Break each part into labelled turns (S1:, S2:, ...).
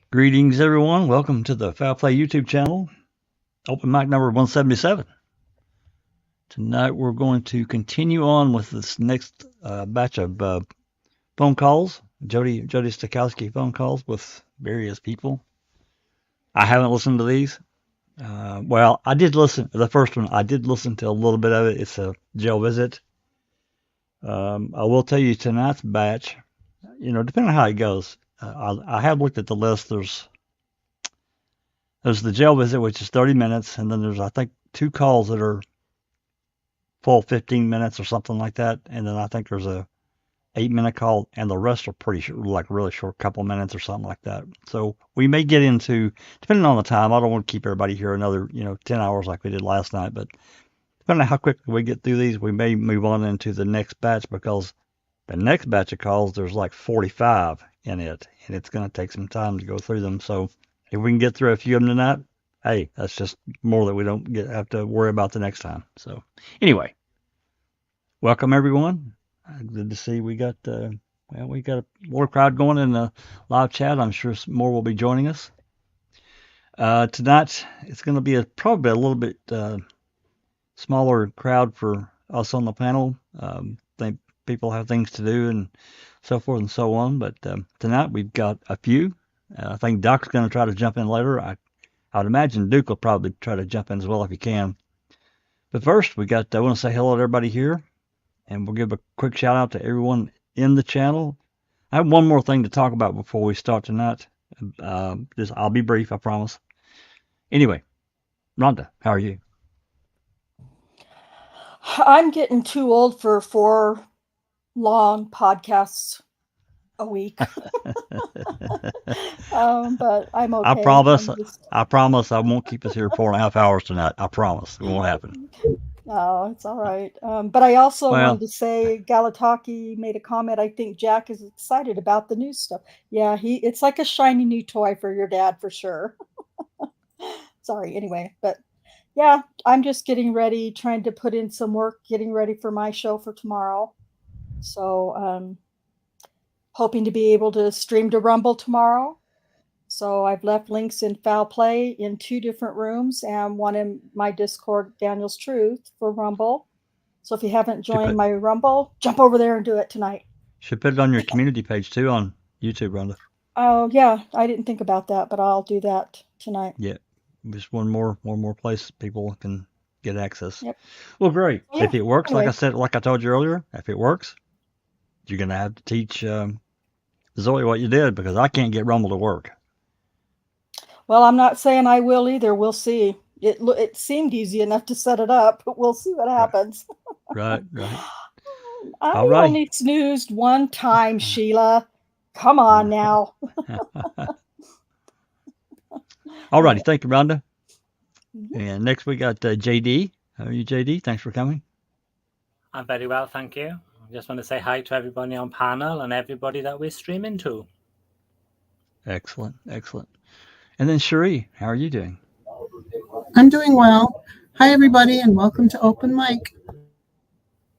S1: Greetings, everyone. Welcome to the Foul Play YouTube channel, open mic number 177. Tonight, we're going to continue on with this next batch of phone calls, Jodi S Jail phone calls with various people. I haven't listened to these. Well, I did listen to the first one. I did listen to a little bit of it. It's a jail visit. I will tell you tonight's batch, depending on how it goes, I have looked at the list. There's the jail visit, which is 30 minutes, and then there's, I think, 2 calls that are full 15 minutes or something like that, and then I think there's a 8-minute call, and the rest are pretty short, like really short, couple minutes or something like that. So we may get into, depending on the time, I don't want to keep everybody here another, 10 hours like we did last night, but depending on how quickly we get through these, we may move on into the next batch because the next batch of calls, there's like 45 in it, and it's going to take some time to go through them. So if we can get through a few of them tonight, hey, that's just more that we don't have to worry about the next time. So anyway, welcome everyone. Good to see we got a more crowd going in the live chat. I'm sure more will be joining us. Tonight it's going to be probably a little bit smaller crowd for us on the panel. Think people have things to do and so forth and so on. But tonight we've got a few. I think Doc's going to try to jump in later. I would imagine Duke will probably try to jump in as well if he can. But first, I want to say hello to everybody here, and we'll give a quick shout out to everyone in the channel. I have one more thing to talk about before we start tonight. I'll be brief, I promise. Anyway, Rhonda, how are you?
S2: I'm getting too old for 4 long podcasts a week. But I'm okay.
S1: I promise I won't keep us here 4.5 hours tonight. I promise. It won't happen.
S2: No, it's all right. But I also wanted to say Galataki made a comment. I think Jack is excited about the new stuff. Yeah, it's like a shiny new toy for your dad for sure. Sorry, anyway, but yeah, I'm just getting ready, trying to put in some work, getting ready for my show for tomorrow. So, hoping to be able to stream to Rumble tomorrow. So I've left links in Foul Play in 2 different rooms and one in my Discord, Daniel's Truth, for Rumble. So if you haven't joined my Rumble, jump over there and do it tonight.
S1: Should put it on your community page too on YouTube, Rhonda.
S2: Oh yeah, I didn't think about that, but I'll do that tonight.
S1: Yeah, just one more place people can get access.
S2: Yep.
S1: Well, great. Yeah. If it works, anyway, like I told you earlier, if it works, you're gonna have to teach Zoe what you did because I can't get Rumble to work.
S2: Well, I'm not saying I will either. We'll see. It seemed easy enough to set it up, but we'll see what happens.
S1: Right.
S2: I only snoozed one time, Sheila. Come on now.
S1: All righty. Thank you, Rhonda. Mm-hmm. And next we got JD. How are you, JD? Thanks for coming.
S3: I'm very well, thank you. I just want to say hi to everybody on panel and everybody that we're streaming to.
S1: Excellent. And then Cherie, how are you doing?
S4: I'm doing well. Hi, everybody, and welcome to Open Mic.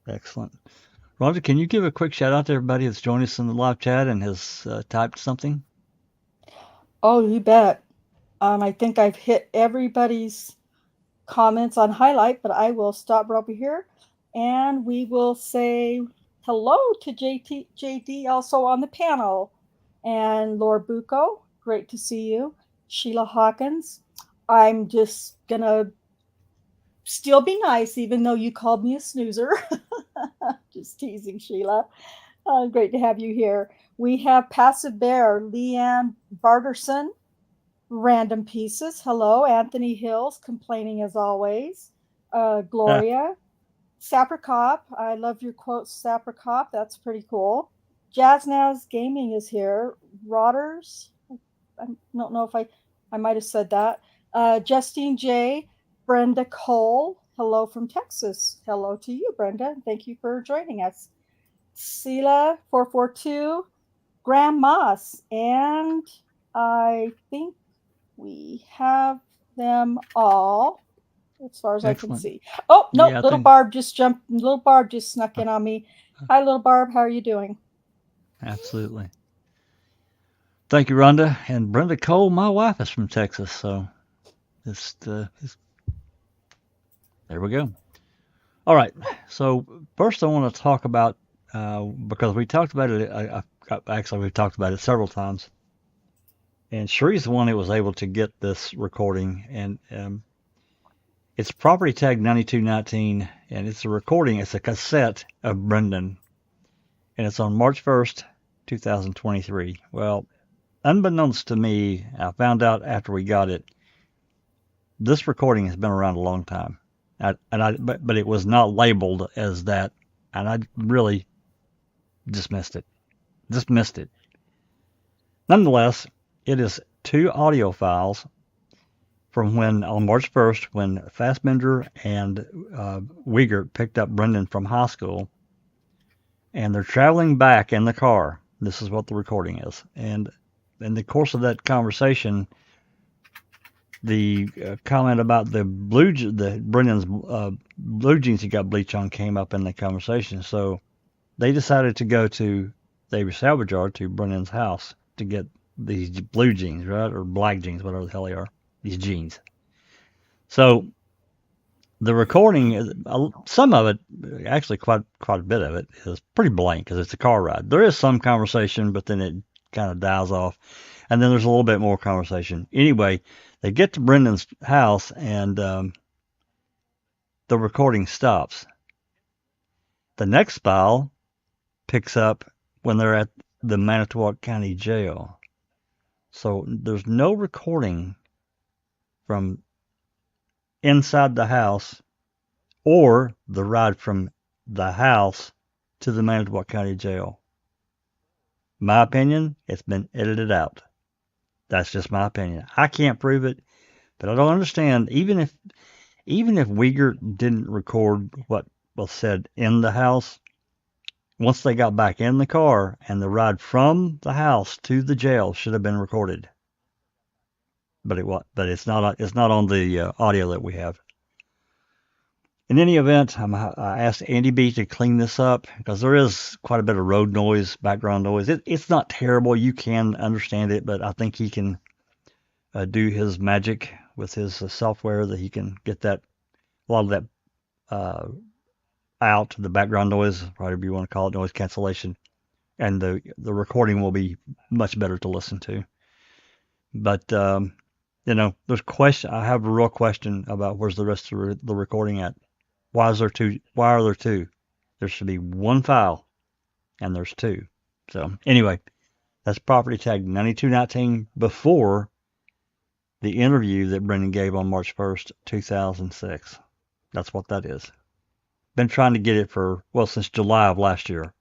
S1: Excellent. Rhonda, can you give a quick shout out to everybody that's joined us in the live chat and has typed something?
S2: Oh, you bet. I think I've hit everybody's comments on highlight, but I will stop right over here and we will say hello to JD also on the panel. And Laura Bucco, great to see you. Sheila Hawkins, I'm just gonna still be nice even though you called me a snoozer. Just teasing, Sheila. Great to have you here. We have Passive Bear, Leanne Barterson, Random Pieces. Hello, Anthony Hills, complaining as always. Gloria, Sapricop. I love your quote, Sapricop. That's pretty cool. Jazznaz Gaming is here. Rodders. I don't know if I might have said that. Justine J. Brenda Cole. Hello from Texas. Hello to you, Brenda. Thank you for joining us. Sela 442. Graham Moss. And I think we have them all as far as Excellent. I can see. Oh, no, yeah, Barb just jumped. Little Barb just snuck in on me. Hi, Little Barb. How are you doing?
S1: Absolutely. Thank you, Rhonda. And Brenda Cole, my wife, is from Texas, so there we go. All right. So first, I want to talk about because we talked about it. Actually, we've talked about it several times. And Cherie's the one who was able to get this recording, and it's property tag 9219, and it's a recording. It's a cassette of Brendan, and it's on March 1st, 2023. Well, unbeknownst to me, I found out after we got it, this recording has been around a long time, but it was not labeled as that, and I really dismissed it. Nonetheless, it is 2 audio files from when on March 1st, when Fassbender and Wiegert picked up Brendan from high school, and they're traveling back in the car. This is what the recording is, and in the course of that conversation, the comment about Brendan's blue jeans he got bleach on came up in the conversation. So they decided to go to the salvage yard to Brendan's house to get these blue jeans, right, or black jeans, whatever the hell they are, these jeans. So the recording, some of it, actually quite a bit of it, is pretty blank because it's a car ride. There is some conversation, but then it kind of dies off, and then there's a little bit more conversation. Anyway, they get to Brendan's house, and the recording stops. The next file picks up when they're at the Manitowoc County Jail. So there's no recording from inside the house or the ride from the house to the Manitowoc County Jail. My opinion, it's been edited out. That's just my opinion. I can't prove it, but I don't understand. Even if Wiegert didn't record what was said in the house, once they got back in the car, and the ride from the house to the jail should have been recorded. But it's not on the audio that we have. In any event, I asked Andy B to clean this up because there is quite a bit of road noise, background noise. It's not terrible. You can understand it, but I think he can do his magic with his software that he can get a lot of that out, the background noise, whatever you want to call it, noise cancellation, and the recording will be much better to listen to. But there's question. I have a real question about where's the rest of the recording at. Why are there two? There should be one file, and there's 2. So anyway, that's property tag 9219 before the interview that Brendan gave on March 1st, 2006. That's what that is. Been trying to get it since July of last year,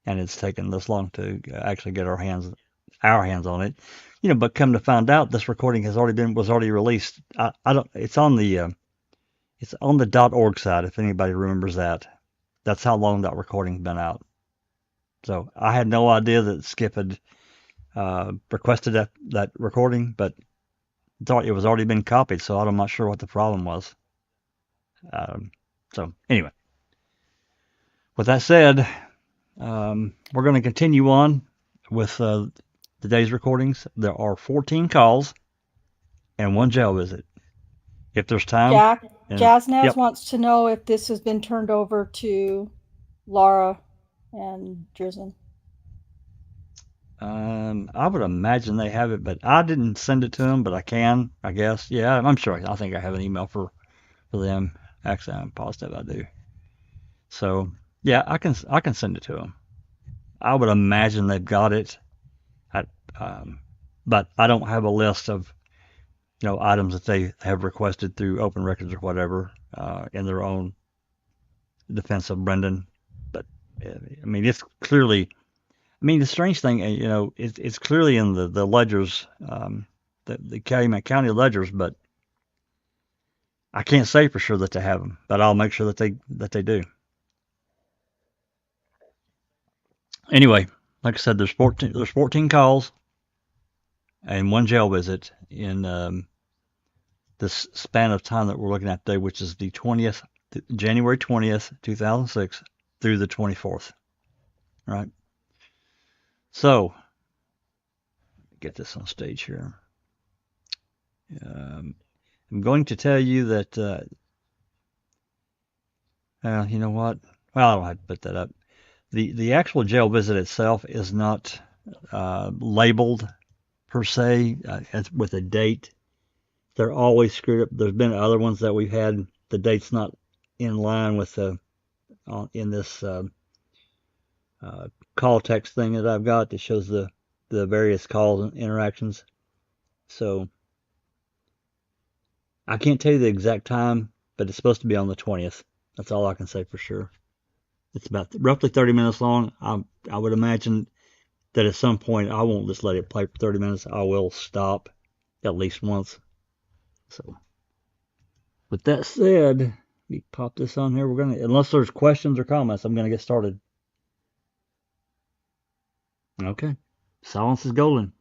S1: and it's taken this long to actually get our hands on it. But come to find out, this recording was already released. It's on the .org side, if anybody remembers that. That's how long that recording's been out. So I had no idea that Skip had requested that recording, but thought it was already been copied, so I'm not sure what the problem was. So anyway, with that said, we're going to continue on with today's recordings. There are 14 calls and 1 jail visit. If there's time.
S2: Jaznaz wants to know if this has been turned over to Laura and Drizzen.
S1: I would imagine they have it, but I didn't send it to them, but I can, I guess. Yeah, I'm sure. I think I have an email for them. Actually, I'm positive I do. So yeah, I can send it to them. I would imagine they've got it. But I don't have a list of items that they have requested through open records or whatever in their own defense of Brendan. But I mean, it's clearly. I mean, the strange thing, it's clearly in the ledgers, the Calumet County ledgers, but I can't say for sure that they have them. But I'll make sure that they do. Anyway, like I said, there's 14 calls and 1 jail visit in this span of time that we're looking at today, which is the January 20th, 2006 through the 24th. Right. So, get this on stage here. I'm going to tell you that, you know what? Well, I don't have to put that up. The actual jail visit itself is not labeled per se with a date. They're always screwed up. There's been other ones that we've had. The date's not in line with the in this call text thing that I've got that shows the various calls and interactions. So I can't tell you the exact time, but it's supposed to be on the 20th. That's all I can say for sure. It's about roughly 30 minutes long. I would imagine that at some point I won't just let it play for 30 minutes. I will stop at least once. So with that said, let me pop this on here. We're gonna, unless there's questions or comments, I'm gonna get started. Okay. Silence is golden.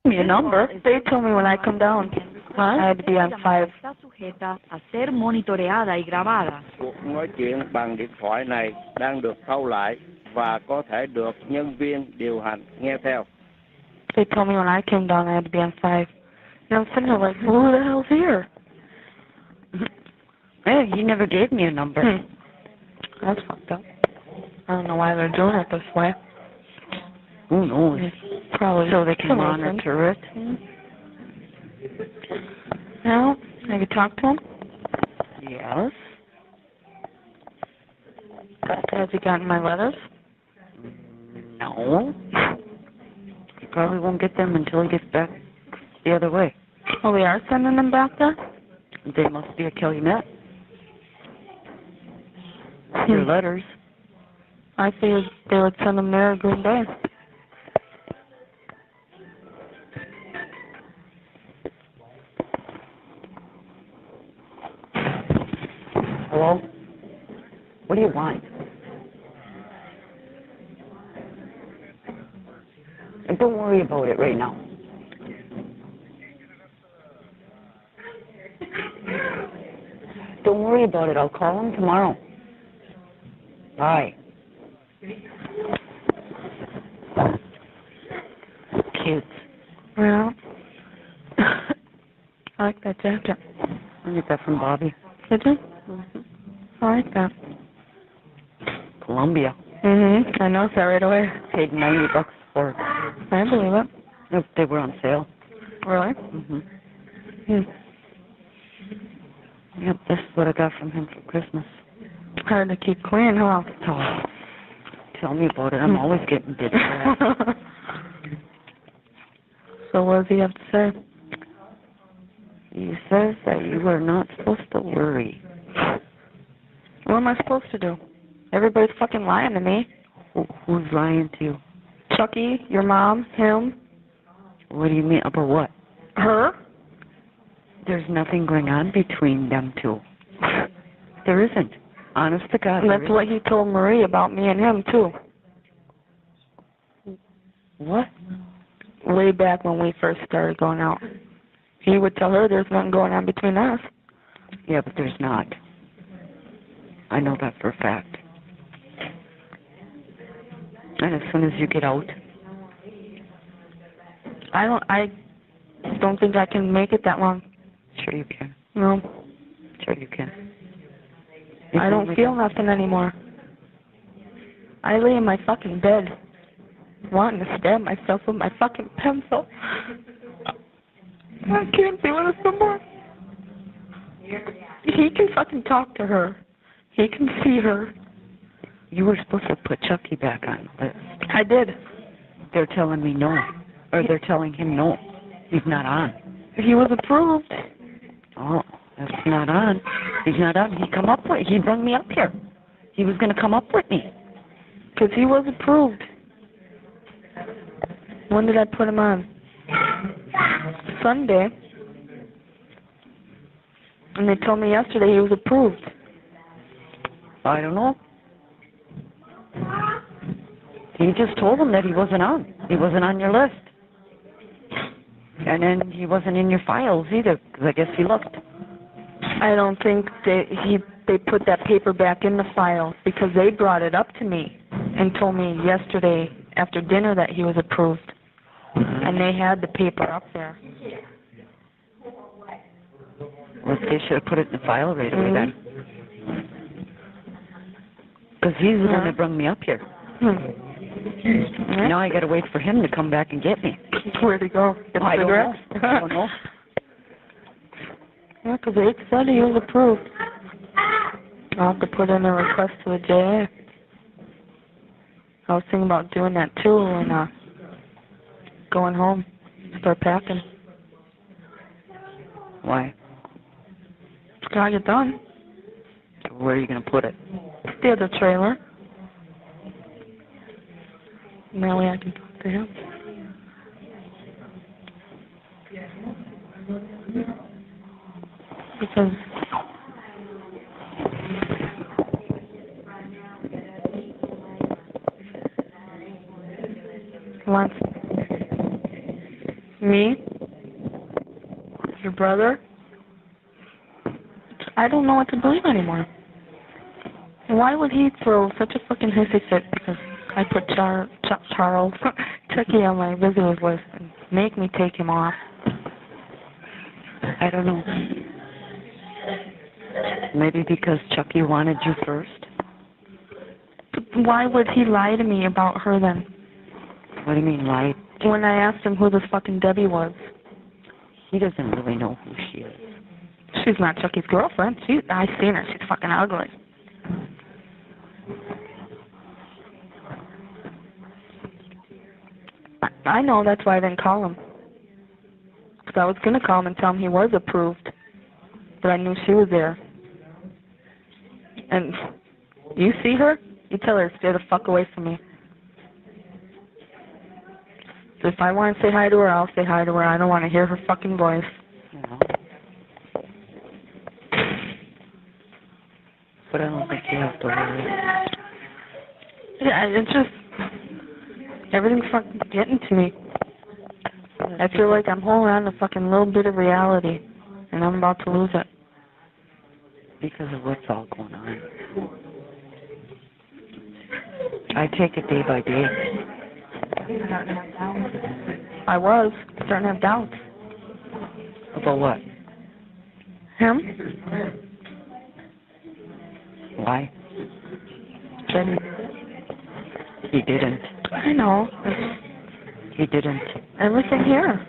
S5: Your number. They told me when I come down, I had to be on 5.
S6: Está sujeta a ser monitoreada y grabada.
S7: Cuộc nói chuyện bằng điện thoại này đang được thâu lại và có thể được nhân viên điều hành nghe theo.
S5: They told me when I came down, I had to be on 5. And I'm sitting there like, who the hell's here?
S6: Hey, you never gave me a number.
S5: That's fucked up. I don't know why they're doing it this way.
S6: Who knows?
S5: Probably
S6: So they can monitor it.
S5: Now, I could talk to him.
S6: Yes.
S5: Has he gotten my letters?
S6: No. He probably won't get them until he gets back the other way.
S5: Oh, we are sending them back there?
S6: They must be a Calumet. Your letters.
S5: I figured they would send them there Green Bay.
S6: Hello? What do you want? And don't worry about it right now. Don't worry about it. I'll call him tomorrow. Bye. Kids.
S5: Well, I like that jacket.
S6: I get that from Bobby.
S5: Did you? I like that.
S6: Columbia.
S5: I noticed that right away.
S6: Paid $90 for it.
S5: I believe it.
S6: Nope, they were on sale.
S5: Really?
S6: Yep, this is what I got from him for Christmas.
S5: Hard to keep clean, huh?
S6: Oh, tell me about it. I'm always getting bit for that.
S5: So what does he have to say?
S6: He says that you are not supposed to worry.
S5: What am I supposed to do? Everybody's fucking lying to me.
S6: Who's lying to you?
S5: Chucky, your mom, him.
S6: What do you mean? About what?
S5: Her?
S6: There's nothing going on between them two. There isn't. Honest to God.
S5: And that's what he told Marie about me and him, too.
S6: What?
S5: Way back when we first started going out. He would tell her there's nothing going on between us.
S6: Yeah, but there's not. I know that for a fact. And as soon as you get out...
S5: I don't think I can make it that long.
S6: Sure you can.
S5: No.
S6: Sure you can.
S5: I don't feel nothing anymore. I lay in my fucking bed, wanting to stab myself with my fucking pencil. I can't deal with this no more. He can fucking talk to her. He can see her.
S6: You were supposed to put Chucky back on the list.
S5: I did.
S6: They're telling me no. Or they're telling him no. He's not on.
S5: He was approved.
S6: Oh, that's not on. He's not on. He brought me up here. He was going to come up with me.
S5: Because he was approved. When did I put him on? Sunday. And they told me yesterday he was approved.
S6: I don't know. You just told him that he wasn't on. He wasn't on your list. And then he wasn't in your files either, because I guess he left.
S5: I don't think they they put that paper back in the file because they brought it up to me and told me yesterday after dinner that he was approved. And they had the paper up there.
S6: Well, they should have put it in the file right away then. Because he's the one that brought me up here. Now I got to wait for him to come back and get me.
S5: Where'd he go? Get
S6: I
S5: cigarettes?
S6: don't know.
S5: Yeah, because they said he was approved. I'll have to put in a request to the JA. I was thinking about doing that too and going home, start packing.
S6: Why?
S5: It's gotta get done.
S6: Where are you going to put it?
S5: The other trailer. And that way I can talk to him. Because he wants me, your brother. I don't know what to believe anymore. Why would he throw such a fucking hissy fit because I put Charles Chucky on my visitors list and make me take him off?
S6: I don't know. Maybe because Chucky wanted you first?
S5: But why would he lie to me about her then?
S6: What do you mean, lie?
S5: When I asked him who this fucking Debbie was.
S6: He doesn't really know who she is.
S5: She's not Chucky's girlfriend. I seen her. She's fucking ugly. I know, that's why I didn't call him. Because I was going to call him and tell him he was approved. But I knew she was there. And you see her, you tell her to stay the fuck away from me. So if I want to say hi to her, I'll say hi to her. I don't want to hear her fucking voice.
S6: No. But I don't think you have to worry.
S5: Yeah, it's just, everything's fucking getting to me. I feel like I'm holding on to fucking little bit of reality, and I'm about to lose it.
S6: Because of what's all going on. I take it day by day.
S5: I was starting to have doubts.
S6: About what?
S5: Him?
S6: Why?
S5: Then
S6: He didn't.
S5: I know.
S6: He didn't.
S5: Everything here.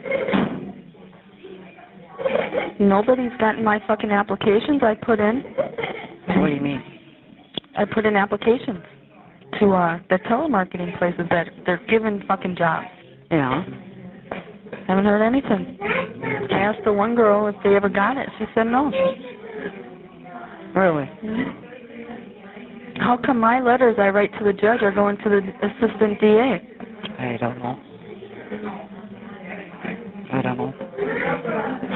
S5: Nobody's gotten my fucking applications I put in.
S6: What do you mean?
S5: I put in applications to the telemarketing places that they're giving fucking jobs.
S6: Yeah.
S5: Haven't heard anything. I asked the one girl if they ever got it. She said no.
S6: Really?
S5: How come my letters I write to the judge are going to the assistant DA?
S6: I don't know. I don't know.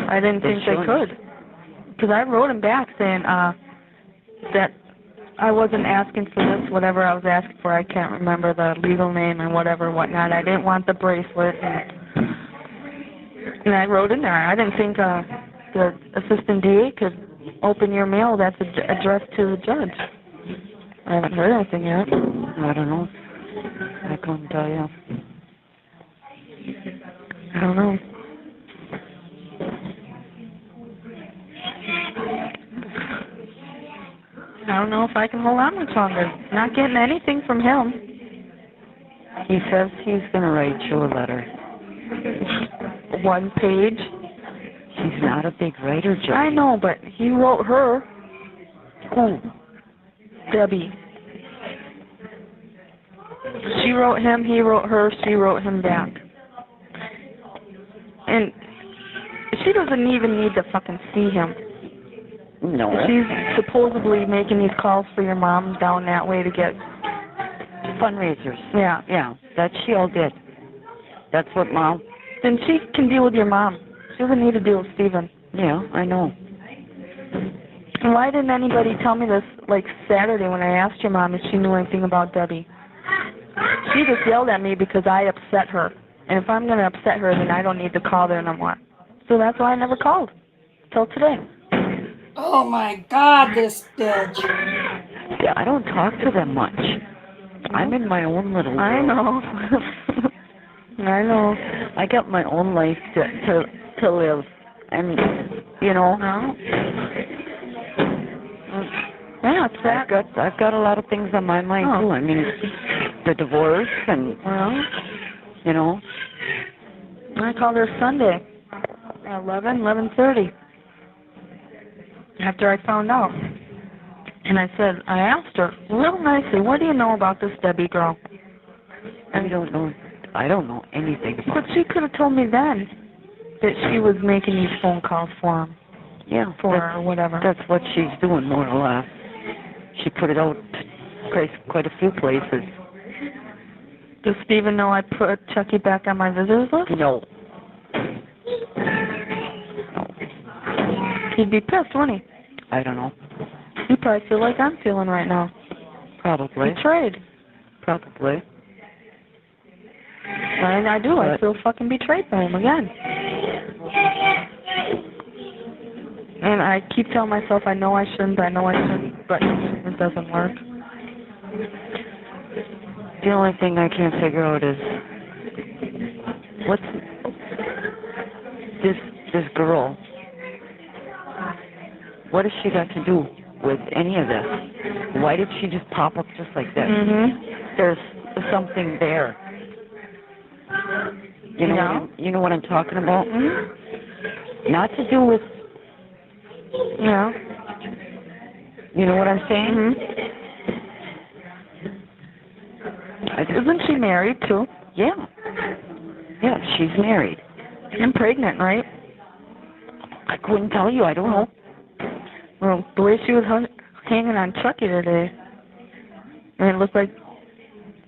S5: I didn't think they could. Because I wrote him back saying that I wasn't asking for this, whatever I was asking for. I can't remember the legal name and whatever, whatnot. I didn't want the bracelet. And I wrote in there, I didn't think the assistant DA could open your mail that's addressed to the judge. I haven't heard anything yet.
S6: I don't know. I couldn't tell you.
S5: I don't know. I don't know if I can hold on much longer. Not getting anything from him.
S6: He says he's going to write you a letter.
S5: 1 page.
S6: He's not a big writer, Jodi.
S5: I know, but he wrote her.
S6: Who?
S5: Debbie. She wrote him, he wrote her, she wrote him back. And she doesn't even need to fucking see him.
S6: No.
S5: She's supposedly making these calls for your mom down that way to get
S6: fundraisers.
S5: Yeah.
S6: Yeah, that she all did. That's what Mom...
S5: Then she can deal with your mom. She doesn't need to deal with Stephen.
S6: Yeah, I know.
S5: And why didn't anybody tell me this, like, Saturday when I asked your mom if she knew anything about Debbie? She just yelled at me because I upset her. And if I'm going to upset her, then I don't need to call there no more. So that's why I never called. Till today.
S2: Oh my God, this bitch.
S6: Yeah, I don't talk to them much. I'm in my own little world.
S5: I know. I know.
S6: I got my own life to live, and you know.
S5: No. Yeah, it's that.
S6: I've got a lot of things on my mind too. I mean, the divorce and you know.
S5: I called her Sunday at 11:30 after I found out. And I asked her real nicely, what do you know about this Debbie girl?
S6: And I don't know anything about
S5: But she could have told me then that she was making these phone calls for him.
S6: Yeah,
S5: for her or whatever.
S6: That's what she's doing, more or less. She put it out quite a few places.
S5: Does Steven know I put Chucky back on my visitors list?
S6: No.
S5: He'd be pissed, wouldn't he?
S6: I don't know.
S5: You probably feel like I'm feeling right now.
S6: Probably.
S5: Betrayed.
S6: Probably.
S5: I do. I feel fucking betrayed by him again. And I keep telling myself I know I shouldn't, but it doesn't work.
S6: The only thing I can't figure out is what's this girl. What has she got to do with any of this? Why did she just pop up just like this? There's something there. You know what I'm talking about? Not to do with.
S5: Yeah.
S6: You know what I'm saying?
S5: Isn't she married too?
S6: Yeah. Yeah, she's married.
S5: And pregnant, right?
S6: I couldn't tell you. I don't know.
S5: Well, the way she was hanging on Chucky today, and it looked like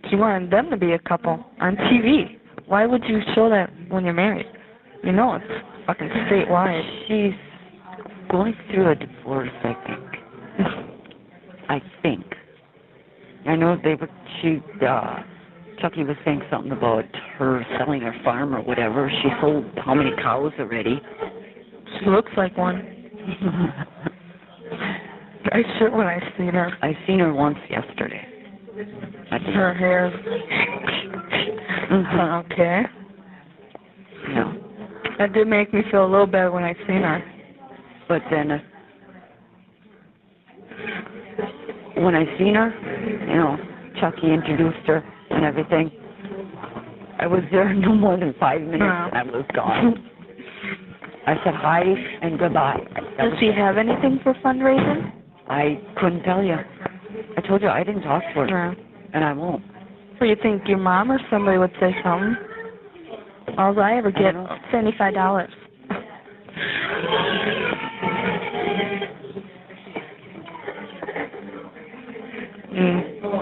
S5: she wanted them to be a couple on TV. Why would you show that when you're married? You know it's fucking statewide.
S6: She's going through a divorce, I think. I know Chucky was saying something about her selling her farm or whatever. She sold how many cows already?
S5: She looks like one. I sure when I seen her.
S6: I seen her once yesterday.
S5: Her hair. Okay.
S6: Yeah.
S5: That did make me feel a little better when I seen her.
S6: But then, when I seen her, Chucky introduced her and everything. I was there no more than 5 minutes and I was gone. I said hi and goodbye.
S5: Does she have anything for fundraising?
S6: I couldn't tell you. I told you I didn't talk to her, and I won't.
S5: So you think your mom or somebody would say something? All I ever get $75.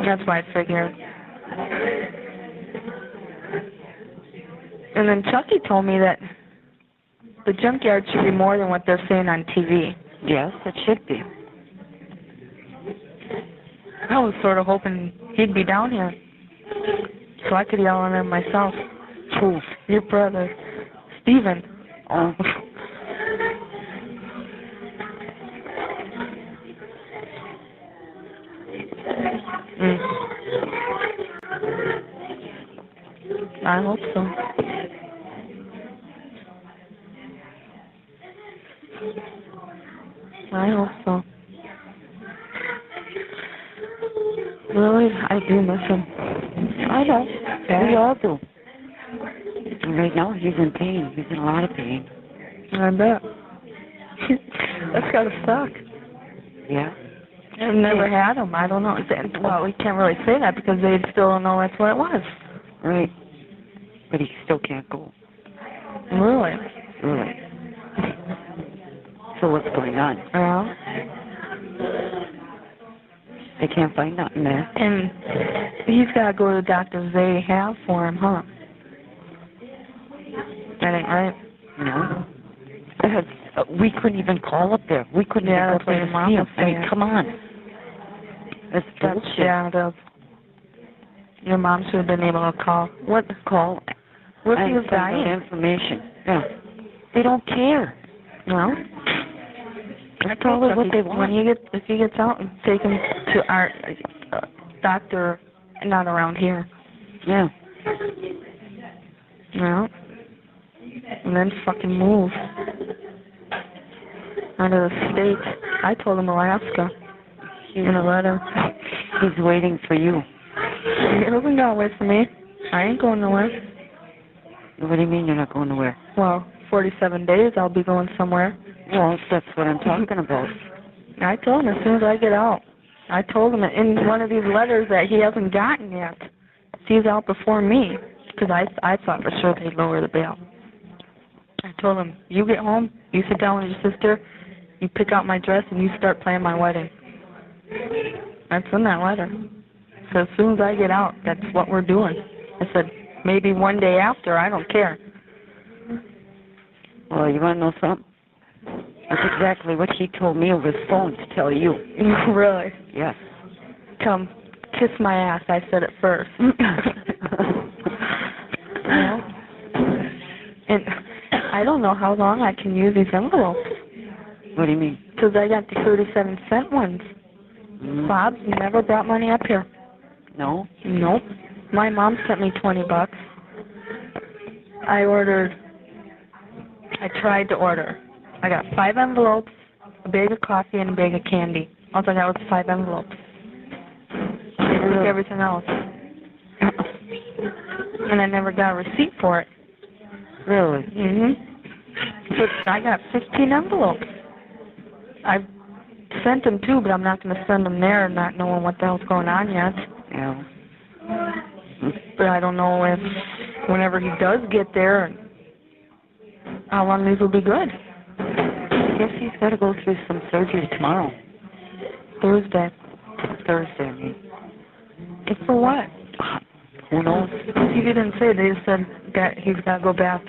S5: That's why I figured. And then Chucky told me that the junkyard should be more than what they're saying on TV.
S6: Yes, it should be.
S5: I was sort of hoping he'd be down here so I could yell on him myself.
S6: Who?
S5: Your brother, Steven.
S6: Oh.
S5: I hope so. I hope so. Really, I do miss him.
S6: I know. We all do. Right now, he's in pain. He's in a lot of pain.
S5: I bet. That's gotta suck.
S6: Yeah.
S5: I've never had him. I don't know. Well, we can't really say that because they still don't know that's what it was.
S6: Right. But he still can't go.
S5: Really?
S6: Really. So what's going on?
S5: Yeah.
S6: They can't find nothing there.
S5: And he's got to go to the doctors they have for him, huh? That ain't right.
S6: No. We couldn't even call up there. We couldn't even go up there to see him. I mean, come on. That's bullshit.
S5: Yeah, it is. Your mom should have been able to call.
S6: What call?
S5: What if he was dying?
S6: Information. Yeah. They don't care.
S5: No. I told her what they want. If he gets out, take him to our doctor, not around here.
S6: Yeah.
S5: No. And then fucking move out of the state. I told him Alaska in a letter.
S6: He's waiting for you.
S5: He doesn't go away from me. I ain't going nowhere.
S6: What do you mean you're not going nowhere?
S5: Well, 47 days I'll be going somewhere.
S6: Well, that's what I'm talking about.
S5: I told him as soon as I get out. I told him in one of these letters that he hasn't gotten yet. He's out before me, because I thought for sure they'd lower the bail. I told him, you get home, you sit down with your sister, you pick out my dress, and you start planning my wedding. That's in that letter. So as soon as I get out, that's what we're doing. I said, maybe one day after, I don't care.
S6: Well, you want to know something? That's exactly what he told me over his phone to tell you.
S5: Really?
S6: Yes.
S5: Come, kiss my ass. I said it first. And I don't know how long I can use these envelopes.
S6: What do you mean?
S5: Because I got the 37-cent ones. Bob's never brought money up here.
S6: No?
S5: Nope. My mom sent me $20. I tried to order. I got 5 envelopes, a bag of coffee, and a bag of candy. All I got was 5 envelopes. They took everything else. And I never got a receipt for it.
S6: Really?
S5: So I got 15 envelopes. I've sent them too, but I'm not going to send them there not knowing what the hell's going on yet.
S6: Yeah.
S5: But I don't know if whenever he does get there, how long these will be good.
S6: I guess he's got to go through some surgery tomorrow.
S5: Thursday.
S6: Thursday, I mean.
S5: For what?
S6: Who knows?
S5: He didn't say. They just said that he's got to go back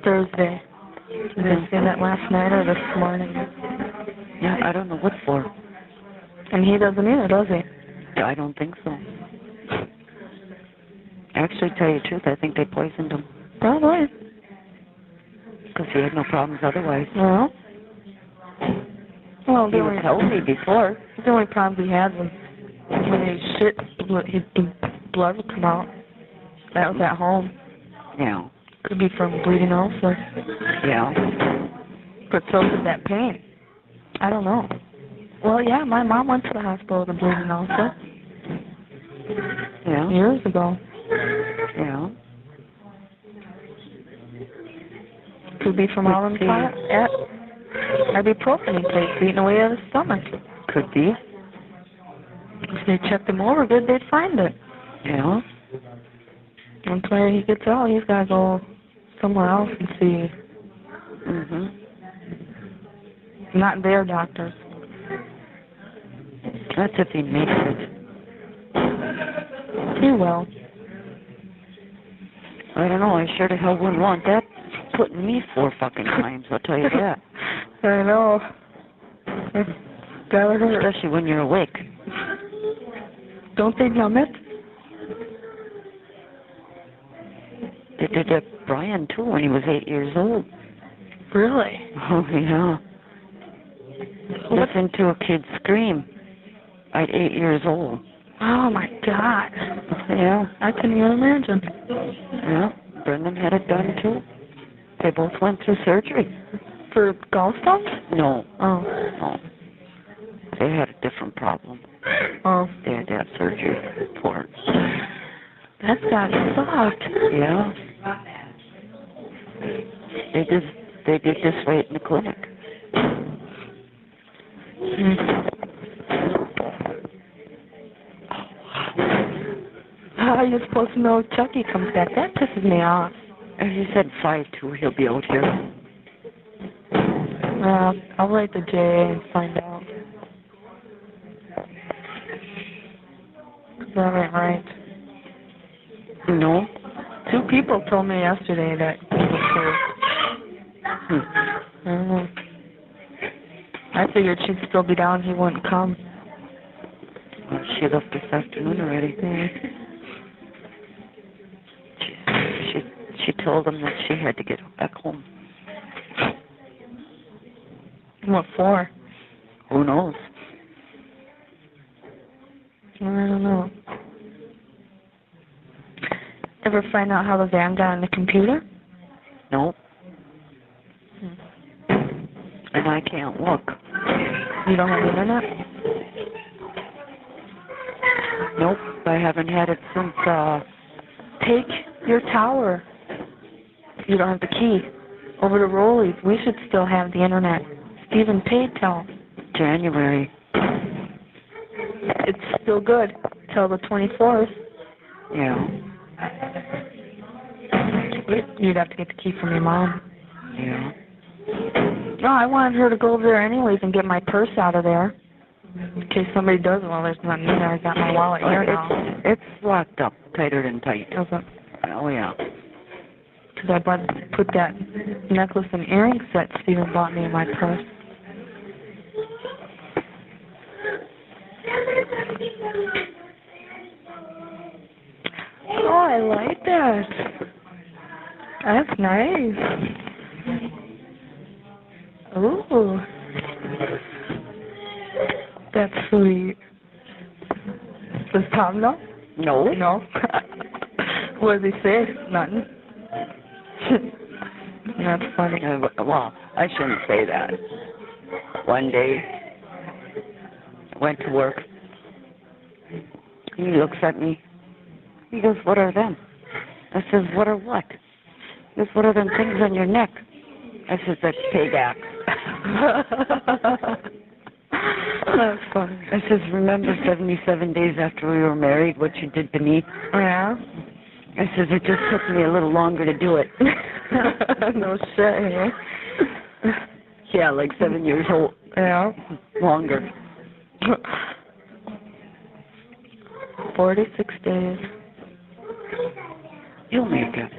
S5: Thursday. Did they say that last night or this morning?
S6: Yeah, I don't know what for.
S5: And he doesn't either, does he?
S6: I don't think so. Actually, to tell you the truth, I think they poisoned him.
S5: Probably.
S6: Because he had no problems otherwise.
S5: Well,
S6: He was healthy before.
S5: The only problem he had was when he shit, the blood would come out. That was at home.
S6: Yeah.
S5: Could be from bleeding ulcer.
S6: Yeah.
S5: But so did that pain. I don't know. Well, yeah, my mom went to the hospital with a bleeding ulcer.
S6: Yeah.
S5: Years ago.
S6: Yeah.
S5: Could be from all them ibuprofen he takes, eating away at his stomach.
S6: Could be.
S5: If they checked him over good, they'd find it.
S6: Yeah.
S5: That's why he gets out. He's got to go somewhere else and see. Not their doctors.
S6: That's if he makes it.
S5: He will.
S6: I don't know. I sure the hell wouldn't want that putting me 4 fucking times, I'll tell you that.
S5: I know. Gotta hurt.
S6: Especially when you're awake.
S5: Don't they numb it?
S6: They did that Brian, too, when he was 8 years old.
S5: Really?
S6: Oh, yeah. Listen to a kid scream at 8 years old.
S5: Oh, my God.
S6: Yeah.
S5: I couldn't even imagine.
S6: Yeah. Brendan had it done, too. They both went through surgery.
S5: For gallstones?
S6: No.
S5: Oh.
S6: No. They had a different problem.
S5: Oh.
S6: They had to have surgery for it.
S5: That's gotta suck.
S6: Yeah. They did this right in the clinic.
S5: How are you supposed to know if Chucky comes back? That pisses me off.
S6: He said 5/2 he'll be out here.
S5: I'll write the JA and find out. That ain't right.
S6: No?
S5: 2 people told me yesterday that he was closed. I don't know. I figured she'd still be down, he wouldn't come.
S6: Well, she left this afternoon already. She told him that she had to get back home.
S5: What for?
S6: Who knows?
S5: I don't know. Ever find out how the van got on the computer?
S6: Nope. And I can't look.
S5: You don't have internet?
S6: Nope. I haven't had it since,
S5: Take your tower. You don't have the key. Over to Rollies. We should still have the internet. Stephen paid till
S6: January.
S5: it's still good till the 24th.
S6: Yeah.
S5: You'd have to get the key from your mom.
S6: Yeah.
S5: No, I wanted her to go over there anyways and get my purse out of there. In case somebody does, well, there's nothing in there. I got my wallet here now.
S6: It's locked up tighter than tight.
S5: Is it?
S6: Oh, yeah.
S5: Because I put that necklace and earring set Stephen bought me in my purse. Oh, I like that. That's nice. Ooh. That's sweet. Does Tom know?
S6: No.
S5: No. What does he say? Nothing. That's funny.
S6: Well, I shouldn't say that. One day, I went to work. He looks at me. He goes, "What are them?" I says, "What are what?" He goes, "What are them things on your neck?" I says, "That's payback."
S5: That's funny.
S6: I says, "Remember 77 days after we were married, what you did to me?"
S5: Yeah?
S6: I says, "It just took me a little longer to do it."
S5: No shit, eh?
S6: Yeah, like 7 years old.
S5: Yeah.
S6: Longer.
S5: 46 days.
S6: You'll make it.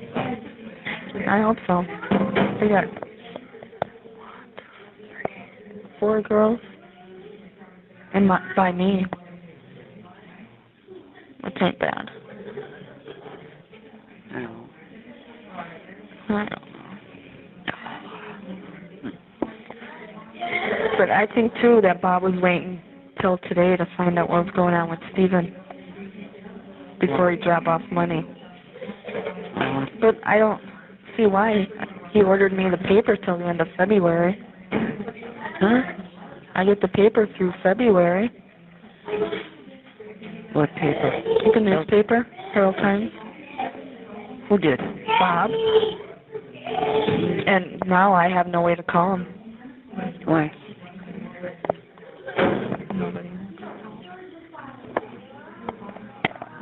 S5: I hope so. We got 4 girls. And by me. Which ain't bad.
S6: I know.
S5: I don't know. But I think, too, that Bob was waiting till today to find out what was going on with Stephen before he dropped off money. But I don't see why he ordered me the paper till the end of February.
S6: Huh?
S5: I get the paper through February.
S6: What paper?
S5: The newspaper, Herald Times.
S6: Who did?
S5: Bob. And now I have no way to call him.
S6: Why?
S5: Nobody.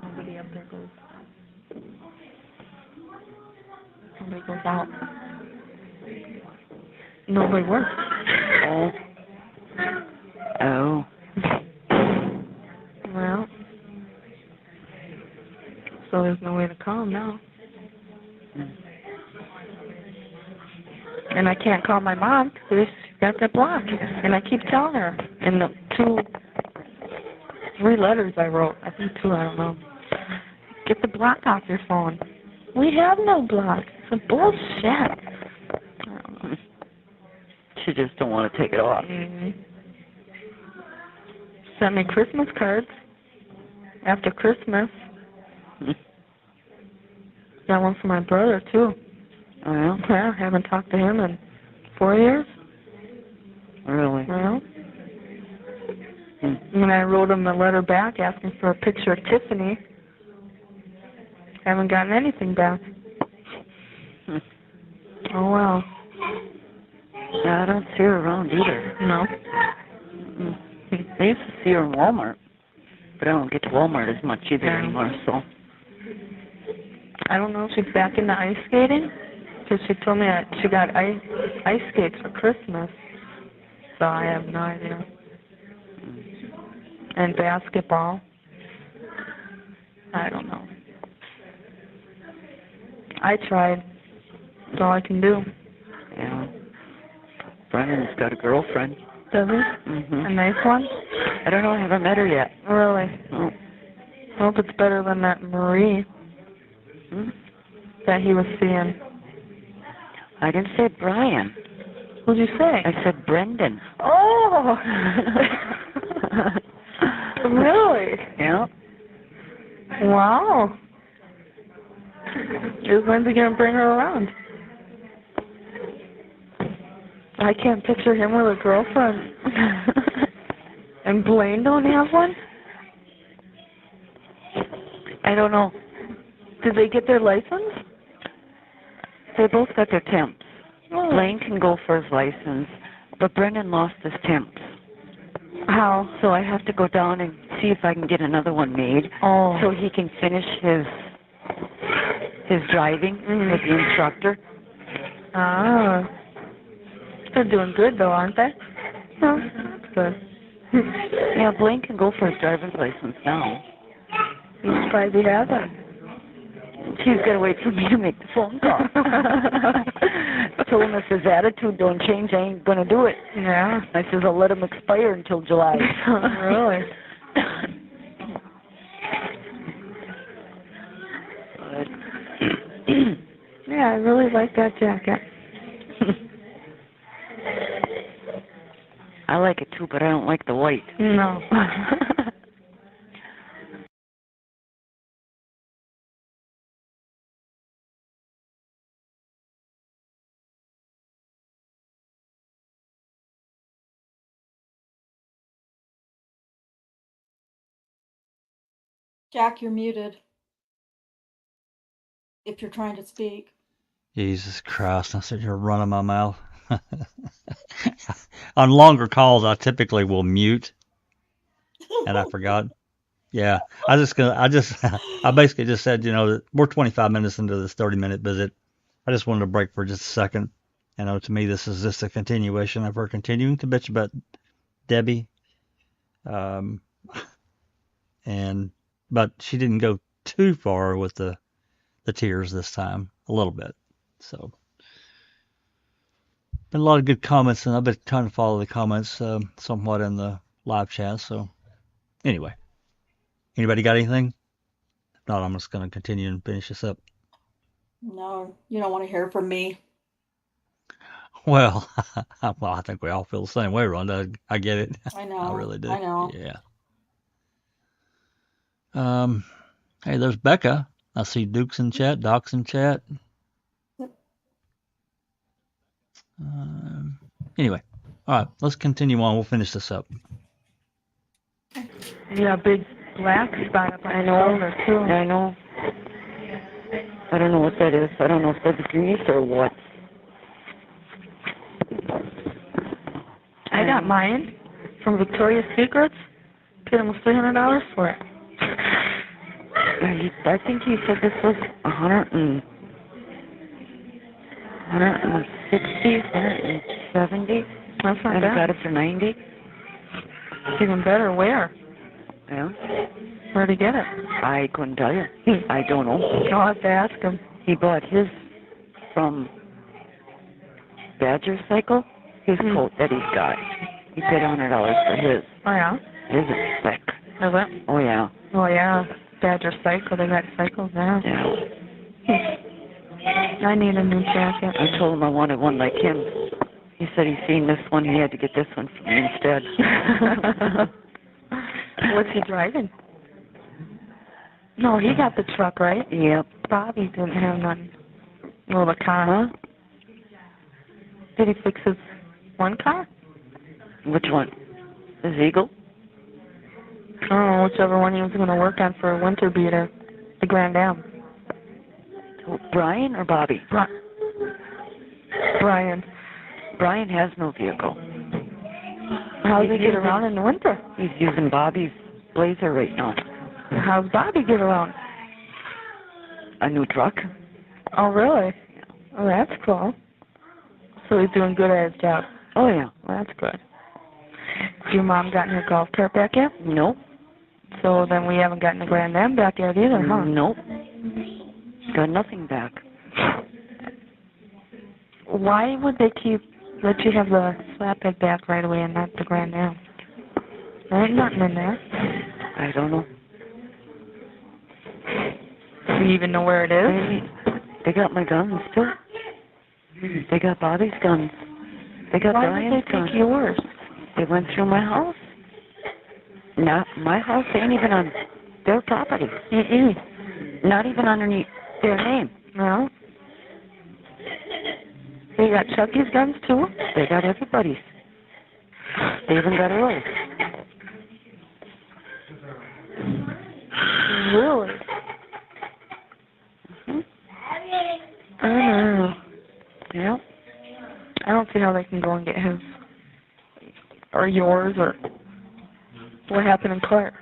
S5: Nobody up there goes. Nobody goes out. Nobody works.
S6: Oh. Oh.
S5: Well, so there's no way to call him now. And I can't call my mom because she's got that block. And I keep telling her in the 3 letters I wrote, I think 2, I don't know. Get the block off your phone. We have no block. It's a bullshit. I don't know.
S6: She just don't want to take it off.
S5: Mm-hmm. Sent me Christmas cards after Christmas. Got one for my brother, too.
S6: Oh, yeah?
S5: Yeah, I haven't talked to him in 4 years.
S6: Really?
S5: Well, and I wrote him a letter back asking for a picture of Tiffany. Haven't gotten anything back. Oh, well.
S6: Yeah, I don't see her around either.
S5: No.
S6: I used to see her in Walmart, but I don't get to Walmart as much either anymore, so.
S5: I don't know if she's back into ice skating, because she told me that she got ice skates for Christmas, so I have no idea. And basketball. I don't know. I tried. That's all I can do.
S6: Yeah. Brennan's got a girlfriend.
S5: Does he?
S6: Mm-hmm.
S5: A nice one?
S6: I don't know, I haven't met her yet.
S5: Really?
S6: Oh.
S5: I hope it's better than that Marie that he was seeing.
S6: I didn't say Brian.
S5: What'd you say?
S6: I said Brendan.
S5: Oh! Really?
S6: Yeah.
S5: Wow. Is Lindsay going to bring her around? I can't picture him with a girlfriend. And Blaine don't have one?
S6: I don't know.
S5: Did they get their license?
S6: They both got their temps.
S5: Oh.
S6: Blaine can go for his license, but Brendan lost his temps.
S5: How?
S6: So I have to go down and see if I can get another one made
S5: Oh.
S6: so he can finish his driving with the instructor.
S5: Ah. They're doing good though, aren't they?
S6: Yeah.
S5: That's good.
S6: Yeah, Blaine can go for his driver's license now.
S5: I'm surprised he hasn't.
S6: He's got to wait for me to make the phone call. I told him if his attitude don't change, I ain't going to do it.
S5: Yeah.
S6: I says I'll let him expire until July.
S5: Really?
S6: But
S5: Yeah, I really like that jacket.
S6: I like it too, but I don't like the white.
S5: No.
S2: Jack, you're muted. If you're trying to speak.
S1: Jesus Christ, I'm sitting here running my mouth. On longer calls, I typically will mute, and I forgot. Yeah, I basically just said, that we're 25 minutes into this 30-minute visit. I just wanted to break for just a second. To me, this is just a continuation of her continuing to bitch about Debbie. But she didn't go too far with the tears this time, a little bit. So, been a lot of good comments, and I've been trying to follow the comments somewhat in the live chat. So, anyway, anybody got anything? If not, I'm just going to continue and finish this up.
S2: No, you don't want to hear from me.
S1: Well, I think we all feel the same way, Rhonda. I get it.
S2: I know.
S1: I really do.
S2: I know.
S1: Yeah. Hey, there's Becca. I see Duke's in chat, Doc's in chat. Anyway, all right, let's continue on. We'll finish this up.
S5: Yeah, big black spot up on his shoulder too.
S6: I know. I don't know what that is. I don't know if that's grease or what.
S5: I got mine from Victoria's Secrets. Paid almost $300 for it.
S6: I think he said this was 160, 170.
S5: That's not
S6: and
S5: bad.
S6: I got it for 90.
S5: It's even better. Where?
S6: Yeah.
S5: Where'd he get it?
S6: I couldn't tell you. I don't know.
S5: I'll have to ask him.
S6: He bought his from Badger Cycle, his coat that he's got. He paid $100 for his.
S5: Oh, yeah?
S6: His is sick.
S5: Is it?
S6: Oh, yeah.
S5: Oh, yeah. Badger Cycle. They got cycles now.
S6: Yeah.
S5: I need a new jacket.
S6: I told him I wanted one like him. He said he's seen this one. He had to get this one for me instead.
S5: What's he driving? No, he got the truck, right?
S6: Yep.
S5: Bobby didn't have none. Well, the car, huh? Did he fix his one car?
S6: Which one? His Eagle?
S5: I don't know, whichever one he was going to work on for a winter beater. The Grand Am.
S6: Brian or Bobby?
S5: Brian.
S6: Brian has no vehicle.
S5: How does he get around in the winter?
S6: He's using Bobby's Blazer right now.
S5: How's Bobby get around?
S6: A new truck.
S5: Oh, really? Oh, that's cool. So he's doing good at his job.
S6: Oh, yeah.
S5: Well, that's good. Has your mom gotten her golf cart back yet?
S6: Nope.
S5: So then we haven't gotten the Grand Am back yet either, huh?
S6: Nope. Got nothing back.
S5: Why would they let you have the flatbed back right away and not the Grand Am? There ain't nothing in there.
S6: I don't know.
S5: Do you even know where it is?
S6: Maybe. They got my guns, too. They got Bobby's guns. They got
S5: Why
S6: Brian's
S5: would they
S6: gun.
S5: take yours?
S6: They went through my house. Not my house ain't even on their property. Not even underneath their name.
S5: No. They got Chucky's guns too?
S6: They got everybody's. They even got Earl's.
S5: Really? I don't know.
S6: Yeah.
S5: I don't see how they can go and get his. Or yours, or what happened in Clark.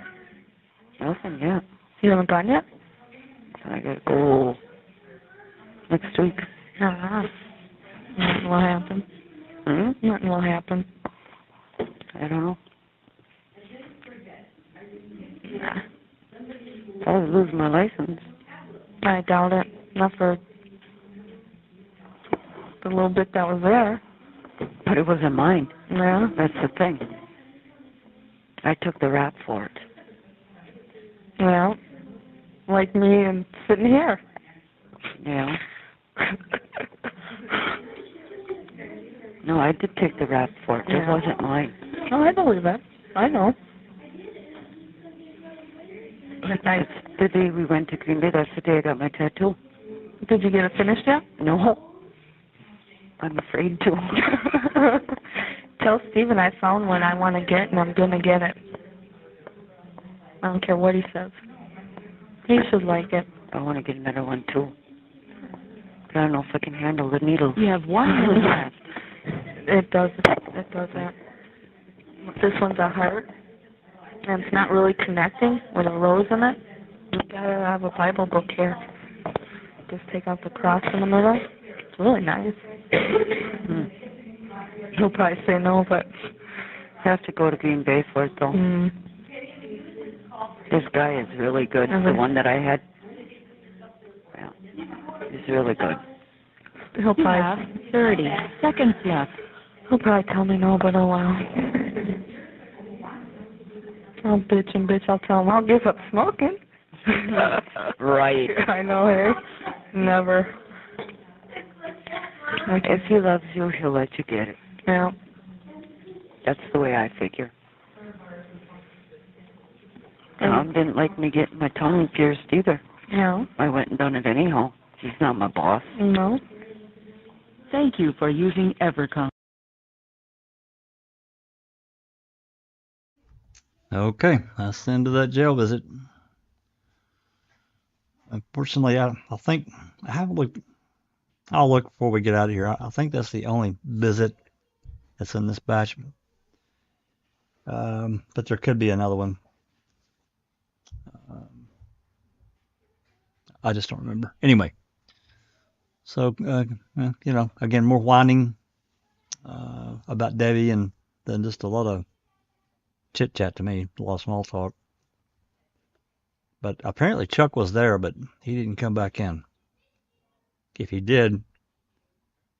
S6: Nothing yet.
S5: You haven't gone yet?
S6: I gotta go next week.
S5: I don't know. Nothing will happen. Nothing will happen.
S6: I don't know.
S5: Nah.
S6: I was losing my license.
S5: I doubt it. Not for the little bit that was there.
S6: But it wasn't mine.
S5: Yeah.
S6: That's the thing. I took the rap for it.
S5: Well, like me and sitting here.
S6: Yeah. No, I did take the rap for it. It
S5: Yeah.
S6: wasn't mine.
S5: Oh, I believe that. I know.
S6: That's the day we went to Green Bay. That's the day I got my tattoo.
S5: Did you get it finished yet?
S6: No. I'm afraid to.
S5: Tell Steven I found one I want to get, and I'm going to get it. I don't care what he says. He should like it.
S6: I want to get another one too. But I don't know if I can handle the needles.
S5: You have 1 minute left. It does that. This one's a heart, and it's not really connecting with a rose in it. You gotta have a Bible book here. Just take out the cross in the middle. It's really nice. He'll probably say no, but
S6: Have to go to Green Bay for it though. This guy is really good. The one that I had. Yeah. He's really good.
S5: he'll probably
S6: 30 seconds left.
S5: he'll probably tell me no, but oh well. I'll bitch and bitch. I'll tell him I'll give up smoking.
S6: Right.
S5: I know, hey. Never.
S6: Like, if he loves you, he'll let you get it.
S5: Yeah.
S6: That's the way I figure. Tom didn't like me getting my tongue pierced either.
S5: Yeah.
S6: I went and done it anyhow. He's not my boss.
S5: No.
S8: Thank you for using Evercom.
S1: Okay, that's the end of that jail visit. Unfortunately, I think I haven't looked. I'll look before we get out of here. I think that's the only visit that's in this batch. But there could be another one. I just don't remember. Anyway, so again, more whining about Debbie, and then just a lot of chit chat to me, a lot of small talk. But apparently Chuck was there, but he didn't come back in. If he did,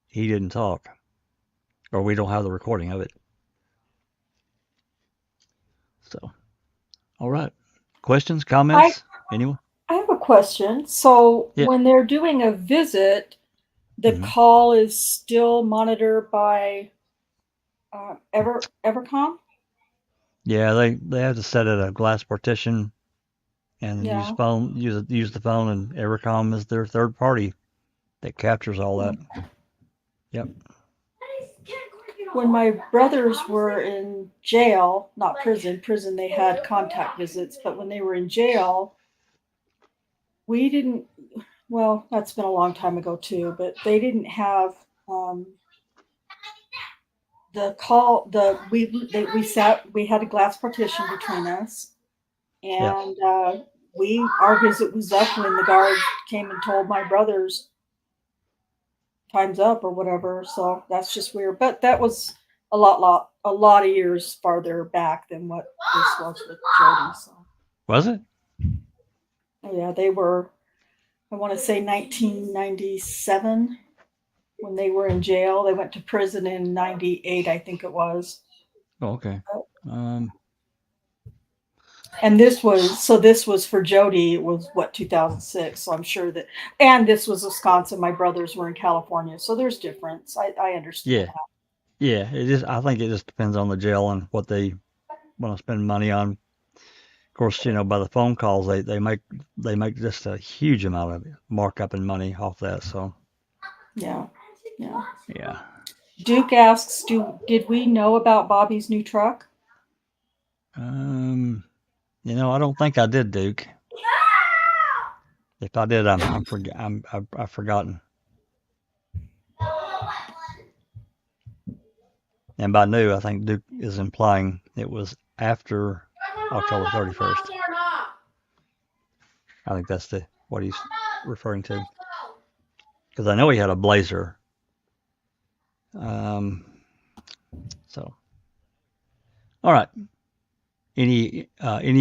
S1: he didn't talk, or we don't have the recording of it. So, all right. Questions, comments? Anyone?
S2: I have a question. So
S1: Yeah.
S2: when they're doing a visit, the call is still monitored by Evercom?
S1: Yeah, they have to set it a glass partition and
S2: Yeah.
S1: use the phone, and Evercom is their third party that captures all that. Yep.
S2: When my brothers were in jail, not prison they had contact visits, but when they were in jail, we didn't, well, that's been a long time ago too, but they didn't have the call, we had a glass partition between us, and our visit was up when the guard came and told my brothers time's up or whatever. So that's just weird. But that was a lot of years farther back than what this was with Jodi. So
S1: Was it?
S2: yeah, they were, I want to say 1997 when they were in jail. They went to prison in 98, I think it was.
S1: Oh, okay.
S2: And this was for Jodi. It was 2006. So I'm sure that, and this was Wisconsin. My brothers were in California. So there's difference. I understand.
S1: Yeah. Yeah, I think it just depends on the jail and what they want to spend money on. Of course, by the phone calls, they make just a huge amount of markup and money off that. So
S2: Yeah.
S1: yeah.
S2: Duke asks, did we know about Bobby's new truck?
S1: I don't think I did, Duke. If I did, I've forgotten. And by new, I think Duke is implying it was after October 31st. I think that's what he's referring to. Because I know he had a Blazer. So, all right. Any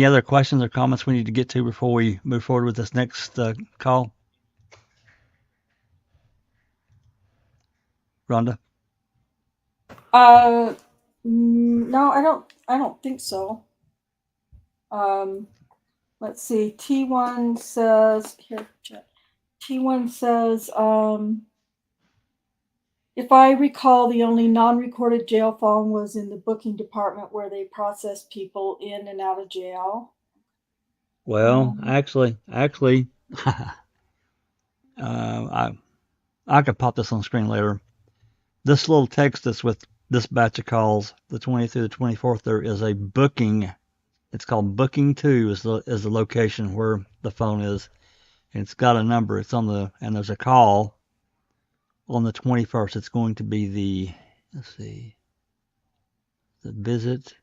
S1: other questions or comments we need to get to before we move forward with this next call? Rhonda?
S2: No, I don't think so. Let's see. T1 says here. T1 says, if I recall, the only non-recorded jail phone was in the booking department where they process people in and out of jail.
S1: Well, actually, I could pop this on screen later. This little text that's with this batch of calls, the 20th through the 24th, there is a booking. It's called Booking 2 is the location where the phone is. And it's got a number. And there's a call on the 21st. It's going to be the visit.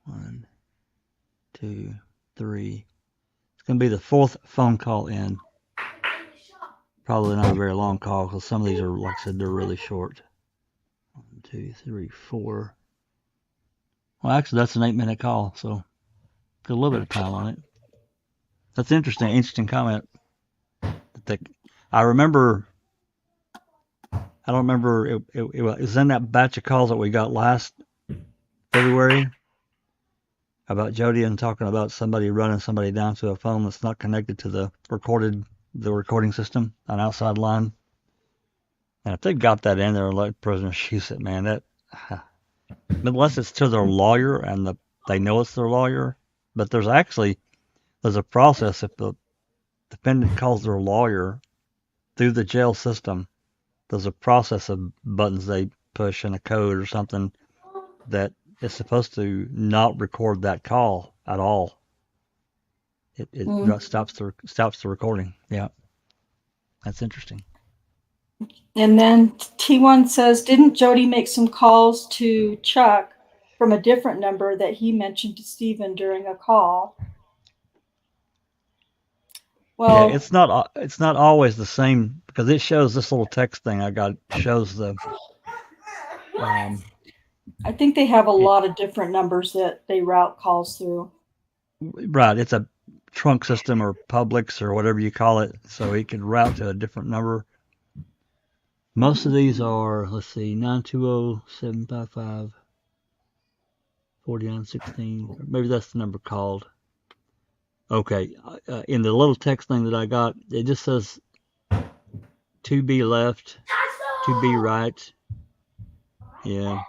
S1: 1, 2, 3. It's going to be the 4th phone call in. Probably not a very long call because some of these are, like I said, they're really short. 1, 2, 3, 4. Well, actually, that's an 8-minute call, so got a little bit of time on it. That's interesting comment. I remember. I don't remember. It was in that batch of calls that we got last February about Jodi and talking about somebody running somebody down to a phone that's not connected to the recording system, an outside line. And if they got that in there and let prisoners use it, man, that unless it's to their lawyer and they know it's their lawyer, but there's a process if the defendant calls their lawyer through the jail system. There's a process of buttons they push and a code or something that is supposed to not record that call at all. It stops the recording. Yeah, that's interesting.
S2: And then T1 says, didn't Jodi make some calls to Chuck from a different number that he mentioned to Stephen during a call? Well,
S1: yeah, it's not always the same because it shows this little text thing I got shows the.
S2: I think they have a lot of different numbers that they route calls through.
S1: Right, it's a trunk system or Publix or whatever you call it, so it could route to a different number. Most of these are, let's see, 920-755-4916. Maybe that's the number called. Okay, in the little text thing that I got, it just says 2B left, 2B right. Yeah,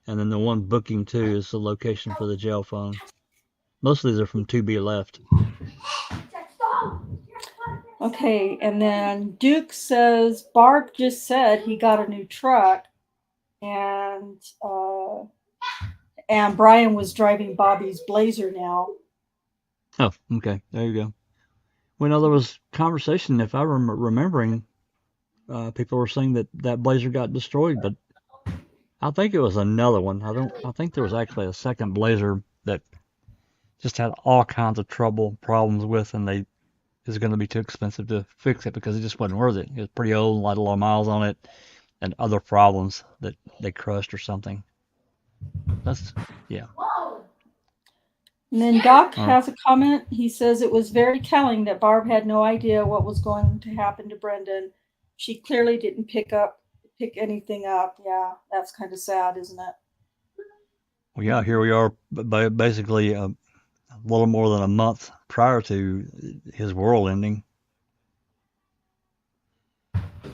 S1: and then the one Booking 2 is the location for the jail phone. Most of these are from 2B left.
S2: Okay, and then Duke says Barb just said he got a new truck, and Brian was driving Bobby's Blazer now.
S1: Oh, okay, there you go. Well, there was conversation, if I remembering, people were saying that Blazer got destroyed, but I think it was another one. I think there was actually a second Blazer that just had all kinds of problems with, and it was going to be too expensive to fix it because it just wasn't worth it. It was pretty old, had a lot of miles on it, and other problems that they crushed or something. Yeah.
S2: And then Doc has a comment. He says it was very telling that Barb had no idea what was going to happen to Brendan. She clearly didn't pick anything up. Yeah, that's kind of sad, isn't it?
S1: Well, yeah, here we are, basically a little more than a month prior to his world ending.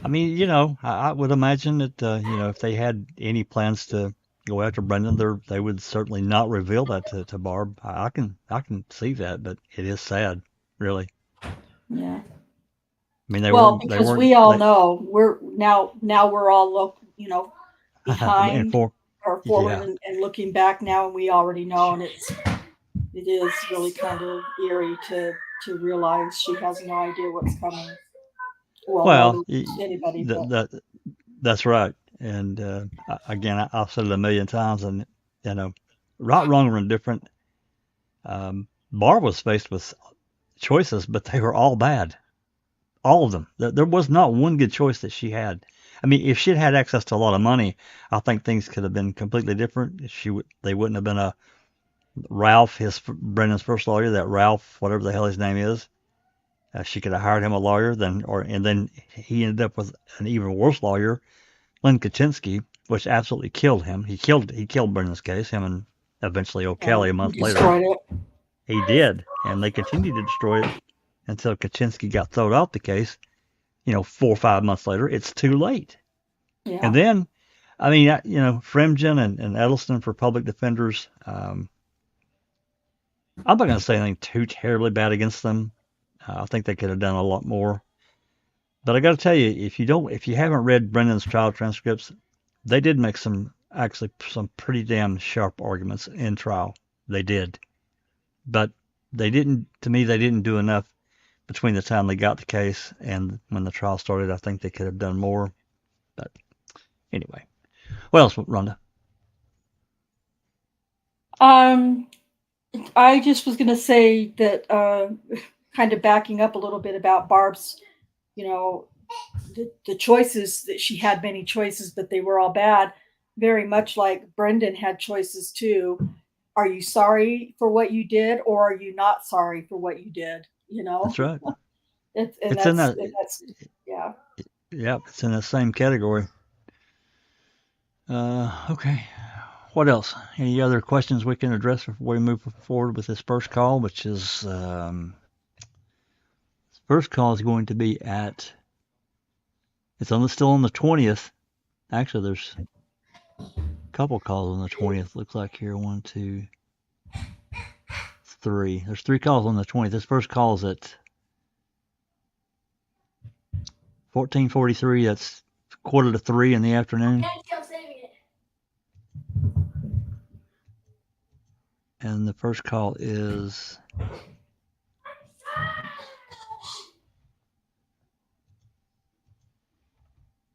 S1: I mean, I would imagine that, if they had any plans to go after Brendan, they would certainly not reveal that to Barb. I can see that, but it is sad, really.
S2: Yeah.
S1: I mean,
S2: Because we all know we're all behind
S1: for
S2: or forward and looking back now, and we already know, and it is really kind of eerie to realize she has no idea what's coming.
S1: Well,
S2: anybody,
S1: that's right. And again, I've said it a million times, and right, wrong, or indifferent. Barb was faced with choices, but they were all bad. All of them. There was not one good choice that she had. I mean, if she'd had access to a lot of money, I think things could have been completely different. They wouldn't have been a Ralph, Brendan's first lawyer, that Ralph, whatever the hell his name is. She could have hired him a lawyer, and then he ended up with an even worse lawyer, Lynn Kaczynski, which absolutely killed him. He killed Brendan's case, him and eventually O'Kelly a month later.
S2: Destroyed it.
S1: He did, and they continued to destroy it until Kaczynski got thrown out the case. 4 or 5 months later, it's too late.
S2: Yeah.
S1: And then, I mean, Fremgen and Edelston for public defenders. I'm not going to say anything too terribly bad against them. I think they could have done a lot more. But I got to tell you, if you haven't read Brendan's trial transcripts, they did make some pretty damn sharp arguments in trial. They did, but they didn't do enough between the time they got the case and when the trial started. I think they could have done more. But anyway, what else, Rhonda?
S2: I just was going to say that, kind of backing up a little bit about Barb's, the choices that she had, many choices, but they were all bad. Very much like Brendan had choices too. Are you sorry for what you did, or are you not sorry for what you did?
S1: That's right.
S2: It's yeah.
S1: Yeah, it's in the same category. Okay. What else? Any other questions we can address before we move forward with this first call, which is first call is going to be still on the 20th. Actually, there's a couple calls on the 20th. Looks like here, 1, 2, 3. There's 3 calls on the 20th. This first call is at 14:43. That's 2:45 in the afternoon. And the first call is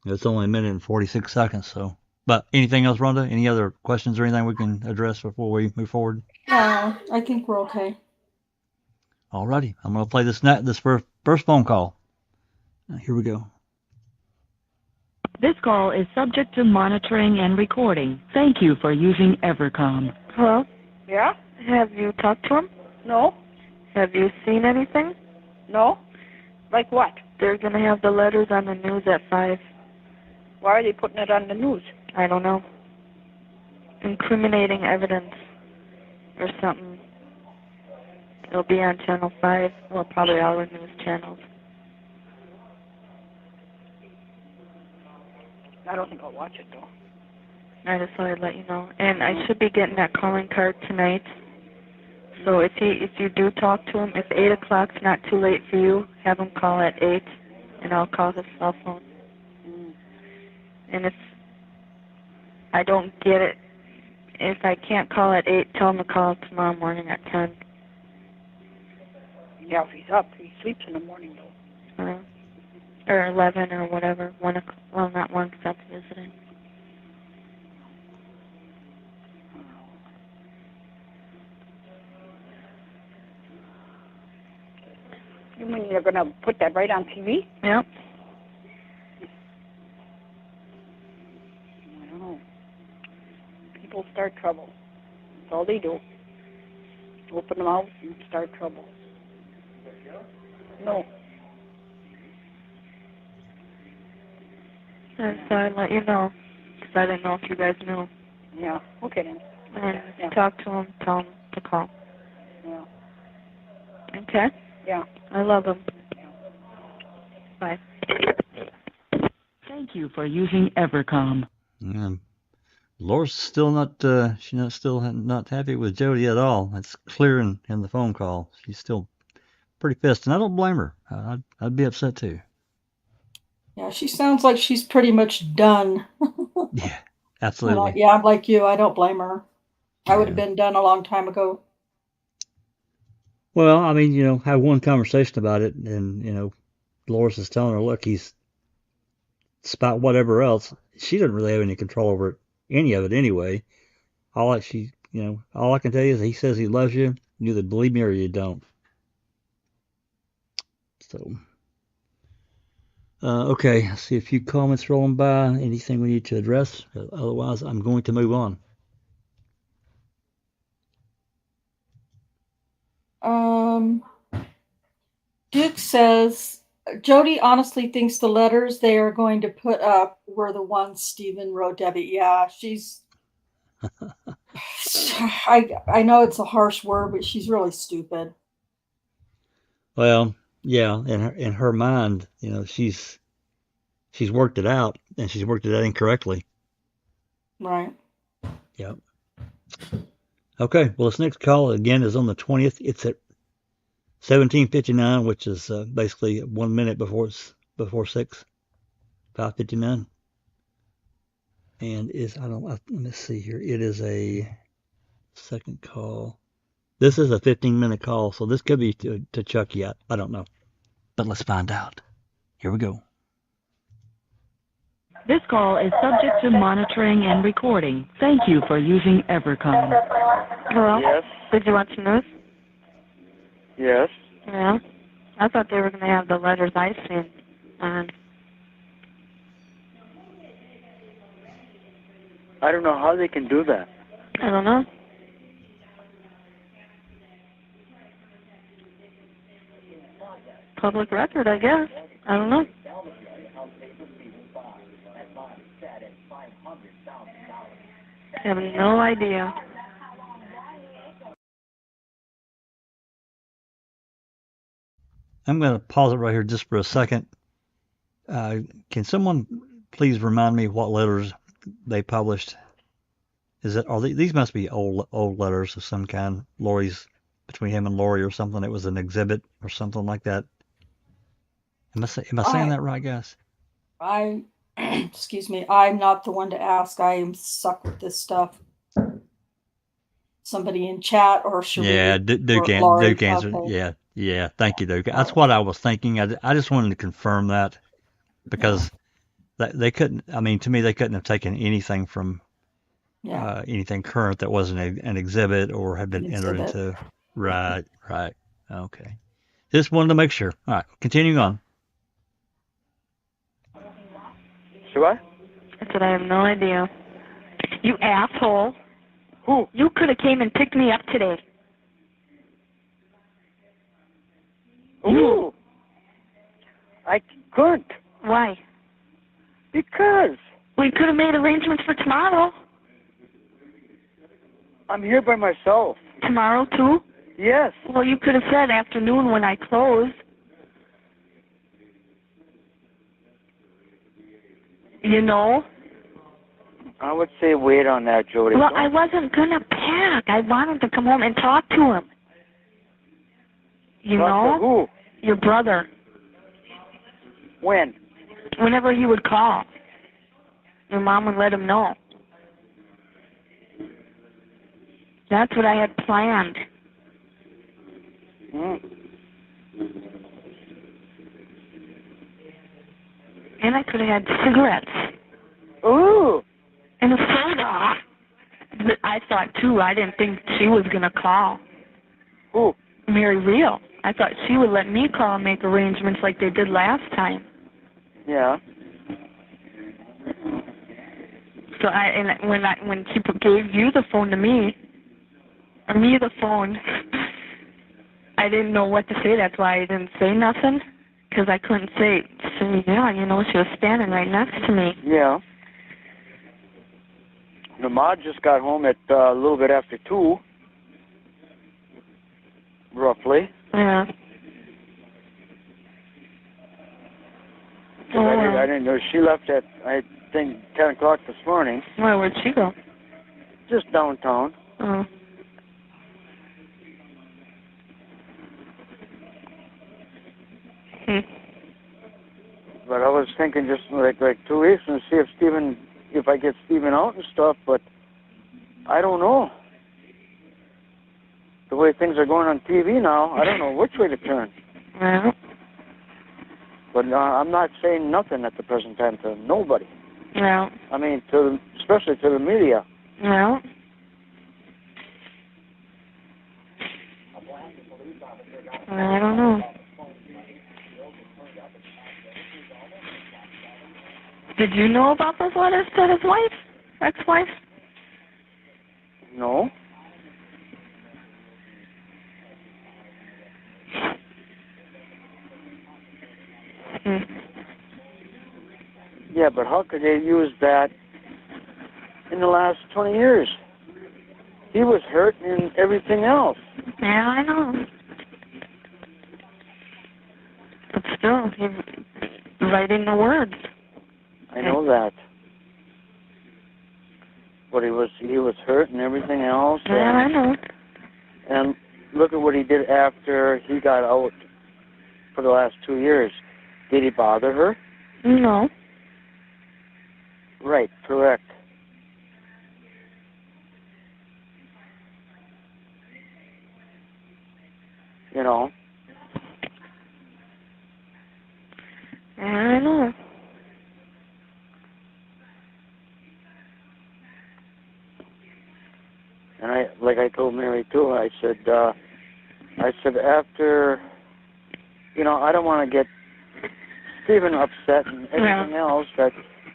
S1: it's only a minute and 46 seconds. So, but anything else, Rhonda? Any other questions or anything we can address before we move forward?
S2: No, I think we're okay.
S1: Alrighty, I'm going to play this first phone call. Here we go.
S8: This call is subject to monitoring and recording. Thank you for using Evercom.
S5: Hello?
S9: Yeah?
S5: Have you talked to him?
S9: No?
S5: Have you seen anything?
S9: No? Like what?
S5: They're going to have the letters on the news at 5.
S9: Why are they putting it on the news?
S5: I don't know. Incriminating evidence or something. It'll be on Channel 5. Well, probably all the news channels.
S9: I don't think I'll watch it, though.
S5: I just thought I'd let you know. And I should be getting that calling card tonight. So if you do talk to him, if 8 o'clock's not too late for you, have him call at 8, and I'll call his cell phone. And if I don't get it, if I can't call at 8, tell him to call tomorrow morning at 10.
S9: Yeah, if he's up, he sleeps in the morning, though.
S5: Or 11 or whatever. 1 o'clock. Well, not 1 because that's visiting.
S9: You mean you're going to put that right on TV?
S5: Yep.
S9: I don't know. People start trouble. That's all they do. Open them out and start trouble. No.
S5: I just thought I'd let you know, because I didn't know if you guys knew.
S9: Yeah, okay then.
S5: And if you talk to him, tell him to call.
S9: Yeah.
S5: Okay?
S9: Yeah.
S5: I love him. Bye.
S8: Thank you for using Evercom.
S1: Laura's still not, still not happy with Jodi at all. That's clear in the phone call. She's still pretty pissed, and I don't blame her. I'd be upset too.
S2: Yeah, she sounds like she's pretty much done.
S1: Yeah, absolutely.
S2: Yeah, I'm like you. I don't blame her. I would have
S1: Yeah.
S2: been done a long time ago.
S1: Well, I mean, have one conversation about it, and Dolores is telling her, look, he's despite whatever else, she doesn't really have any control over any of it anyway. All I can tell you is he says he loves you. You either believe me or you don't. So, okay, I see a few comments rolling by. Anything we need to address? Otherwise, I'm going to move on.
S2: Duke says, Jodi honestly thinks the letters they are going to put up were the ones Stephen wrote Debbie. Yeah, she's. I know it's a harsh word, but she's really stupid.
S1: Well, yeah, in her mind, she's worked it out, and she's worked it out incorrectly.
S2: Right.
S1: Yep. Okay. Well, this next call again is on the 20th. It's at 17:59, which is basically 1 minute before 6, 5:59. And let me see here. It is a second call. This is a 15-minute call, so this could be to Chucky. I don't know. But let's find out. Here we go.
S8: This call is subject to monitoring and recording. Thank you for using Evercom.
S5: Hello?
S7: Yes.
S5: Did you want some news?
S7: Yes.
S5: Yeah. I thought they were going to have the letters I seen on.
S7: I don't know how they can do that.
S5: I don't know. Public record, I guess. I don't know. I have no idea.
S1: I'm going to pause it right here just for a second. Can someone please remind me what letters they published? These must be old letters of some kind? Lori's, between him and Lori or something. It was an exhibit or something like that. Am I saying that right, guys?
S2: Excuse me, I'm not the one to ask. I am stuck with this stuff. Somebody in chat or should
S1: Yeah, Duke answered.
S2: Okay.
S1: Yeah. Thank you, Duke. That's what I was thinking. I just wanted to confirm that because they couldn't. I mean, to me, they couldn't have taken anything from anything current that wasn't an exhibit or had been entered into. Right. Okay. Just wanted to make sure. All right, continuing on.
S7: So what?
S5: I said I have no idea. You asshole.
S7: Who?
S5: You could have came and picked me up today.
S7: Ooh. I couldn't.
S5: Why?
S7: Because.
S5: We could have made arrangements for tomorrow.
S7: I'm here by myself.
S5: Tomorrow, too?
S7: Yes.
S5: Well, you could have said afternoon when I closed. You know?
S7: I would say wait on that, Jodi.
S5: Well, I wasn't going to pack. I wanted to come home and talk to him. You know?
S7: To who?
S5: Your brother.
S7: When?
S5: Whenever he would call. Your mom would let him know. That's what I had planned. And I could have had cigarettes.
S7: Ooh.
S5: And a soda. But I thought, too, I didn't think she was going to call.
S7: Who?
S5: Mary Real. I thought she would let me call and make arrangements like they did last time.
S7: Yeah.
S5: So when she gave you the phone to me, or me the phone, I didn't know what to say. That's why I didn't say nothing, because I couldn't say, yeah, you know, she was standing right next to me.
S7: Yeah. Namad just got home at a little bit after 2, roughly.
S5: Yeah.
S7: I didn't know she left at, I think, 10 o'clock this morning.
S5: Why, where'd she go?
S10: Just downtown.
S5: Oh.
S10: But I was thinking just like 2 weeks and see if I get Stephen out and stuff, but I don't know. The way things are going on TV now, I don't know which way to turn.
S5: Yeah.
S10: But I'm not saying nothing at the present time to nobody.
S5: Yeah.
S10: I mean, especially to the media.
S5: Yeah. I don't know. Did you know about those letters to his wife? Ex-wife?
S10: No. Yeah, but how could they use that in the last 20 years? He was hurt and everything else.
S5: Yeah, I know. But still, he's writing the words.
S10: I know that. But he was hurt and everything else.
S5: Yeah, I know.
S10: And look at what he did after he got out for the last 2 years. Did he bother her?
S5: No.
S10: Right, correct. You know.
S5: I know.
S10: And I told Mary too, I said after, I don't want to get Stephen upset and everything else, that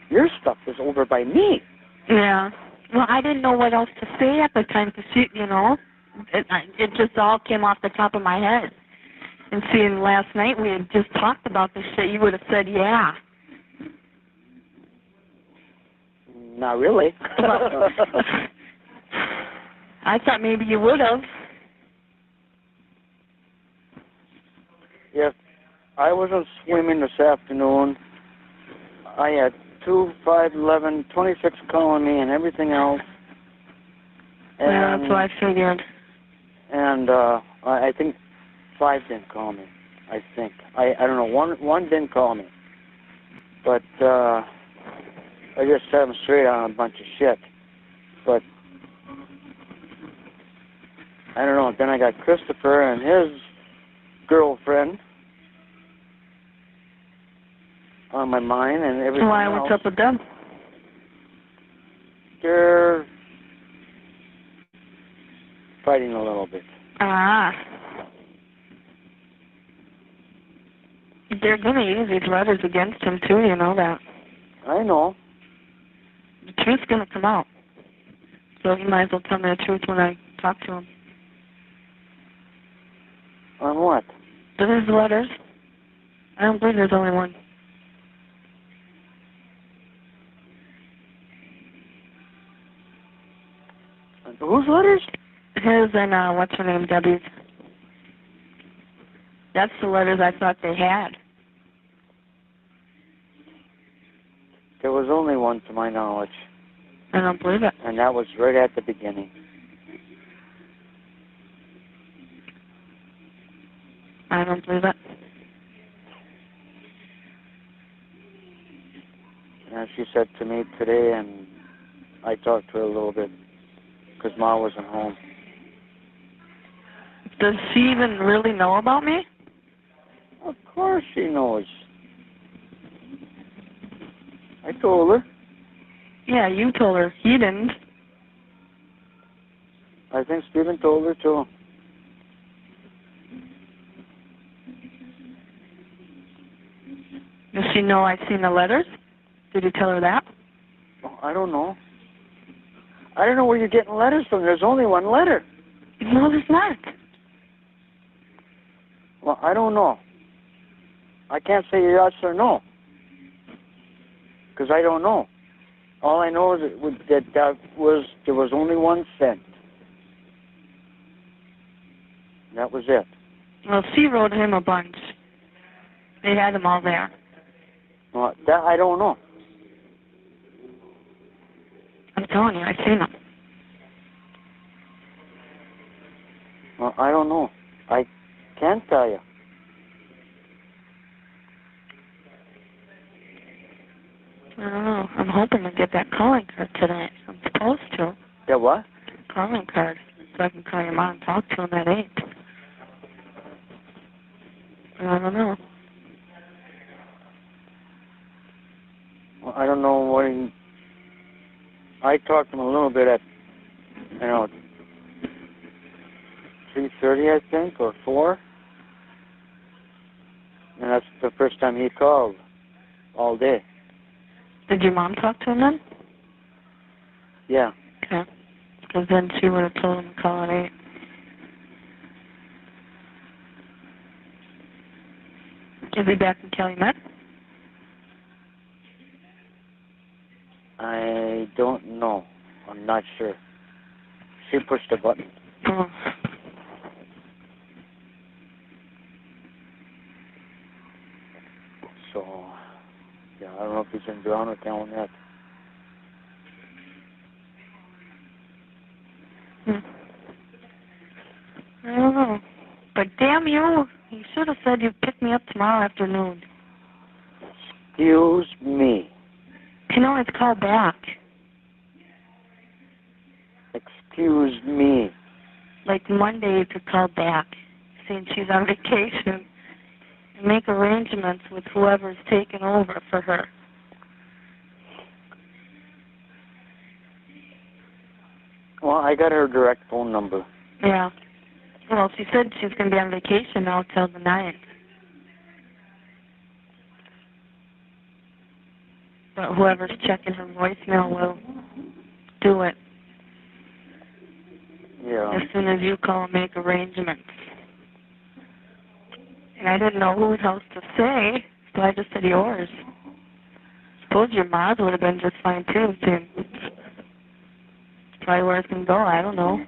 S10: your stuff is over by me.
S5: Yeah. Well, I didn't know what else to say at the time to see, it just all came off the top of my head. And seeing last night we had just talked about this shit, you would have said, yeah.
S10: Not really.
S5: I thought maybe you would have.
S10: If I wasn't swimming this afternoon, I had 2, 5, 11, 26 calling me and everything else. And,
S5: yeah, that's what I figured.
S10: And I think 5 didn't call me. I think I don't know. One didn't call me, but I just set him straight on a bunch of shit. But I don't know. Then I got Christopher and his girlfriend on my mind and everything
S5: Why?
S10: else.
S5: What's up with them?
S10: They're fighting a little bit.
S5: Ah. They're going to use these letters against him, too, you know that.
S10: I know.
S5: The truth's going to come out. So you might as well tell me the truth when I talk to him.
S10: On what?
S5: There's letters. I don't believe there's only one.
S10: Whose letters?
S5: His and, what's her name, Debbie's. That's the letters I thought they had.
S10: There was only one to my knowledge.
S5: I don't believe it.
S10: And that was right at the beginning.
S5: I don't believe it.
S10: And she said to me today, and I talked to her a little bit, because Ma wasn't home.
S5: Does she even really know about me?
S10: Of course she knows. I told her.
S5: Yeah, you told her. He didn't.
S10: I think Stephen told her too.
S5: Does she know I've seen the letters? Did you tell her that?
S10: Oh, I don't know. I don't know where you're getting letters from. There's only one letter.
S5: No, there's not.
S10: Well, I don't know. I can't say yes or no, because I don't know. All I know is that there was only one sent. That was it.
S5: Well, she wrote him a bunch. They had them all there.
S10: Well, that I don't know.
S5: I'm telling you, I've seen them.
S10: Well, I don't know. I can't tell you.
S5: I don't know. I'm hoping to get that calling card tonight. I'm supposed to.
S10: Yeah, what?
S5: Calling card. So I can call your mom and talk to him at 8. I don't know.
S10: Well, I don't know what he... I talked to him a little bit at, 3:30, I think, or 4. And that's the first time he called all day.
S5: Did your mom talk to him then?
S10: Yeah.
S5: Okay. Because then she would have told him to call at 8. Is he back in Calumet?
S10: I don't know. I'm not sure. She pushed the button.
S5: Oh.
S10: So, yeah, I don't know if he's in Brown or Calumet.
S5: I don't know. But damn you, you should have said you'd pick me up tomorrow afternoon.
S10: Excuse me.
S5: You know, it's called back.
S10: Excuse me.
S5: Like Monday you could call back, saying she's on vacation, and make arrangements with whoever's taking over for her.
S10: Well, I got her direct phone number.
S5: Yeah. Well, she said she's going to be on vacation now till the 9th. But whoever's checking her voicemail will do it.
S10: Yeah.
S5: As soon as you call and make arrangements. And I didn't know whose house to say, so I just said yours. Suppose your mom's would have been just fine too, Jim. Probably where it's going to go, I don't know.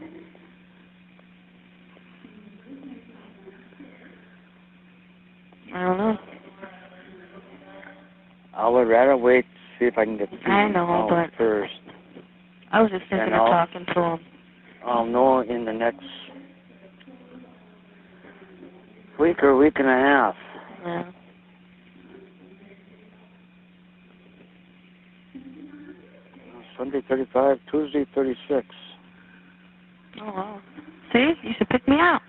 S5: I don't know.
S10: I would rather wait to see if I can get
S5: I know, but
S10: first.
S5: I was just thinking of talking to him.
S10: I'll know in the next week or week and a half.
S5: Yeah.
S10: Sunday 35, Tuesday 36.
S5: Oh, wow. See? You should pick me up.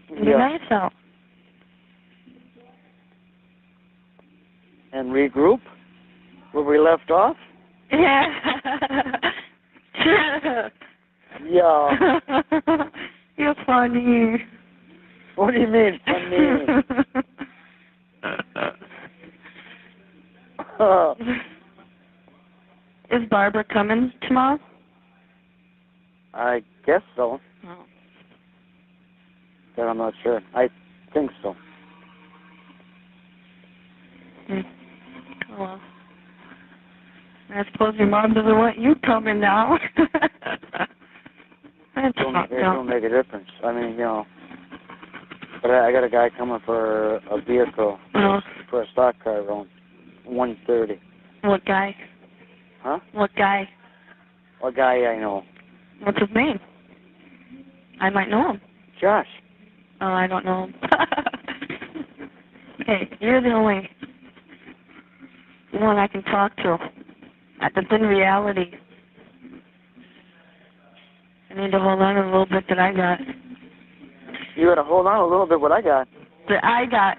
S5: Be nice out.
S10: And regroup where we left off?
S5: Yeah.
S10: Yeah.
S5: You're funny.
S10: What do you mean, funny?
S5: Is Barbara coming tomorrow?
S10: I guess so.
S5: Oh.
S10: But I'm not sure. I think so.
S5: Oh, well. I suppose your mom doesn't want you coming now.
S10: It don't make a difference. I mean, but I got a guy coming for a vehicle for a stock car around 1:30.
S5: What guy?
S10: Huh?
S5: What guy?
S10: A guy I know.
S5: What's his name? I might know him.
S10: Josh.
S5: Oh, I don't know him. Hey, you're the only one I can talk to. That's in reality. I need to hold on a little bit that I got.
S10: You got to hold on a little bit what I got.
S5: That I got.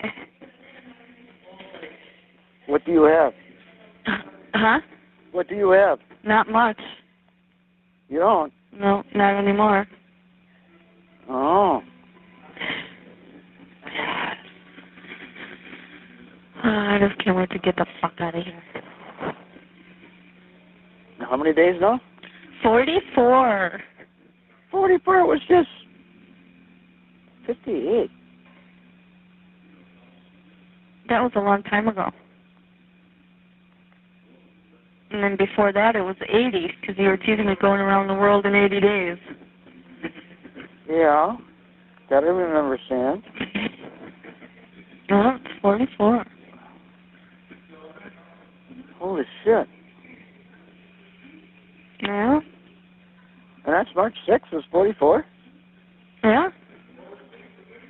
S10: What do you have?
S5: Huh?
S10: What do you have?
S5: Not much.
S10: You don't?
S5: No, not anymore.
S10: Oh.
S5: I just can't wait to get the fuck out of here.
S10: How many days now?
S5: 44.
S10: 44 was just 58.
S5: That was a long time ago. And then before that it was 80, because you were teasing me going around the world in 80 days.
S10: Yeah. Gotta remember, Sam.
S5: No, it's 44.
S10: Holy shit.
S5: Yeah?
S10: And that's March 6th was 44?
S5: Yeah.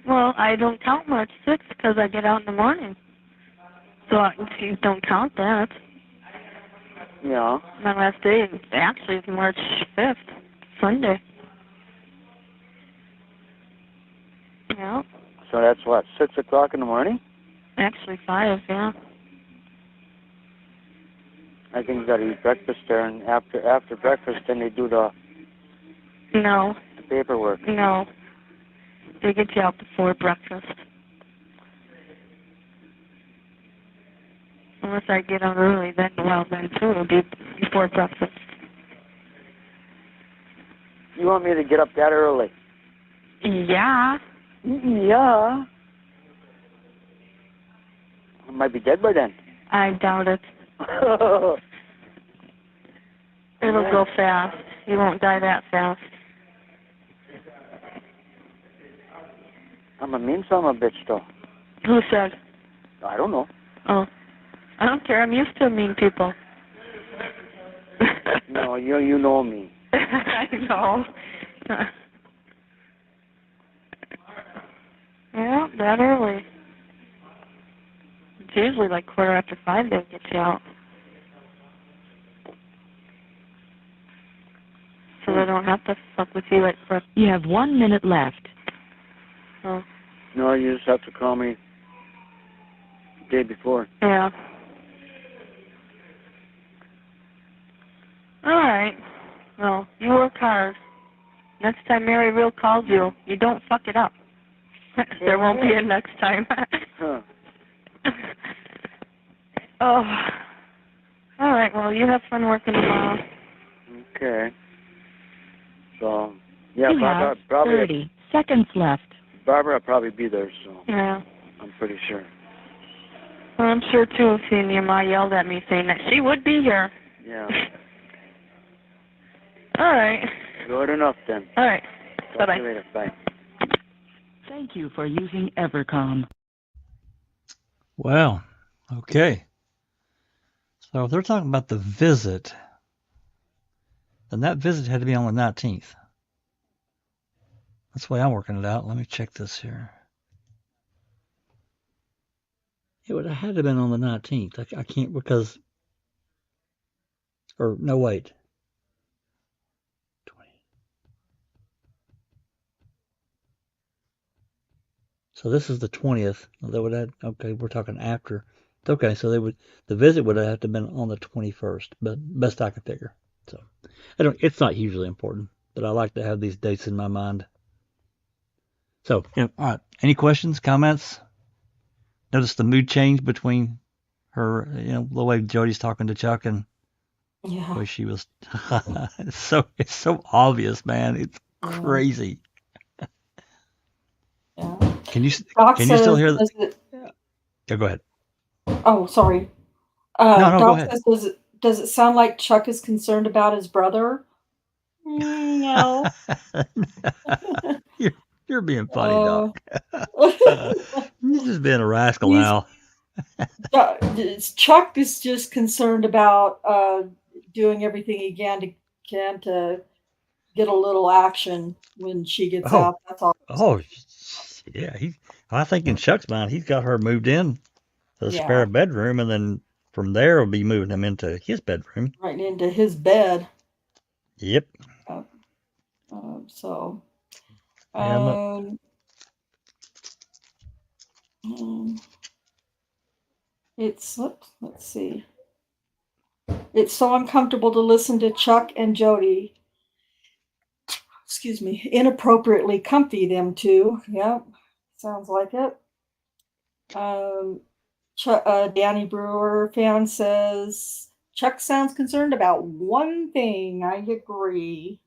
S5: Well, I don't count March 6th because I get out in the morning. So you don't count that.
S10: Yeah.
S5: My last day actually is March 5th, Sunday. Yeah.
S10: So that's what, 6 o'clock in the morning?
S5: Actually 5, yeah.
S10: I think you got to eat breakfast there, and after breakfast, then they do the
S5: No.
S10: the paperwork.
S5: No. They get you out before breakfast. Unless I get out early, then too, it'll be before breakfast.
S10: You want me to get up that early?
S5: Yeah.
S10: Yeah. I might be dead by then.
S5: I doubt it. It'll go fast. You won't die that fast.
S10: I'm a mean son of a bitch, though.
S5: Who said?
S10: I don't know.
S5: Oh. I don't care. I'm used to mean people.
S10: No, you know me.
S5: I know. Yeah, that early. It's usually like 5:15 they get you out. So they don't have to fuck with you for...
S8: You have 1 minute left.
S5: Oh.
S10: No, you just have to call me the day before.
S5: Yeah. All right. Well, you work hard. Next time Mary Real calls you, you don't fuck it up. There won't be a next time.
S10: Huh.
S5: Oh. All right. Well, you have fun working tomorrow.
S10: Okay. So, yeah,
S8: You have 30 seconds left.
S10: Barbara will probably be there, so
S5: Yeah.
S10: I'm pretty sure.
S5: Well, I'm sure, too, seeing your ma yelled at me saying that she would be here.
S10: Yeah.
S5: All right.
S10: Good enough, then.
S5: All right.
S10: Talk
S5: Bye-bye.
S10: to you later. Bye.
S8: Thank you for using Evercom.
S1: Well, okay. So if they're talking about the visit, then that visit had to be on the 19th. That's the way I'm working it out. Let me check this here. It would have had to have been on the 19th. I can't because, or no, wait. 20. So this is the 20th. That would have, okay, we're talking after. Okay, so the visit would have to have been on the 21st, but best I can figure. So it's not hugely important, but I like to have these dates in my mind. So, all right. Any questions, comments? Notice the mood change between her, the way Jodi's talking to Chuck and the way she was. It's so obvious, man. It's crazy.
S2: Yeah.
S1: Can you
S2: Doc
S1: still hear
S2: says,
S1: Yeah, go ahead.
S2: Oh, sorry.
S1: No,
S2: Doc
S1: go ahead.
S2: says, does it sound like Chuck is concerned about his brother? No.
S1: You're being funny, Doc. You're just being a rascal now.
S2: Chuck is just concerned about doing everything he can to get a little action when she gets out. That's all.
S1: Oh, yeah. I think in Chuck's mind, he's got her moved in to the spare bedroom, and then from there, we'll be moving him into his bedroom.
S2: Right into his bed.
S1: Yep.
S2: So. It's let's see. It's so uncomfortable to listen to Chuck and Jodi. Excuse me, inappropriately comfy, them two. Yep, sounds like it. Danny Brewer fan says Chuck sounds concerned about one thing. I agree.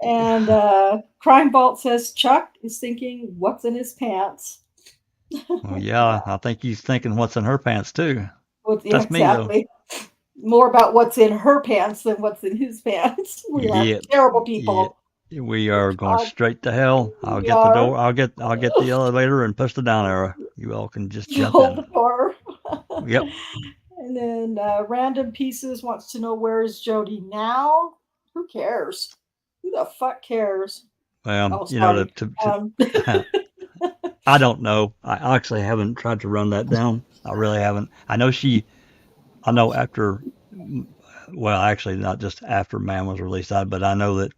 S2: And Crime Vault says Chuck is thinking what's in his pants.
S1: Well, yeah, I think he's thinking what's in her pants too. That's
S2: exactly.
S1: me, though.
S2: More about what's in her pants than what's in his pants. We are terrible people.
S1: Yeah. We are going straight to hell. I'll get the door. I'll get the elevator and push the down arrow. You all can just jump
S2: Hold
S1: in.
S2: the door.
S1: Yep.
S2: And then Random Pieces wants to know, where is Jodi now? Who cares? Who the fuck cares?
S1: Well,
S2: Oh,
S1: you know,
S2: sorry.
S1: I don't know. I actually haven't tried to run that down. I really haven't. I know after, well, actually not just after Man was released, but I know that,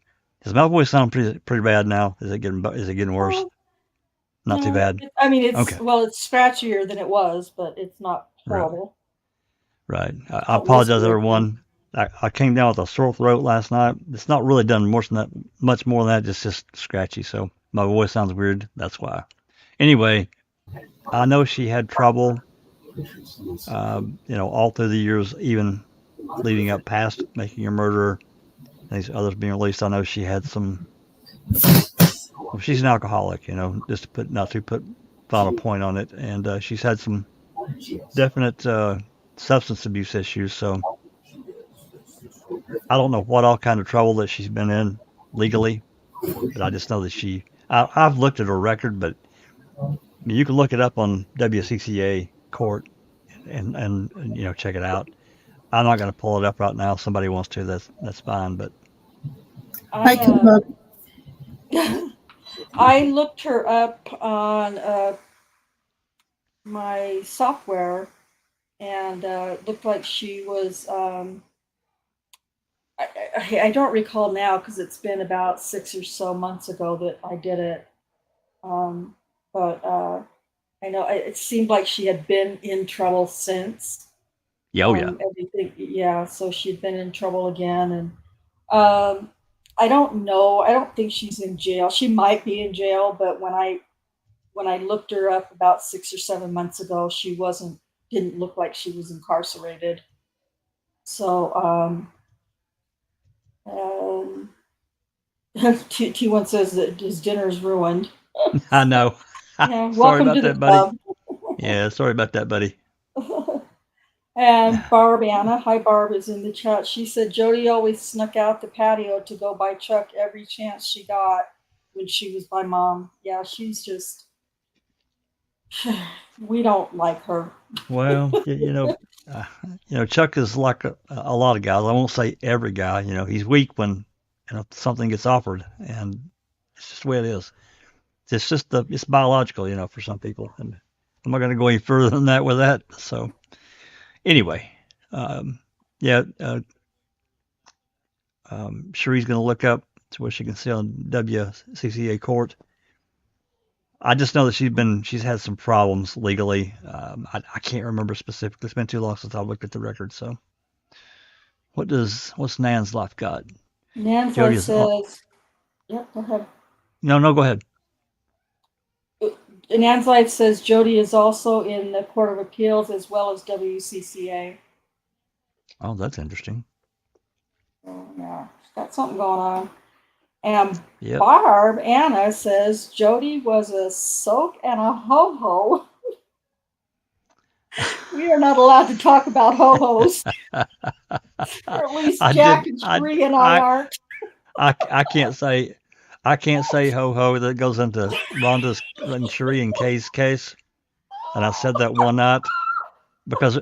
S1: does my voice sound pretty bad now? Is it getting worse? Not too bad.
S2: I mean, it's
S1: Okay.
S2: well, it's scratchier than it was, but it's not horrible.
S1: Right. I apologize, everyone. I came down with a sore throat last night. It's not really done much more than that. It's just scratchy. So my voice sounds weird. That's why. Anyway, I know she had trouble, all through the years, even leading up past Making a Murderer, these others being released. I know she had some. Well, she's an alcoholic, just not to put final point on it, and she's had some definite substance abuse issues. So I don't know what all kind of trouble that she's been in legally, but I just know that I've looked at her record, but you can look it up on WCCA court and check it out. I'm not going to pull it up right now. If somebody wants to, that's fine. But
S4: I can look.
S2: I looked her up on my software, and looked like she was. I don't recall now because it's been about 6 or so months ago that I did it. But I know it seemed like she had been in trouble since.
S1: Yeah,
S2: everything. Yeah, so she'd been in trouble again, and I don't know. I don't think she's in jail. She might be in jail, but when I looked her up about 6 or 7 months ago, she didn't look like she was incarcerated. So T1 says that his dinner's ruined.
S1: I know.
S2: Yeah,
S1: sorry about that, buddy.
S2: Club.
S1: Yeah, sorry about that, buddy.
S2: And Anna, hi Barb, is in the chat. She said Jodi always snuck out the patio to go by Chuck every chance she got when she was by Mom. Yeah, she's just, we don't like her.
S1: Well, Chuck is like a lot of guys. I won't say every guy. He's weak when something gets offered, and it's just the way it is. It's biological, for some people, and I'm not going to go any further than that with that. So anyway, Cherie's going to look up to what she can see on WCCA court. I just know that she's had some problems legally. I can't remember specifically. It's been too long since I looked at the record. So, what's Nan's life got?
S2: Nan's life says, yep, go ahead.
S1: No, go ahead.
S2: Nan's life says Jodi is also in the Court of Appeals as well as WCCA.
S1: Oh, that's interesting.
S2: So, yeah, she's got something going on. And Barb Anna says Jodi was a soak and a ho-ho. We are not allowed to talk about ho-hos. Or at least Jack and Shree and I aren't.
S1: I can't say ho-ho. That goes into Rhonda's and Sheree and Kay's case. And I said that one night because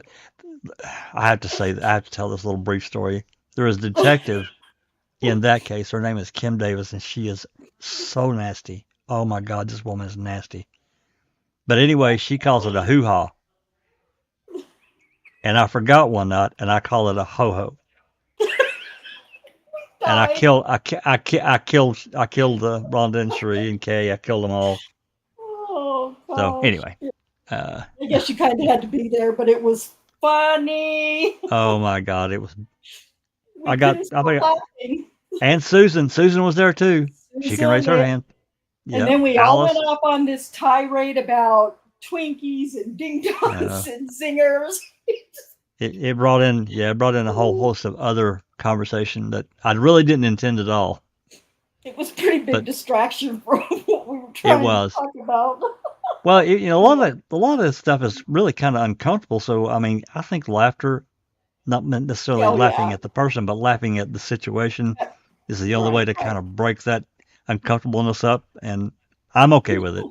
S1: I have to tell this little brief story. There is a detective in that case. Her name is Kim Davis, and she is so nasty. Oh my God, this woman is nasty. But anyway, she calls it a hoo-ha. And I forgot one night, and I call it a ho-ho. And I killed Rhonda and Sheree and Kay. I killed them all.
S2: Oh, gosh.
S1: So anyway,
S2: I guess you kind of had to be there, but it was funny.
S1: Oh my God, it was. And Susan was there too. She can raise her hand.
S2: And then we all went up on this tirade about Twinkies and ding dongs and zingers.
S1: It brought in a whole host of other conversation that I really didn't intend at all.
S2: It was a pretty big distraction from what we were trying to talk about.
S1: Well, a lot of this stuff is really kind of uncomfortable. So I mean, I think laughter, not necessarily laughing at the person, but laughing at the situation, is the only way to kind of break that uncomfortableness up, and I'm okay with it.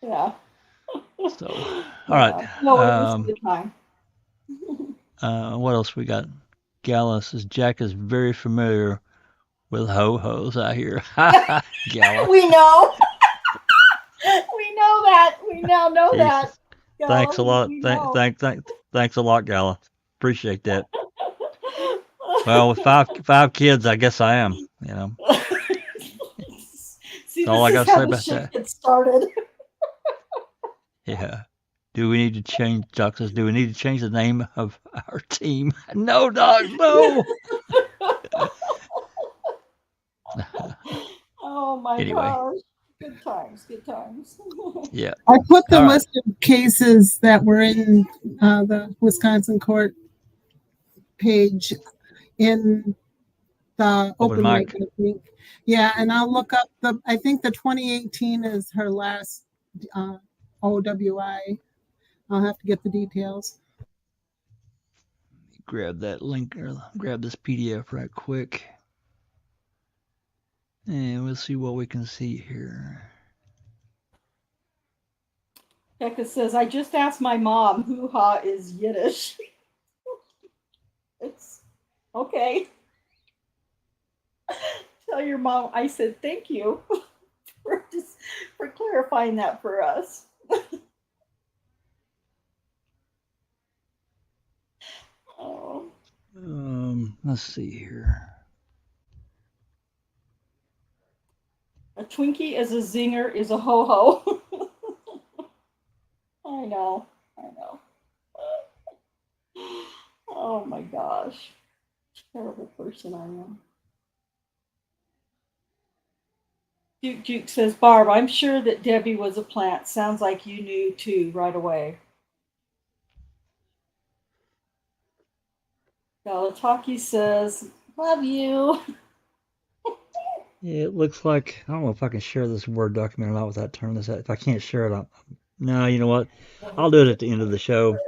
S2: Yeah.
S1: So, all right.
S2: No, it was a good time.
S1: What else we got? Gala says Jack is very familiar with ho-hos out here. Gala.
S2: We know. We know that. We now know that.
S1: Jesus. Thanks a lot.
S2: We know.
S1: Thanks a lot, Gala. Appreciate that. Well, with five kids, I guess I am. You know.
S2: See,
S1: That's all I
S2: this
S1: gotta
S2: is how
S1: say
S2: the
S1: about
S2: shit
S1: that.
S2: gets started.
S1: Yeah. Do we need to change, Doc says, do we need to change the name of our team? No, Doc, no.
S2: Oh my
S1: Anyway.
S2: gosh. Good times, good times.
S1: Yeah.
S4: I put the
S1: All right.
S4: list of cases that were in the Wisconsin court page in the open mic, I think. Yeah, and I'll look up I think the 2018 is her last OWI. I'll have to get the details.
S1: Grab that link or grab this PDF right quick. And we'll see what we can see here.
S2: Becca says, I just asked my mom, hoo-ha is Yiddish. It's okay. Tell your mom I said thank you for clarifying that for us. Oh.
S1: Let's see here.
S2: A Twinkie is a zinger is a ho-ho. I know. Oh my gosh. Terrible person I am. Duke says, Barb, I'm sure that Debbie was a plant. Sounds like you knew too right away. Galataki says, love you.
S1: Yeah, it looks like, I don't know if I can share this Word document or not without turning this out. If I can't share it, no, you know what? I'll do it at the end of the show.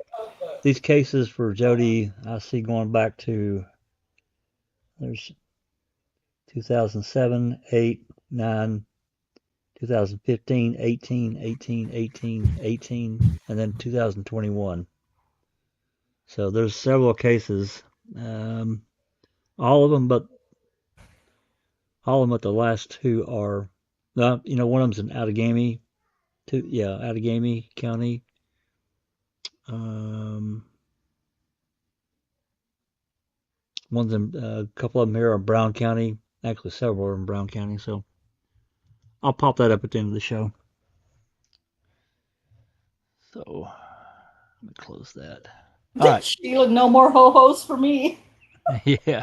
S1: These cases for Jodi, I see going back to, there's 2007, 8, 9, 2015, 18, 18, 18, 18, and then 2021. So there's several cases, all of them but the last two are, one of them's in Outagamie, Outagamie County. One's in, a couple of them here are Brown County. Actually, several are in Brown County. So I'll pop that up at the end of the show. So let me close that. All right.
S2: Sheila, no more ho-hos for me.
S1: Yeah.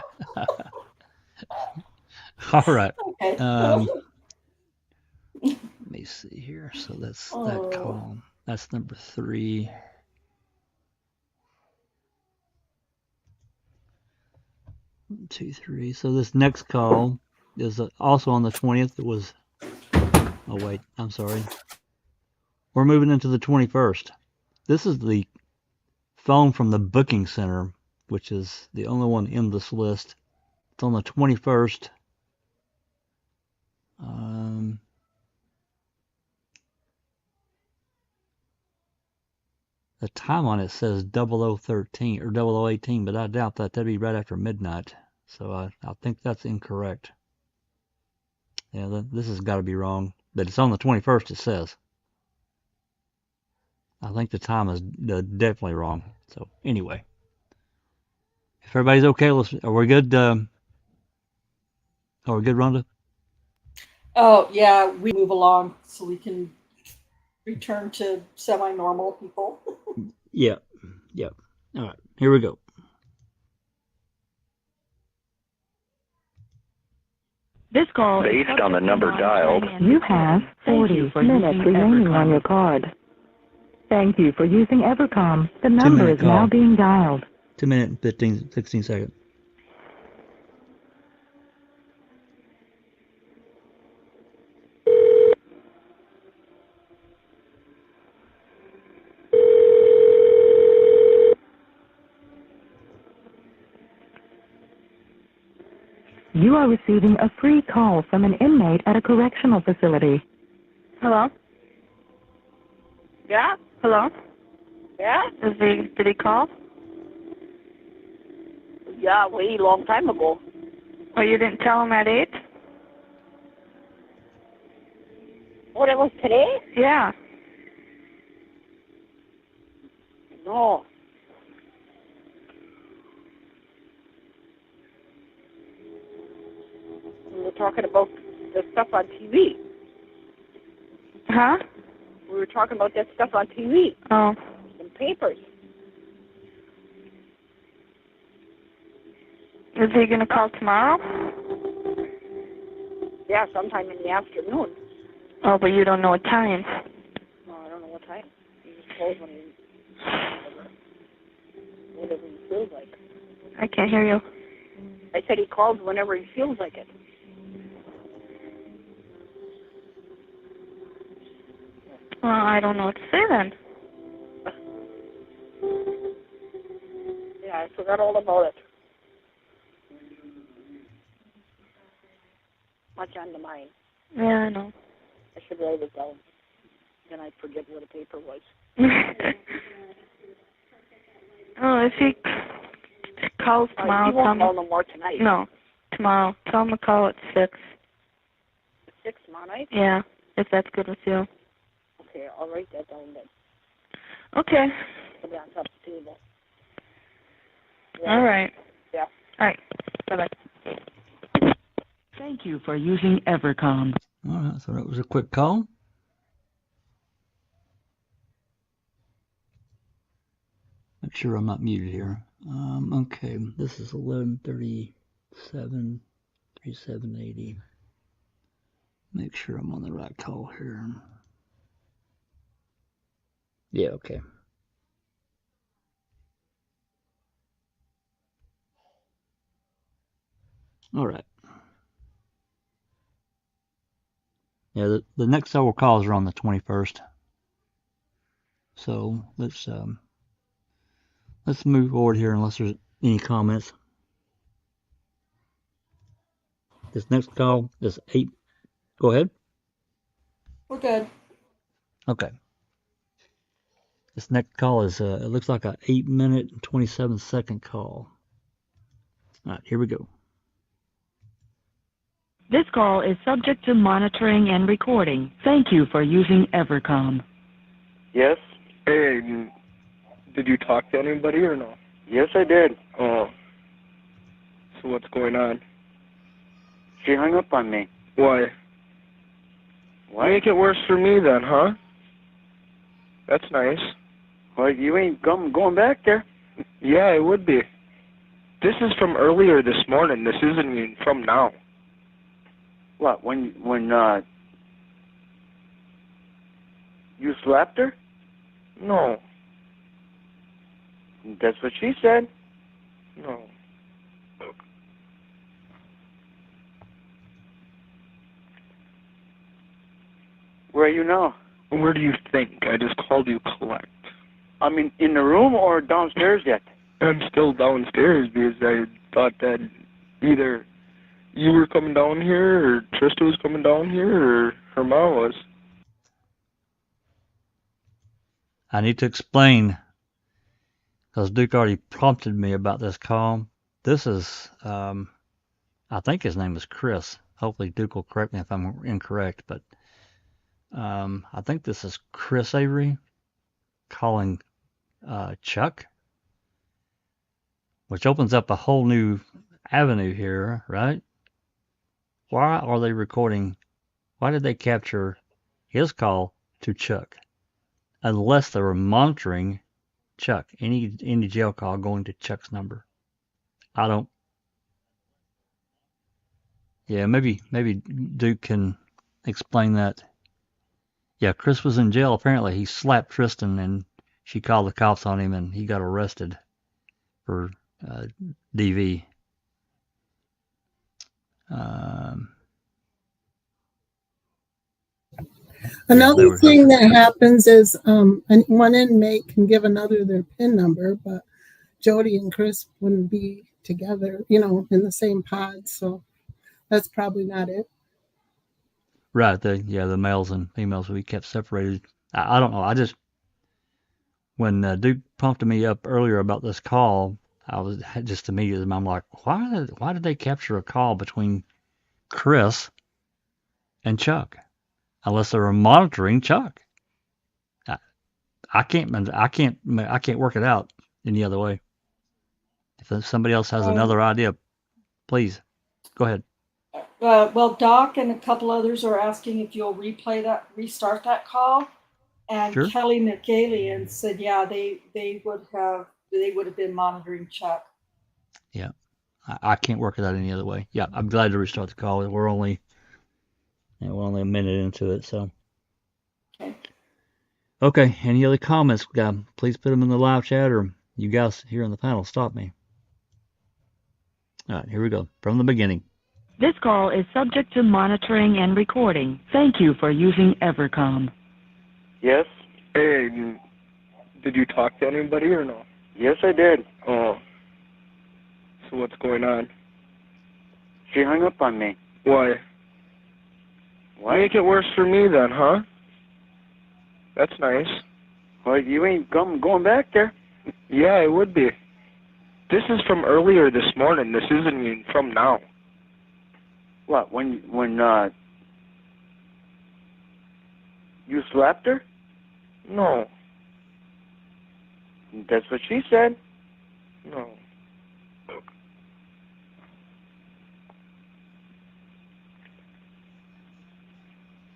S1: All right.
S2: Okay.
S1: Let me see here. So that's that column. That's number 3. One, 2, 3. So this next call is also on the 20th. It was. Oh wait, I'm sorry. We're moving into the 21st. This is the phone from the booking center, which is the only one in this list. It's on the 21st. The time on it says 0013 or 0018, but I doubt that. That'd be right after midnight. So I think that's incorrect. Yeah, this has got to be wrong. But it's on the 21st, it says. I think the time is definitely wrong. So anyway, if everybody's okay, are we good? Are we good, Rhonda?
S2: Oh yeah, we move along so we can return to semi-normal people.
S1: Yeah. All right, here we go.
S8: This call
S11: based on the number dialed.
S8: You have 40 minutes remaining on your card. Thank you for using Evercom. The number is now being dialed.
S1: 2 minutes and 16 seconds.
S8: You are receiving a free call from an inmate at a correctional facility.
S5: Hello?
S9: Yeah?
S5: Hello?
S9: Yeah?
S5: Did he call?
S9: Yeah, way long time ago.
S5: Oh, you didn't tell him at 8?
S9: What, it was today?
S5: Yeah.
S9: No. We were talking about the stuff on TV.
S5: Huh?
S9: We were talking about that stuff on TV.
S5: Oh.
S9: In papers.
S5: Is he going to call tomorrow?
S9: Yeah, sometime in the afternoon.
S5: Oh, but you don't know what time.
S9: No, I don't know what time. He just calls when he... whatever he feels like.
S5: I can't hear you.
S9: I said he calls whenever he feels like it.
S5: Well, I don't know what to say then.
S9: Yeah, I forgot all about it. Much on the mind.
S5: Yeah, I know.
S9: I should write it down. Then I'd forget what a paper was.
S5: Oh, if he calls tomorrow,
S9: he won't call no more tonight.
S5: No, tomorrow. Tell him to call at 6.
S9: 6 tomorrow night?
S5: Yeah, if that's good with you.
S9: Okay, I'll write that down then.
S5: Okay.
S9: Put it on top of the table.
S5: Yeah. All right.
S9: Yeah.
S5: All right. Bye-bye.
S8: Thank you for using Evercom.
S1: All right, so that was a quick call. Make sure I'm not muted here. Okay, this is 11:37, 3780. Make sure I'm on the right call here. Yeah, okay. All right. Yeah, the next several calls are on the 21st. So let's move forward here unless there's any comments. This next call is 8. Go ahead.
S2: We're good.
S1: Okay. This next call is it looks like a 8-minute and 27-second call. All right, here we go.
S8: This call is subject to monitoring and recording. Thank you for using Evercom.
S10: Yes?
S11: Hey, did you talk to anybody or no?
S10: Yes, I did.
S11: Oh. So what's going on?
S10: She hung up on me.
S11: Why?
S10: What?
S11: Make it worse for me then, huh? That's nice.
S10: Well, you ain't going back there.
S11: Yeah, it would be. This is from earlier this morning. This isn't even from now.
S10: What, when you slapped her?
S11: No.
S10: That's what she said.
S11: No.
S10: Where are you now?
S11: Where do you think? I just called you collect.
S10: I mean, in the room or downstairs yet?
S11: I'm still downstairs because I thought that either you were coming down here or Trista was coming down here or her mom was.
S1: I need to explain, because Duke already prompted me about this call. This is, I think his name is Chris. Hopefully Duke will correct me if I'm incorrect, but I think this is Chris Avery calling Chuck, which opens up a whole new avenue here, right? Why are they recording? Why did they capture his call to Chuck? Unless they were monitoring Chuck, any jail call going to Chuck's number. I don't. Yeah, maybe Duke can explain that. Yeah, Chris was in jail. Apparently, he slapped Tristan, and she called the cops on him, and he got arrested for DV.
S4: Another thing that happens is one inmate can give another their PIN number, but Jodi and Chris wouldn't be together, in the same pod. So that's probably not it.
S1: Right. The males and females will be kept separated. I don't know. When Duke prompted me up earlier about this call, I was just immediately, I'm like, why did they capture a call between Chris and Chuck? Unless they were monitoring Chuck. I can't work it out any other way. If somebody else has another idea, please go ahead.
S2: Well, Doc and a couple others are asking if you'll restart that call. And
S1: Sure.
S2: Kelly McGalian said, yeah, they would have been monitoring Chuck.
S1: Yeah, I can't work it out any other way. Yeah, I'm glad to restart the call. We're only a minute into it, so.
S2: Okay.
S1: Okay. Any other comments? Please put them in the live chat, or you guys here on the panel stop me. All right, here we go from the beginning.
S8: This call is subject to monitoring and recording. Thank you for using Evercom.
S10: Yes?
S11: Hey, did you talk to anybody or no?
S10: Yes, I did.
S11: Oh. So what's going on?
S10: She hung up on me.
S11: Why?
S10: What?
S11: Make it worse for me then, huh? That's nice.
S10: Well, you ain't going back there.
S11: Yeah, it would be. This is from earlier this morning. This isn't even from now.
S10: What, when you slapped her?
S11: No.
S10: That's what she said.
S11: No.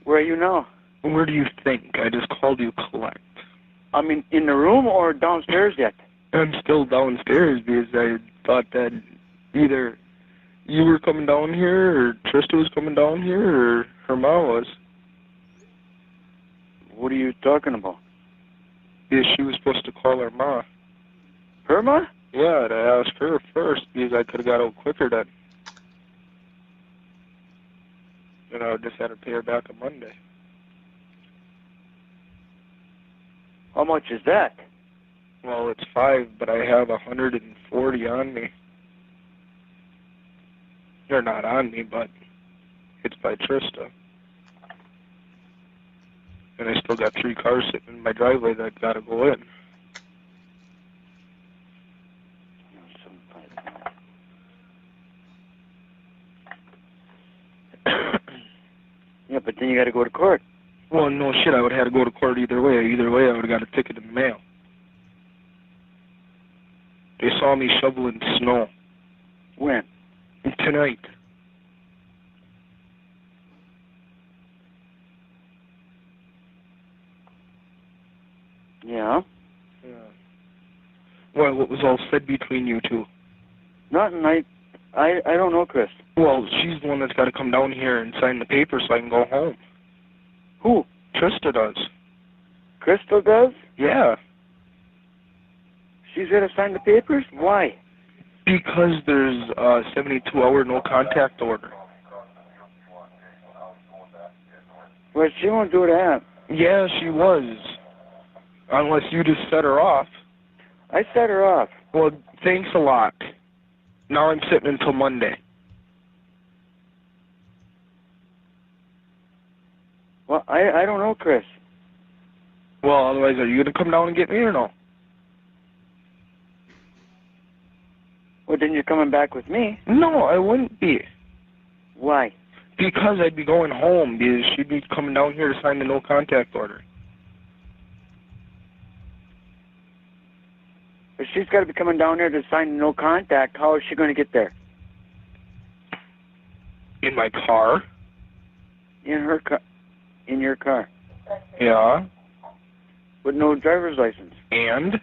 S10: Where are you now?
S11: Where do you think? I just called you collect.
S10: I mean, in the room or downstairs yet?
S11: I'm still downstairs because I thought that either you were coming down here or Trista was coming down here or her mom was.
S10: What are you talking about?
S11: Yeah, she was supposed to call her ma.
S10: Her ma?
S11: Yeah, I asked her first because I could have got out quicker then. And I just had to pay her back on Monday.
S10: How much is that?
S11: Well, it's 5, but I have 140 on me. They're not on me, but it's by Trista. And I still got 3 cars sitting in my driveway that gotta go in.
S10: Yeah, but then you gotta go to court.
S11: Well, no shit, I would have had to go to court either way. Either way, I would have got a ticket in the mail. They saw me shoveling snow.
S10: When?
S11: Tonight.
S10: Yeah?
S11: Yeah. Well, what was all said between you two?
S10: Nothing. I don't know, Chris.
S11: Well, she's the one that's got to come down here and sign the paper so I can go home.
S10: Who?
S11: Trista does.
S10: Crystal does?
S11: Yeah.
S10: She's got to sign the papers? Why?
S11: Because there's a 72-hour no-contact order.
S10: Well, she won't do that.
S11: Yeah, she was. Unless you just set her off.
S10: I set her off.
S11: Well, thanks a lot. Now I'm sitting until Monday.
S10: Well, I don't know, Chris.
S11: Well, otherwise, are you going to come down and get me or no?
S10: Well, then you're coming back with me.
S11: No, I wouldn't be.
S10: Why?
S11: Because I'd be going home, because she'd be coming down here to sign the no-contact order.
S10: If she's got to be coming down there to sign no contact, how is she going to get there?
S11: In my car?
S10: In her car. In your car.
S11: Yeah.
S10: With no driver's license.
S11: And?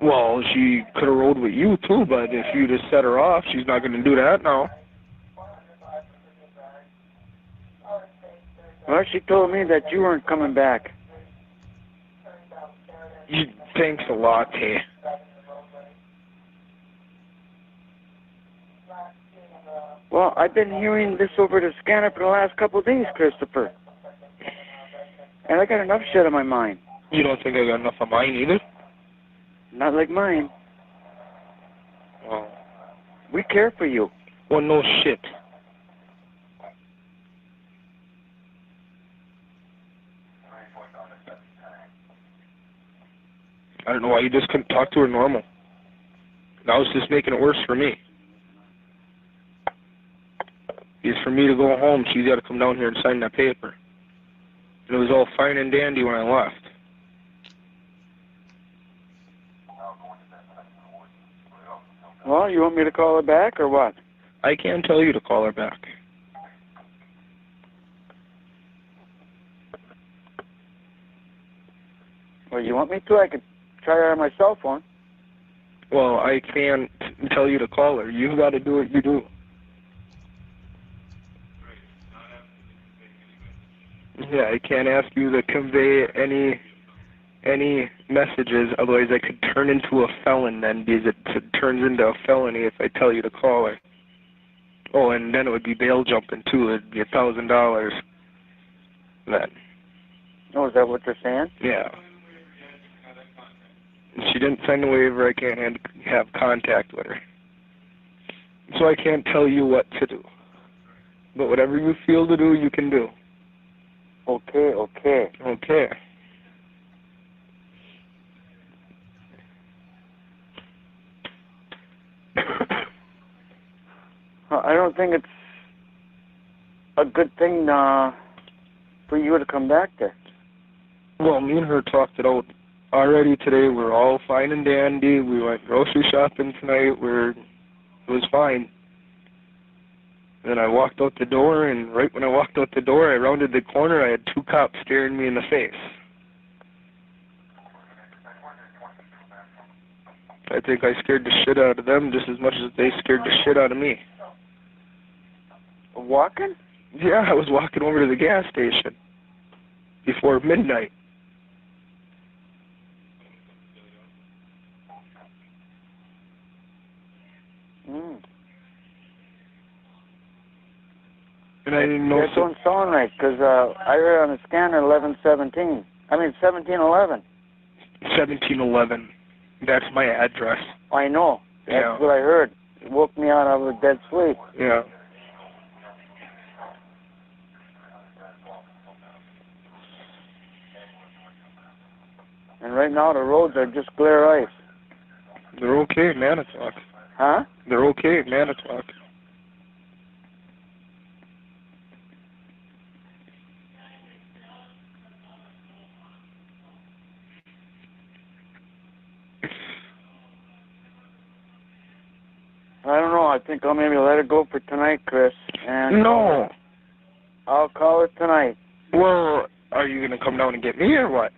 S11: Well, she could have rode with you too, but if you just set her off, she's not going to do that now.
S10: Well, she told me that you weren't coming back.
S11: Thanks a lot, hey.
S10: Well, I've been hearing this over the scanner for the last couple of days, Christopher. And I got enough shit on my mind.
S11: You don't think I got enough on mine either?
S10: Not like mine.
S11: Well,
S10: we care for you.
S11: Well, no shit. I don't know why you just couldn't talk to her normal. That was just making it worse for me. Because for me to go home, she's got to come down here and sign that paper. And it was all fine and dandy when I left.
S10: Well, you want me to call her back or what?
S11: I can't tell you to call her back.
S10: Well, you want me to? I could try her on my cell phone.
S11: Well, I can't tell you to call her. You've got to do what you do. Yeah, I can't ask you to convey any messages, otherwise I could turn into a felon then, because it turns into a felony if I tell you to call her. Oh, and then it would be bail jumping too. It'd be $1,000 then.
S10: Oh, is that what they're saying?
S11: Yeah. She didn't sign the waiver. I can't have contact with her. So I can't tell you what to do. But whatever you feel to do, you can do.
S10: Okay.
S11: Okay.
S10: I don't think it's a good thing for you to come back there.
S11: Well, me and her talked it out already today. We're all fine and dandy. We went grocery shopping tonight. It was fine. Then I walked out the door, and right when I walked out the door, I rounded the corner. I had 2 cops staring me in the face. I think I scared the shit out of them just as much as they scared the shit out of me.
S10: Walking?
S11: Yeah, I was walking over to the gas station before midnight. And I didn't know.
S10: That don't sound right, because I heard on the scanner 1117. I mean 1711.
S11: 1711. That's my address.
S10: I know. That's what I heard. It woke me out of a dead sleep.
S11: Yeah.
S10: And right now the roads are just glare ice.
S11: They're okay in Manitowoc.
S10: Huh?
S11: They're okay in Manitowoc.
S10: I don't know. I think I'll maybe let it go for tonight, Chris. And
S11: no.
S10: I'll call her tonight.
S11: Well, are you going to come down and get me or what?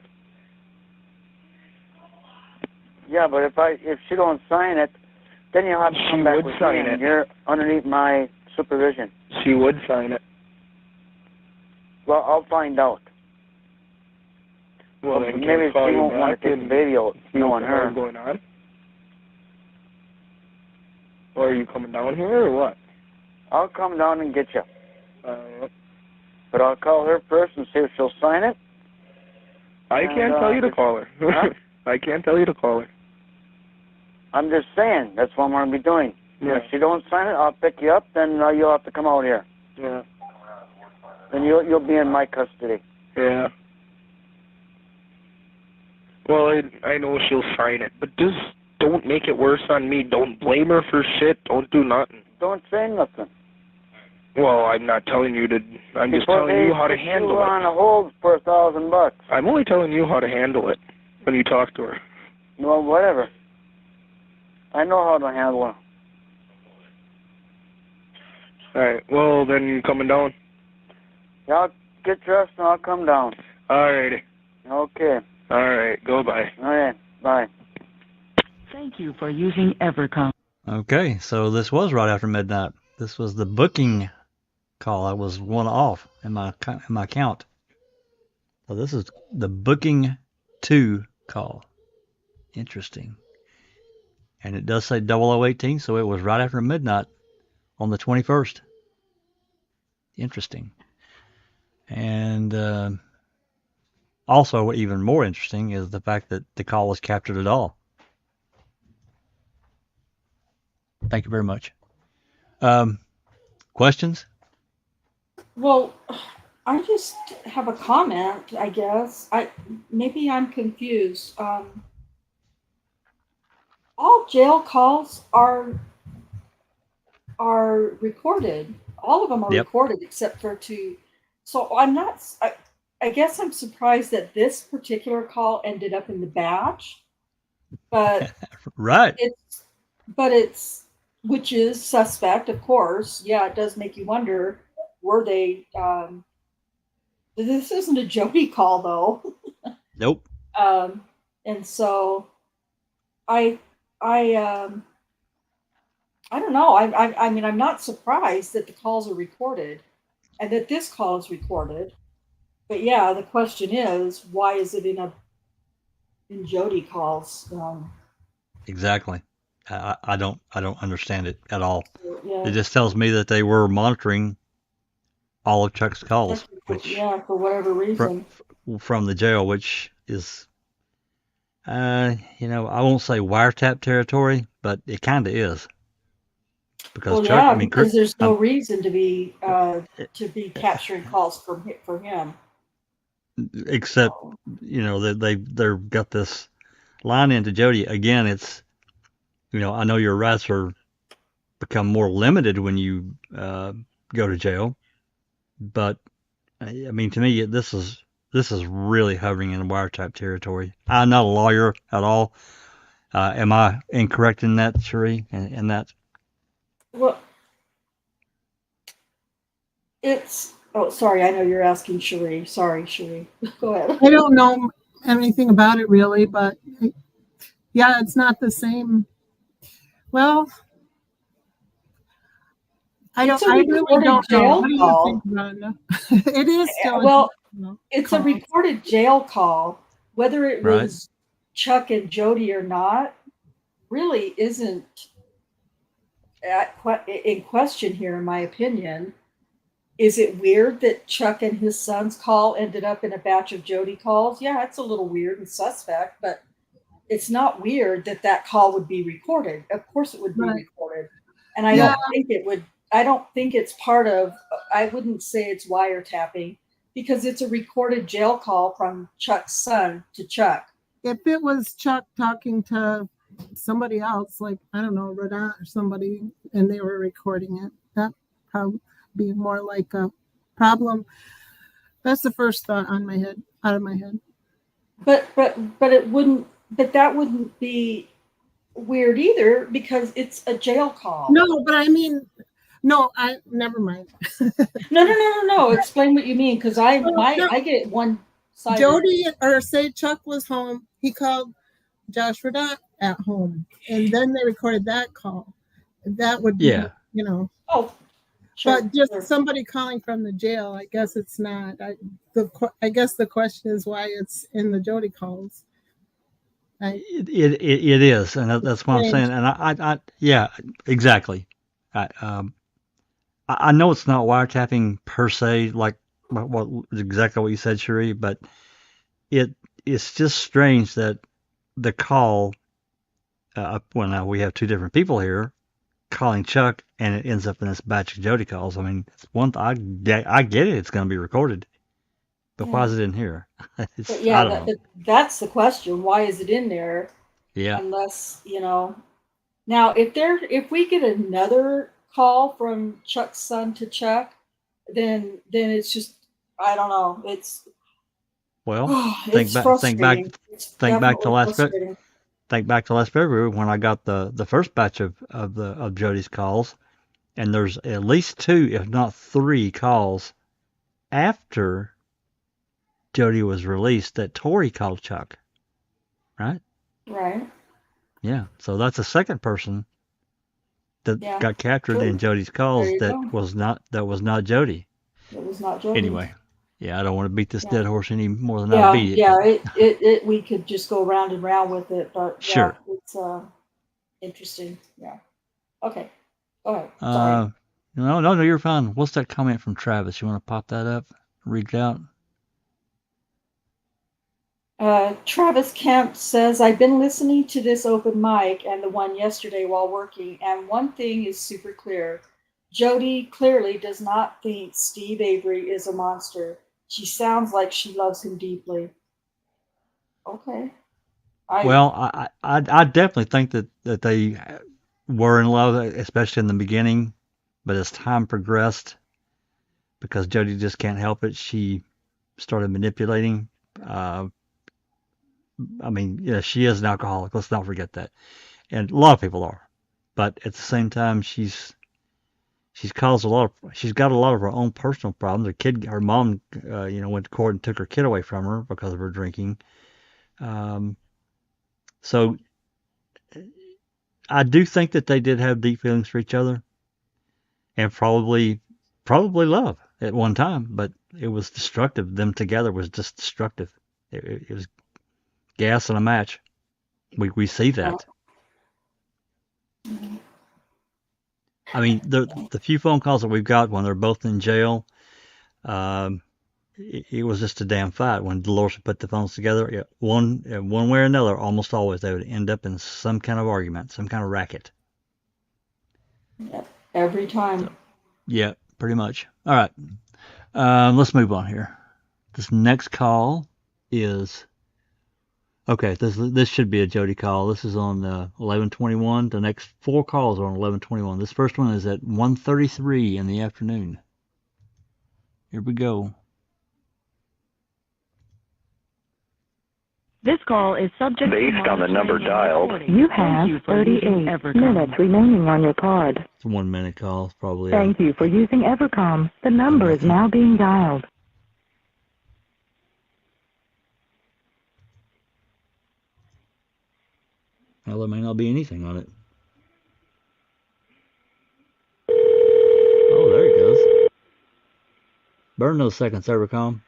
S10: Yeah, but if she don't sign it, then you'll have to come back with me, and you're underneath my supervision.
S11: She would sign it.
S10: Well, I'll find out.
S11: Well, then
S10: maybe she won't want to take the baby out, knowing her.
S11: What's going on? Or are you coming down here or what?
S10: I'll come down and get you. But I'll call her first and see if she'll sign it.
S11: I can't tell you to call her.
S10: Huh?
S11: I can't tell you to call her.
S10: I'm just saying, that's what I'm going to be doing.
S11: Yeah.
S10: If she don't sign it, I'll pick you up, then you'll have to come out here.
S11: Yeah.
S10: Then you'll be in my custody.
S11: Yeah. Well, I know she'll sign it, but just don't make it worse on me. Don't blame her for shit. Don't do nothing.
S10: Don't say nothing.
S11: Well, I'm not telling you to. I'm just telling you how to handle it.
S10: You on a hold for $1,000.
S11: I'm only telling you how to handle it when you talk to her.
S10: Well, whatever. I know how to handle her.
S11: All right. Well, then you coming down?
S10: Yeah, I'll get dressed and I'll come down.
S11: All righty.
S10: Okay.
S11: All right. Go bye.
S10: All right. Bye.
S8: Thank you for using Evercom.
S1: Okay, so this was right after midnight. This was the booking call. I was one off in my count. So this is the booking 2 call. Interesting. And it does say 0018, so it was right after midnight on the 21st. Interesting. And also, even more interesting is the fact that the call was captured at all. Thank you very much. Questions?
S2: Well, I just have a comment, I guess. Maybe I'm confused. all jail calls are recorded. All of them are recorded except for two. So I'm not. I guess I'm surprised that this particular call ended up in the batch, but
S1: right.
S2: It's which is suspect, of course. Yeah, it does make you wonder. Were they? This isn't a Jodi call though.
S1: Nope.
S2: And so I don't know. I mean, I'm not surprised that the calls are recorded and that this call is recorded. But yeah, the question is, why is it in Jodi calls?
S1: Exactly. I don't understand it at all.
S2: Yeah.
S1: It just tells me that they were monitoring all of Chuck's calls, which
S2: for whatever reason
S1: from the jail, which is I won't say wiretap territory, but it kind of is. Because Chuck,
S2: because there's no reason to be capturing calls for him.
S1: Except, they've got this line into Jodi. Again, it's, I know your rights are become more limited when you go to jail, but I mean, to me, this is really hovering in wiretap territory. I'm not a lawyer at all. Am I incorrect in that, Cherie? In that?
S2: Well, it's. Oh, sorry. I know you're asking Cherie. Sorry, Cherie. Go ahead.
S4: I don't know anything about it really, but yeah, it's not the same. Well, I really don't know. What do you think about it? It is still
S2: it's a recorded jail call. Whether it was Chuck and Jodi or not, really isn't in question here, in my opinion. Is it weird that Chuck and his son's call ended up in a batch of Jodi calls? Yeah, it's a little weird and suspect, but it's not weird that call would be recorded. Of course it would be recorded. And I don't think it would. I don't think it's part of, I wouldn't say it's wiretapping because it's a recorded jail call from Chuck's son to Chuck.
S4: If it was Chuck talking to somebody else, like, I don't know, Rodin or somebody, and they were recording it, that probably be more like a problem. That's the first thought out of my head.
S2: But it wouldn't, but that wouldn't be weird either because it's a jail call.
S4: No, but I mean, never mind.
S2: No. Explain what you mean, because I get one side.
S4: Jodi, or say Chuck was home, he called Josh Rodin at home, and then they recorded that call. That would be,
S2: Oh, sure,
S4: but just somebody calling from the jail, I guess it's not. I guess the question is why it's in the Jodi calls.
S1: It is, and that's what I'm saying. And I yeah, exactly. I know it's not wiretapping per se, like exactly what you said, Cherie, but it's just strange that the call. Well, now we have two different people here calling Chuck, and it ends up in this batch of Jodi calls. I mean, it's one. I get it. It's going to be recorded, but why is it in here?
S2: But that's the question. Why is it in there?
S1: Yeah.
S2: Unless now if we get another call from Chuck's son to Chuck, then it's just, I don't know. It's
S1: think back to last February when I got the first batch of Jodi's calls, and there's at least 2, if not 3 calls after Jodi was released that Tori called Chuck. Right?
S2: Right.
S1: Yeah. So that's a second person that got captured in Jodi's calls that was not Jodi.
S2: It was not Jodi.
S1: Anyway, I don't want to beat this dead horse any more than I beat it.
S2: Yeah, we could just go round and round with it, but
S1: sure.
S2: It's interesting. Yeah. Okay. Go ahead. Sorry.
S1: No, you're fine. What's that comment from Travis? You want to pop that up? Read it out.
S2: Travis Kemp says, I've been listening to this open mic and the one yesterday while working, and one thing is super clear. Jodi clearly does not think Steve Avery is a monster. She sounds like she loves him deeply. Okay.
S1: Well, I definitely think that they were in love, especially in the beginning. But as time progressed, because Jodi just can't help it, she started manipulating. Uh, I mean, yeah, she is an alcoholic. Let's not forget that, and a lot of people are. But at the same time, she's caused a lot of. She's got a lot of her own personal problems. Her mom, went to court and took her kid away from her because of her drinking. Um, so I do think that they did have deep feelings for each other, and probably love at one time. But it was destructive. Them together was just destructive. It was gas in a match. We see that. I mean, the few phone calls that we've got when they're both in jail, um, it was just a damn fight. When Dolores would put the phones together, one way or another, almost always they would end up in some kind of argument, some kind of racket.
S2: Every time.
S1: Yeah, pretty much. All right, let's move on here. This next call is okay. This should be a Jodi call. This is on 11:21. The next 4 calls are on 11:21. This first one is at 1:33 in the afternoon. Here we go.
S8: This call is subject
S12: based on the number dialed.
S8: You have 38 minutes remaining on your card.
S1: It's a 1 minute call, probably.
S8: Thank you for using Evercom. The number is now being dialed.
S1: Well, there may not be anything on it. Oh, there it goes. Burn those seconds, Evercom.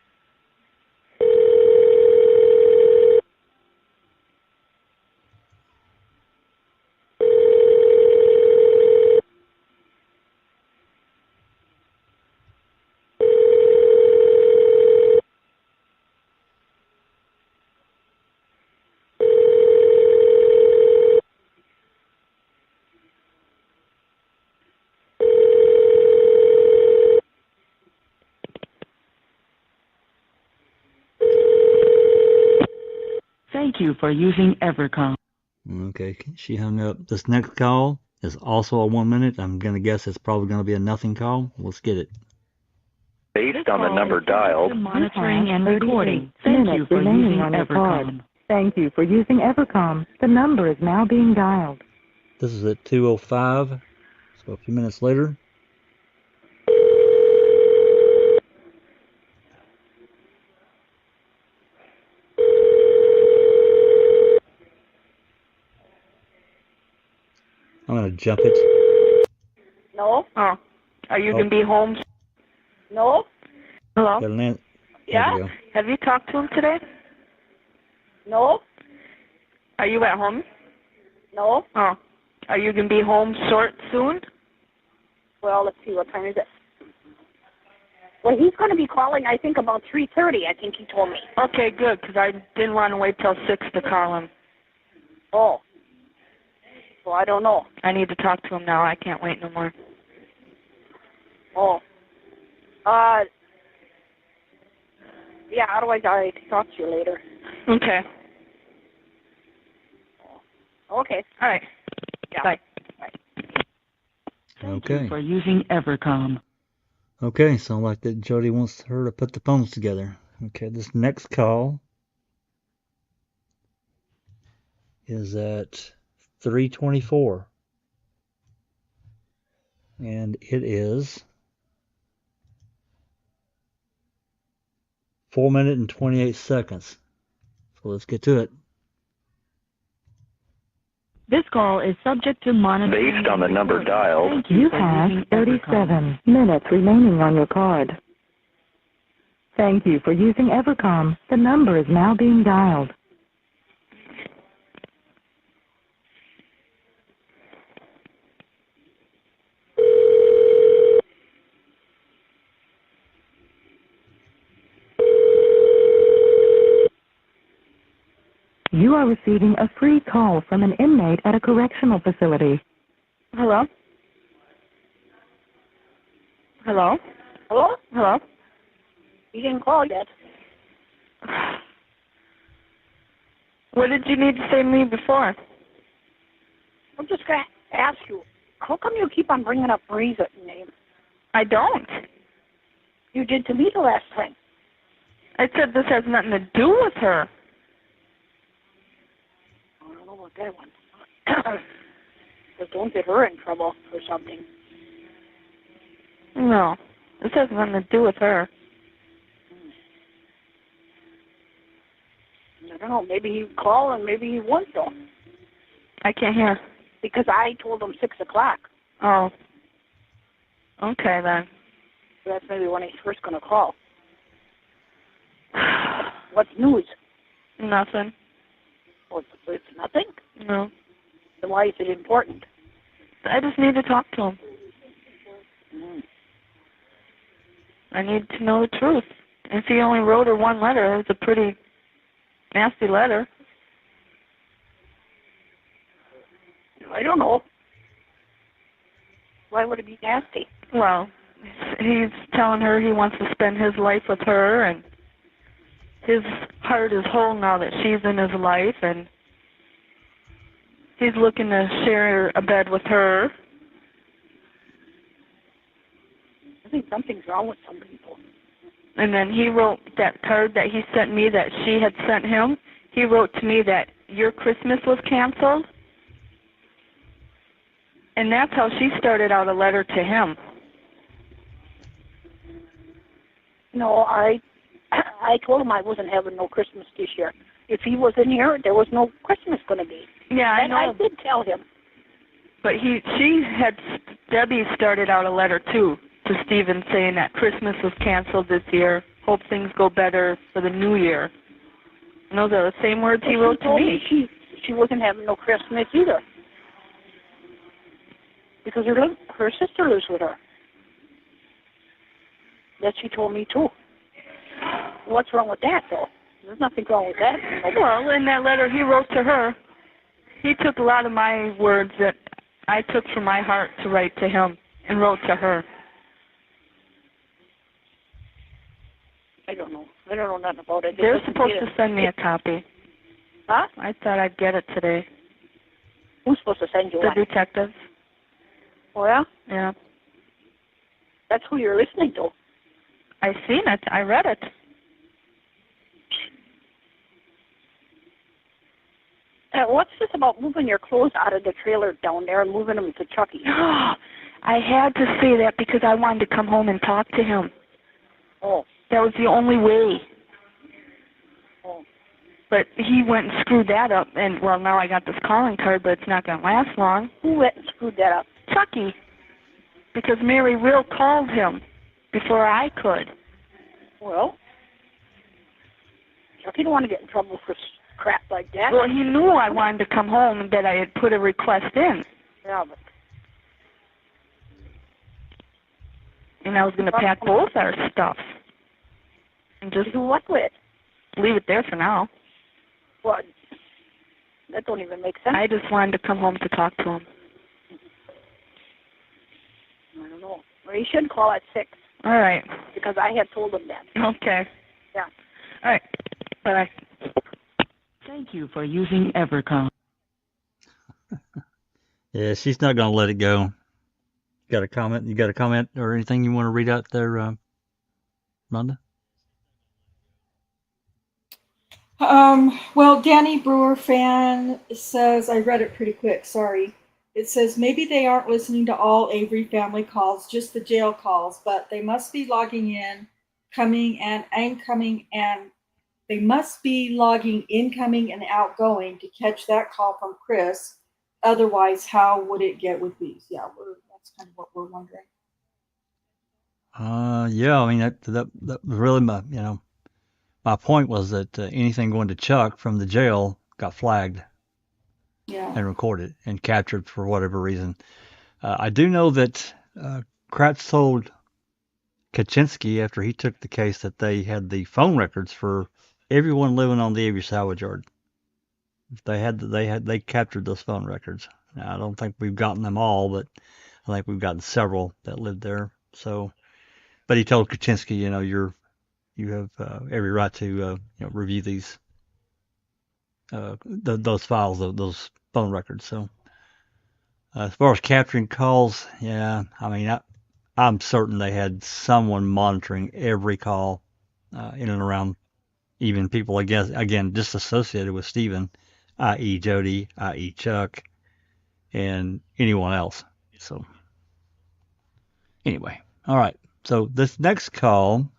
S8: Thank you for using Evercom.
S1: Okay, she hung up. This next call is also a 1 minute. I'm going to guess it's probably going to be a nothing call. Let's get it.
S12: Based on the number dialed.
S8: Monitoring and recording. Thank you for using Evercom. Thank you for using Evercom. The number is now being dialed.
S1: This is at 2:05, so a few minutes later. I'm going to jump it.
S9: No.
S5: Oh. Are you going to be home?
S9: No.
S5: Hello?
S9: Yeah.
S5: Have you talked to him today?
S9: No.
S5: Are you at home?
S9: No.
S5: Oh. Are you going to be home soon?
S9: Well, let's see. What time is it? Well, he's going to be calling, I think, about 3:30, I think he told me.
S5: Okay, good, because I didn't want to wait till 6 to call him.
S9: Oh. Well, I don't know.
S5: I need to talk to him now. I can't wait no more.
S9: Oh. Yeah, otherwise I talk to you later.
S5: Okay.
S9: Okay.
S5: All right.
S9: Yeah.
S5: Bye.
S8: Thank you for using Evercom.
S1: Okay, so like that Jodi wants her to put the phones together. Okay, this next call is at 3:24. And it is 4 minutes and 28 seconds. So let's get to it.
S8: This call is subject to monitoring.
S12: Based on the number dialed.
S8: You have 37 minutes remaining on your card. Thank you for using Evercom. The number is now being dialed. You are receiving a free call from an inmate at a correctional facility.
S5: Hello? Hello?
S9: Hello?
S5: Hello?
S9: You didn't call yet.
S5: What did you need to say to me before?
S9: I'm just going to ask you, how come you keep on bringing up Bree's name?
S5: I don't.
S9: You did to me the last time.
S5: I said this has nothing to do with her.
S9: I don't know about that one. But don't get her in trouble for something.
S5: No, this has nothing to do with her.
S9: I don't know, maybe he called and maybe he won't though.
S5: I can't hear.
S9: Because I told him 6 o'clock.
S5: Oh. Okay then.
S9: So that's maybe when he's first going to call. What's news?
S5: Nothing.
S9: Oh, it's nothing?
S5: No.
S9: Then why is it important?
S5: I just need to talk to him.
S9: Mm.
S5: I need to know the truth. If he only wrote her one letter, it's a pretty nasty letter.
S9: I don't know. Why would it be nasty?
S5: Well, he's telling her he wants to spend his life with her, and his heart is whole now that she's in his life, and he's looking to share a bed with her.
S9: I think something's wrong with some people.
S5: And then he wrote that card that he sent me that she had sent him. He wrote to me that your Christmas was canceled. And that's how she started out a letter to him.
S9: No, I told him I wasn't having no Christmas this year. If he was in here, there was no Christmas going to be.
S5: Yeah, I know.
S9: I did tell him.
S5: But Debbie started out a letter too to Stephen saying that Christmas was canceled this year. Hope things go better for the new year. And those are the same words he wrote to me.
S9: She wasn't having no Christmas either. Because her sister lives with her. That she told me too. What's wrong with that though? There's nothing wrong with that.
S5: Well, in that letter he wrote to her, he took a lot of my words that I took from my heart to write to him and wrote to her.
S9: I don't know. I don't know nothing about it.
S5: They're supposed to send me a copy.
S9: Huh?
S5: I thought I'd get it today.
S9: Who's supposed to send you one?
S5: The detectives.
S9: Oh, yeah?
S5: Yeah.
S9: That's who you're listening to.
S5: I seen it. I read it.
S9: What's this about moving your clothes out of the trailer down there and moving them to Chucky's?
S5: I had to say that because I wanted to come home and talk to him.
S9: Oh.
S5: That was the only way.
S9: Oh.
S5: But he went and screwed that up, and, well, now I got this calling card, but it's not going to last long.
S9: Who went and screwed that up?
S5: Chucky. Because Mary Real called him before I could.
S9: Well, Chucky don't want to get in trouble for crap like that.
S5: Well, he knew I wanted to come home and that I had put a request in.
S9: Yeah, but...
S5: And I was going to pack both our stuff. And just
S9: do what with?
S5: Leave it there for now.
S9: Well, that don't even make sense.
S5: I just wanted to come home to talk to him.
S9: I don't know. Well, he should call at 6.
S5: All right.
S9: Because I had told him that.
S5: Okay.
S9: Yeah.
S5: All right. Bye.
S8: Thank you for using Evercom.
S1: Yeah, she's not going to let it go. Got a comment? You got a comment or anything you want to read out there, Rhonda?
S2: Well, Danny Brewer fan says, I read it pretty quick, sorry. It says, maybe they aren't listening to all Avery family calls, just the jail calls, but they must be logging in, coming and incoming, and they must be logging incoming and outgoing to catch that call from Chris. Otherwise, how would it get with these? Yeah, that's kind of what we're wondering.
S1: Yeah, I mean, that was really my point was that anything going to Chuck from the jail got flagged and recorded and captured for whatever reason. I do know that Kratz told Kaczynski after he took the case that they had the phone records for everyone living on the Avery salvage yard. They captured those phone records. Now, I don't think we've gotten them all, but I think we've gotten several that lived there. So, but he told Kaczynski, you have every right to review these. those files, those phone records. So as far as capturing calls, yeah, I mean, I'm certain they had someone monitoring every call in and around, even people, again, disassociated with Stephen, i.e. Jodi, i.e. Chuck, and anyone else. So anyway, all right. So this next call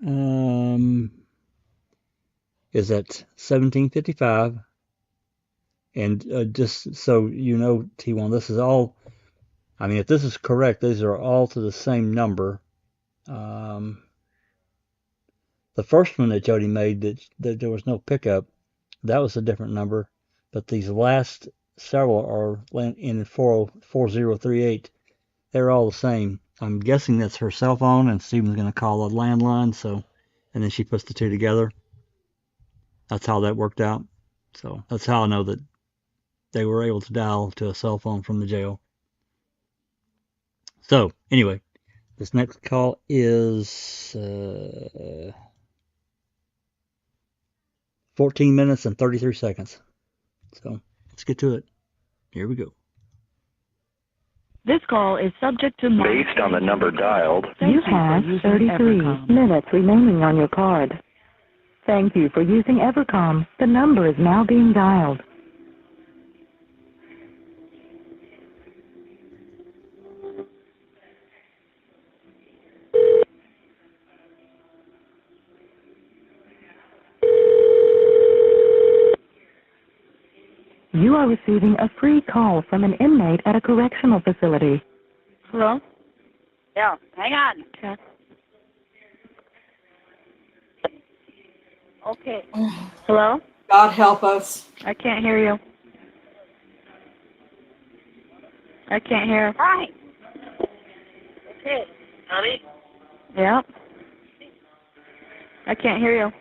S1: is at 1755. And just so you know, T1, this is all, I mean, if this is correct, these are all to the same number. The first one that Jodi made, that there was no pickup, that was a different number. But these last several are in 4038. They're all the same. I'm guessing that's her cell phone, and Stephen's going to call a landline. So, and then she puts the two together. That's how that worked out. So that's how I know that they were able to dial to a cell phone from the jail. So anyway, this next call is 14 minutes and 33 seconds. So let's get to it. Here we go.
S8: This call is subject to
S12: Based on the number dialed.
S8: You have 33 minutes remaining on your card. Thank you for using Evercom. The number is now being dialed. You are receiving a free call from an inmate at a correctional facility.
S5: Hello?
S9: Yeah, hang on. Okay.
S5: Hello?
S2: God help us.
S5: I can't hear you. I can't hear.
S9: Hi. Okay.
S7: Honey?
S5: Yeah. I can't hear you.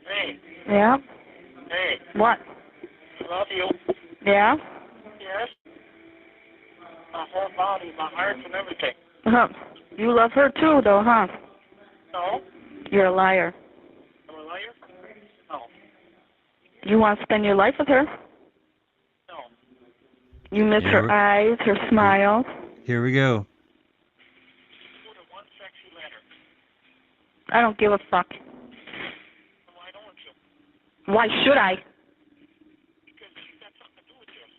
S7: Hey.
S5: Yeah?
S7: Hey.
S5: What?
S7: I love you.
S5: Yeah?
S7: Yes. My whole body, my heart, and everything.
S5: You love her too, though, huh?
S7: No?
S5: You're a liar.
S7: I'm a liar? No.
S5: You want to spend your life with her?
S7: No.
S5: You miss her eyes, her smile.
S1: Here we go.
S5: I don't give a fuck.
S7: Why don't you?
S5: Why should I?
S7: Because she's got something to do with this.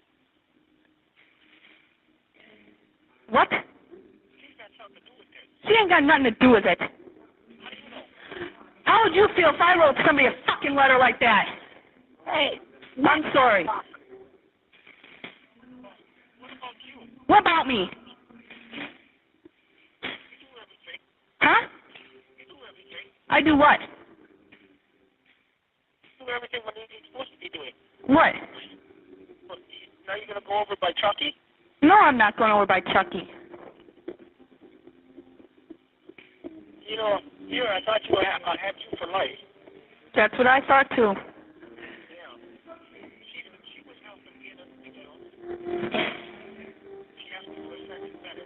S5: What?
S7: She's got something to do with this.
S5: She ain't got nothing to do with it.
S7: How do you know?
S5: How would you feel if I wrote somebody a fucking letter like that?
S9: Hey.
S5: I'm sorry.
S7: What about you?
S5: What about me?
S7: You do everything.
S5: Huh?
S7: You do everything.
S5: I do what?
S7: You do everything what you're supposed to be doing.
S5: What?
S7: Now you're going to go over by Chucky?
S5: No, I'm not going over by Chucky.
S7: You know, here I thought I had you for life.
S5: That's what I thought too.
S7: Yeah. She was helping me in the jail. She asked me for a second better.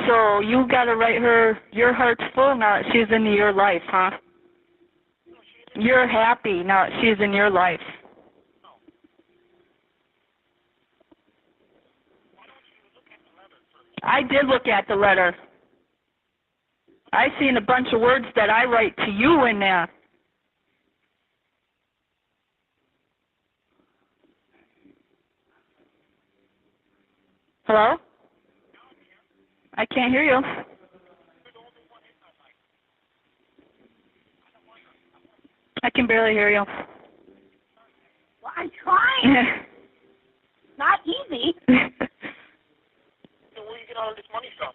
S5: So you got to write her, your heart's full now that she's into your life, huh? You're happy now that she's in your life. I did look at the letter. I seen a bunch of words that I write to you in there. Hello? I can't hear you. I can barely hear you.
S9: Well, I'm trying. Not easy.
S7: So where do you get all this money from?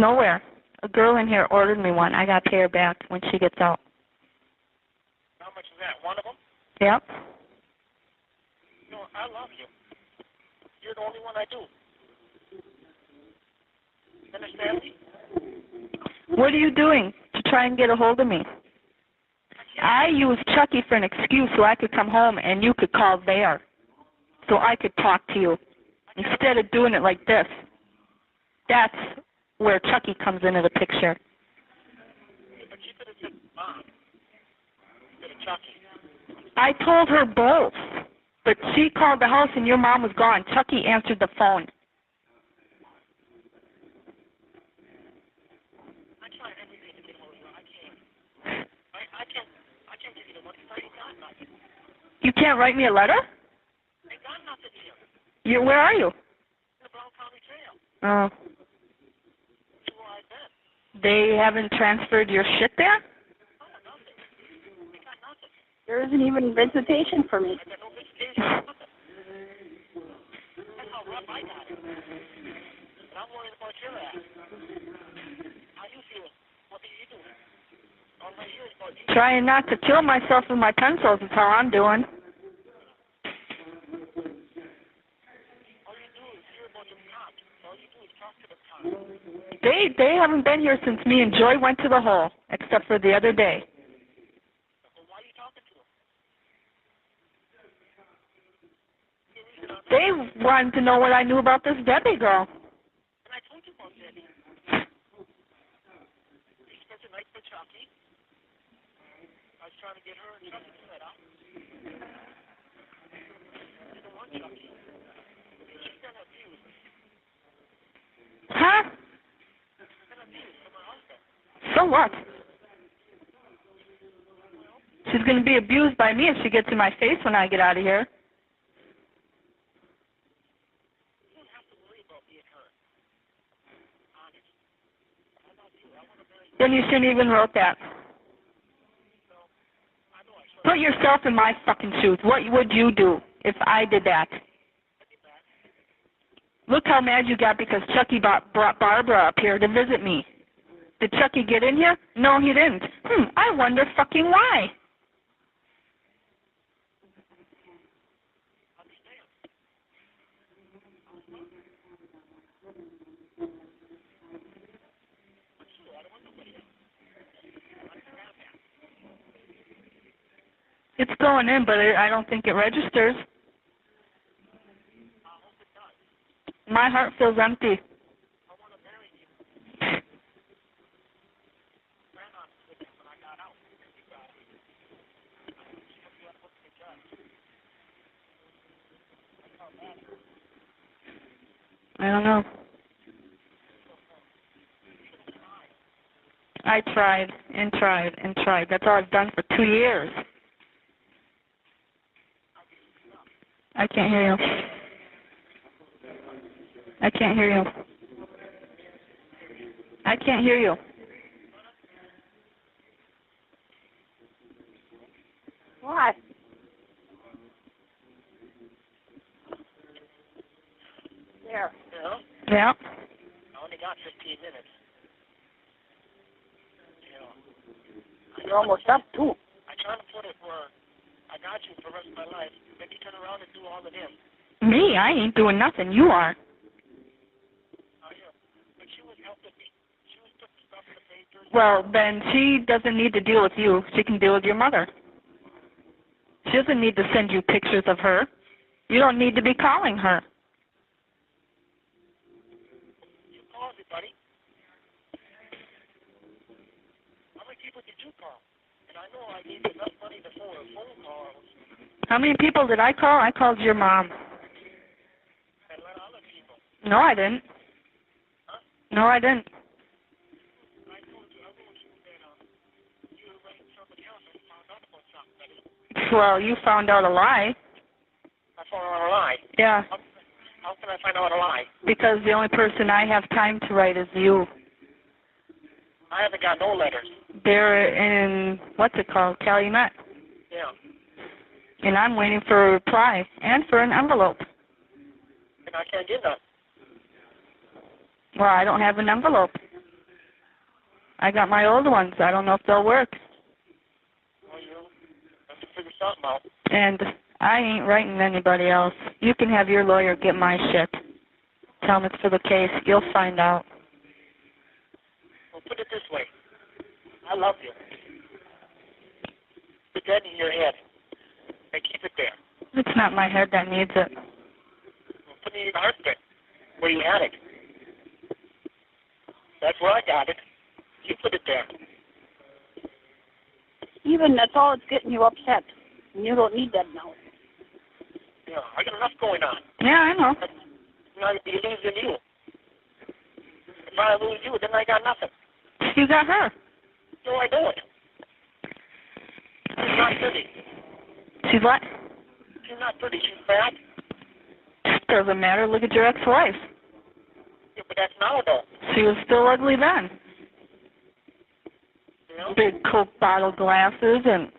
S5: Nowhere. A girl in here ordered me one. I got to pay her back when she gets out.
S7: How much is that? One of them?
S5: Yep.
S7: No, I love you. You're the only one I do. You understand me?
S5: What are you doing to try and get a hold of me? I used Chucky for an excuse so I could come home and you could call there. So I could talk to you. Instead of doing it like this. That's where Chucky comes into the picture.
S9: Chucky?
S5: I told her both, but she called the house and your mom was gone. Chucky answered the phone.
S9: I tried everything to get hold of her. I can't. I can't give you the money. I ain't got nothing.
S5: You can't write me a letter?
S9: I ain't got nothing here.
S5: Where are you?
S9: In the Brown County Jail.
S5: Oh.
S9: That's where I've been.
S5: They haven't transferred your shit there?
S9: Oh, nothing. I got nothing.
S13: There isn't even visitation for me.
S9: I got no visitation. Nothing. That's how rough I got it. And I'm worried about your ass. How you feeling? What are you doing? All I hear is about you.
S5: Trying not to kill myself with my pencils is how I'm doing.
S9: All you do is hear about the cops. All you do is talk to the cops.
S5: They haven't been here since me and Joy went to the hole, except for the other day.
S9: Well, why are you talking to them?
S5: They wanted to know what I knew about this Debbie girl.
S9: And I told you about Debbie. You spent the night with Chucky. I was trying to get her and Chucky set up. You don't want Chucky. She's been abused.
S5: Huh?
S9: She's been abused from her husband.
S5: So what? She's going to be abused by me if she gets in my face when I get out of here.
S9: You don't have to worry about being hurt. Honest. I love you. I want to marry you.
S5: Then you shouldn't even wrote that.
S9: I know I should.
S5: Put yourself in my fucking shoes. What would you do if I did that? Look how mad you got because Chucky brought Barbara up here to visit me. Did Chucky get in here? No, he didn't. I wonder fucking why. It's going in, but I don't think it registers. My heart feels empty. I don't know. I tried and tried and tried. That's all I've done for 2 years. I can't hear you. I can't hear you. I can't hear you.
S13: What? There.
S9: Yeah?
S5: Yeah.
S9: I only got 15 minutes. Yeah.
S13: You're almost up, too.
S9: I try to put it where I got you for the rest of my life. Then you turn around and do all of them.
S5: Me? I ain't doing nothing. You are.
S9: Oh, yeah. But she was helping me. She was putting stuff in the papers.
S5: Well, then she doesn't need to deal with you. She can deal with your mother. She doesn't need to send you pictures of her. You don't need to be calling her.
S9: You call everybody. How many people did you call? And I know I gave you enough money to phone calls.
S5: How many people did I call? I called your mom.
S9: And let other people.
S5: No, I didn't.
S9: Huh?
S5: No, I didn't.
S9: I told you that you arranged somebody else and found out about something.
S5: Well, you found out a lie.
S9: I found out a lie.
S5: Yeah.
S9: How can I find out a lie?
S5: Because the only person I have time to write is you.
S9: I haven't got no letters.
S5: They're in, what's it called, Calumet.
S9: Yeah.
S5: And I'm waiting for a reply and for an envelope.
S9: And I can't get none.
S5: Well, I don't have an envelope. I got my old ones. I don't know if they'll work.
S9: Well, you have to figure something out.
S5: And I ain't writing anybody else. You can have your lawyer get my shit. Tell him it's for the case. You'll find out.
S9: Well, put it this way. I love you. Put that in your head. And keep it there.
S5: It's not my head that needs it.
S9: Well, put it in your heartbeat. Where you had it. That's where I got it. You put it there.
S13: Even that's all that's getting you upset. And you don't need that now.
S9: Yeah, I got enough going on.
S5: Yeah, I know.
S9: Now you're losing you. If I lose you, then I got nothing.
S5: You got her.
S9: So I do it. She's not pretty.
S5: She's what?
S9: She's not pretty. She's bad.
S5: Doesn't matter. Look at your ex-wife.
S9: Yeah, but that's now, though.
S5: She was still ugly then.
S9: You know?
S5: Big Coke bottle glasses and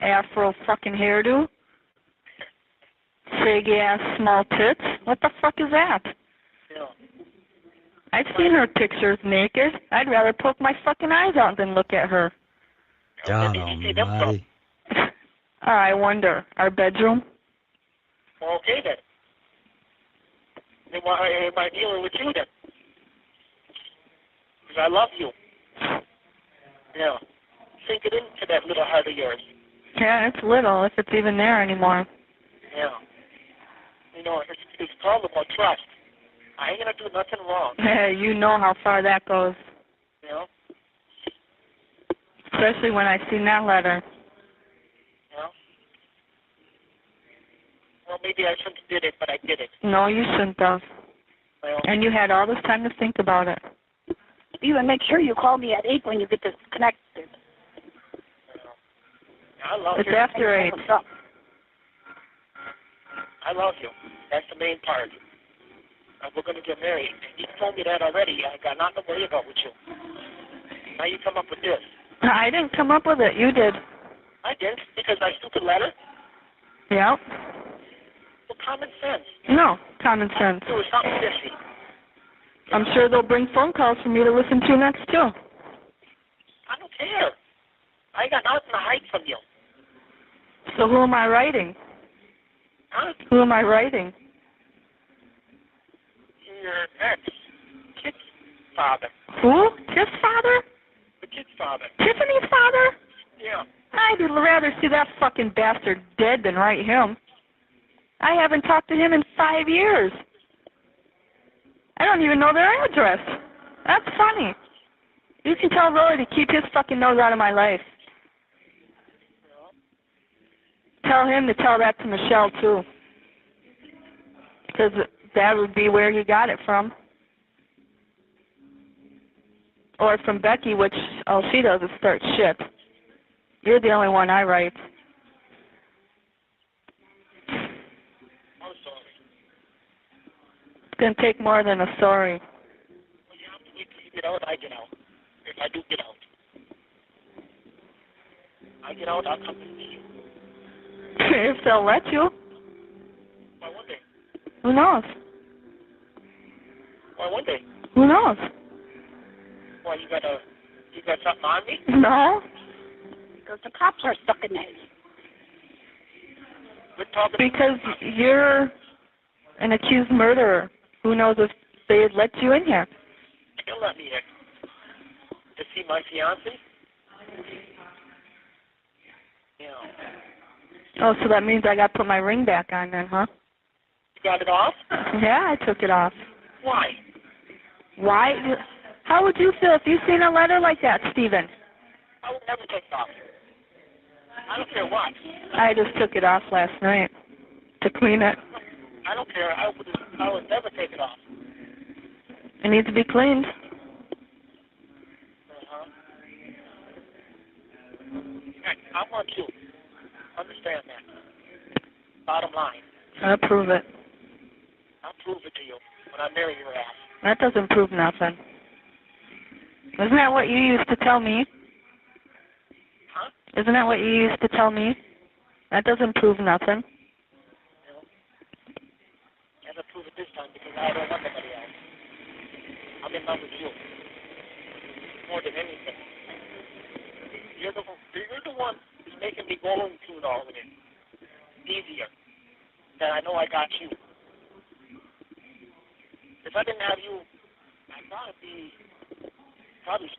S5: afro fucking hairdo. Big ass small tits. What the fuck is that?
S9: Yeah.
S5: I've seen her pictures naked. I'd rather poke my fucking eyes out than look at her.
S1: God almighty.
S5: I wonder. Our bedroom?
S9: Okay, then. Then why am I dealing with you, then? Because I love you. Yeah. Sink it into that little heart of yours.
S5: Yeah, it's little, if it's even there anymore.
S9: Yeah. You know, it's called about trust. I ain't gonna do nothing wrong.
S5: Yeah, you know how far that goes.
S9: You know?
S5: Especially when I seen that letter.
S9: You know? Well, maybe I shouldn't have did it, but I did it.
S5: No, you shouldn't have.
S9: Well,
S5: And you had all this time to think about it.
S13: Even make sure you call me at 8 when you get disconnected.
S9: I love
S5: It's
S9: you.
S5: after 8.
S9: I love you. That's the main part. And we're going to get married. You told me that already. I got nothing to worry about with you. Now you come up with this.
S5: I didn't come up with it. You did.
S9: I did, because my stupid letter.
S5: Yeah.
S9: Well, common sense.
S5: No, common sense.
S9: It was something fishy.
S5: I'm sure they'll bring phone calls for me to listen to next, too.
S9: I don't care. I got nothing to hide from you.
S5: So who am I writing?
S9: Huh?
S5: Who am I writing?
S9: Your ex. Kid's father.
S5: Who? His father?
S9: The kid's father.
S5: Tiffany's father?
S9: Yeah.
S5: I'd rather see that fucking bastard dead than write him. I haven't talked to him in 5 years. I don't even know their address. That's funny. You can tell Roy to keep his fucking nose out of my life. Tell him to tell that to Michelle, too. Because that would be where he got it from. Or from Becky, which all she does is start shit. You're the only one I write.
S9: I'm sorry.
S5: It's going to take more than a sorry.
S9: Well, you have to wait till you get out, I get out. If I do get out. I get out, I'll come to see you.
S5: If they'll let you.
S9: Why, one day.
S5: Who knows?
S9: Why, one day.
S5: Who knows?
S9: Why, you got something on me?
S5: No.
S13: Because the cops are stuck in there.
S9: We're talking.
S5: Because you're an accused murderer. Who knows if they'd let you in here?
S9: They'll let me in. To see my fiancé? Yeah.
S5: Oh, so that means I got to put my ring back on then, huh?
S9: You got it off?
S5: Yeah, I took it off.
S9: Why?
S5: Why? How would you feel if you seen a letter like that, Stephen?
S9: I would never take it off. I don't care what.
S5: I just took it off last night to clean it.
S9: I don't care. I would never take it off.
S5: It needs to be cleaned.
S9: Uh-huh. I want you. Understand that. Bottom line.
S5: I'll prove it.
S9: I'll prove it to you when I marry your ass.
S5: That doesn't prove nothing. Isn't that what you used to tell me?
S9: Huh?
S5: Isn't that what you used to tell me? That doesn't prove nothing.
S9: No. I have to prove it this time because I don't want nobody else. I'm in love with you. More than anything. You're the one who's making me go through all of it. Easier. That I know I got you. If I didn't have you, I thought it'd be probably.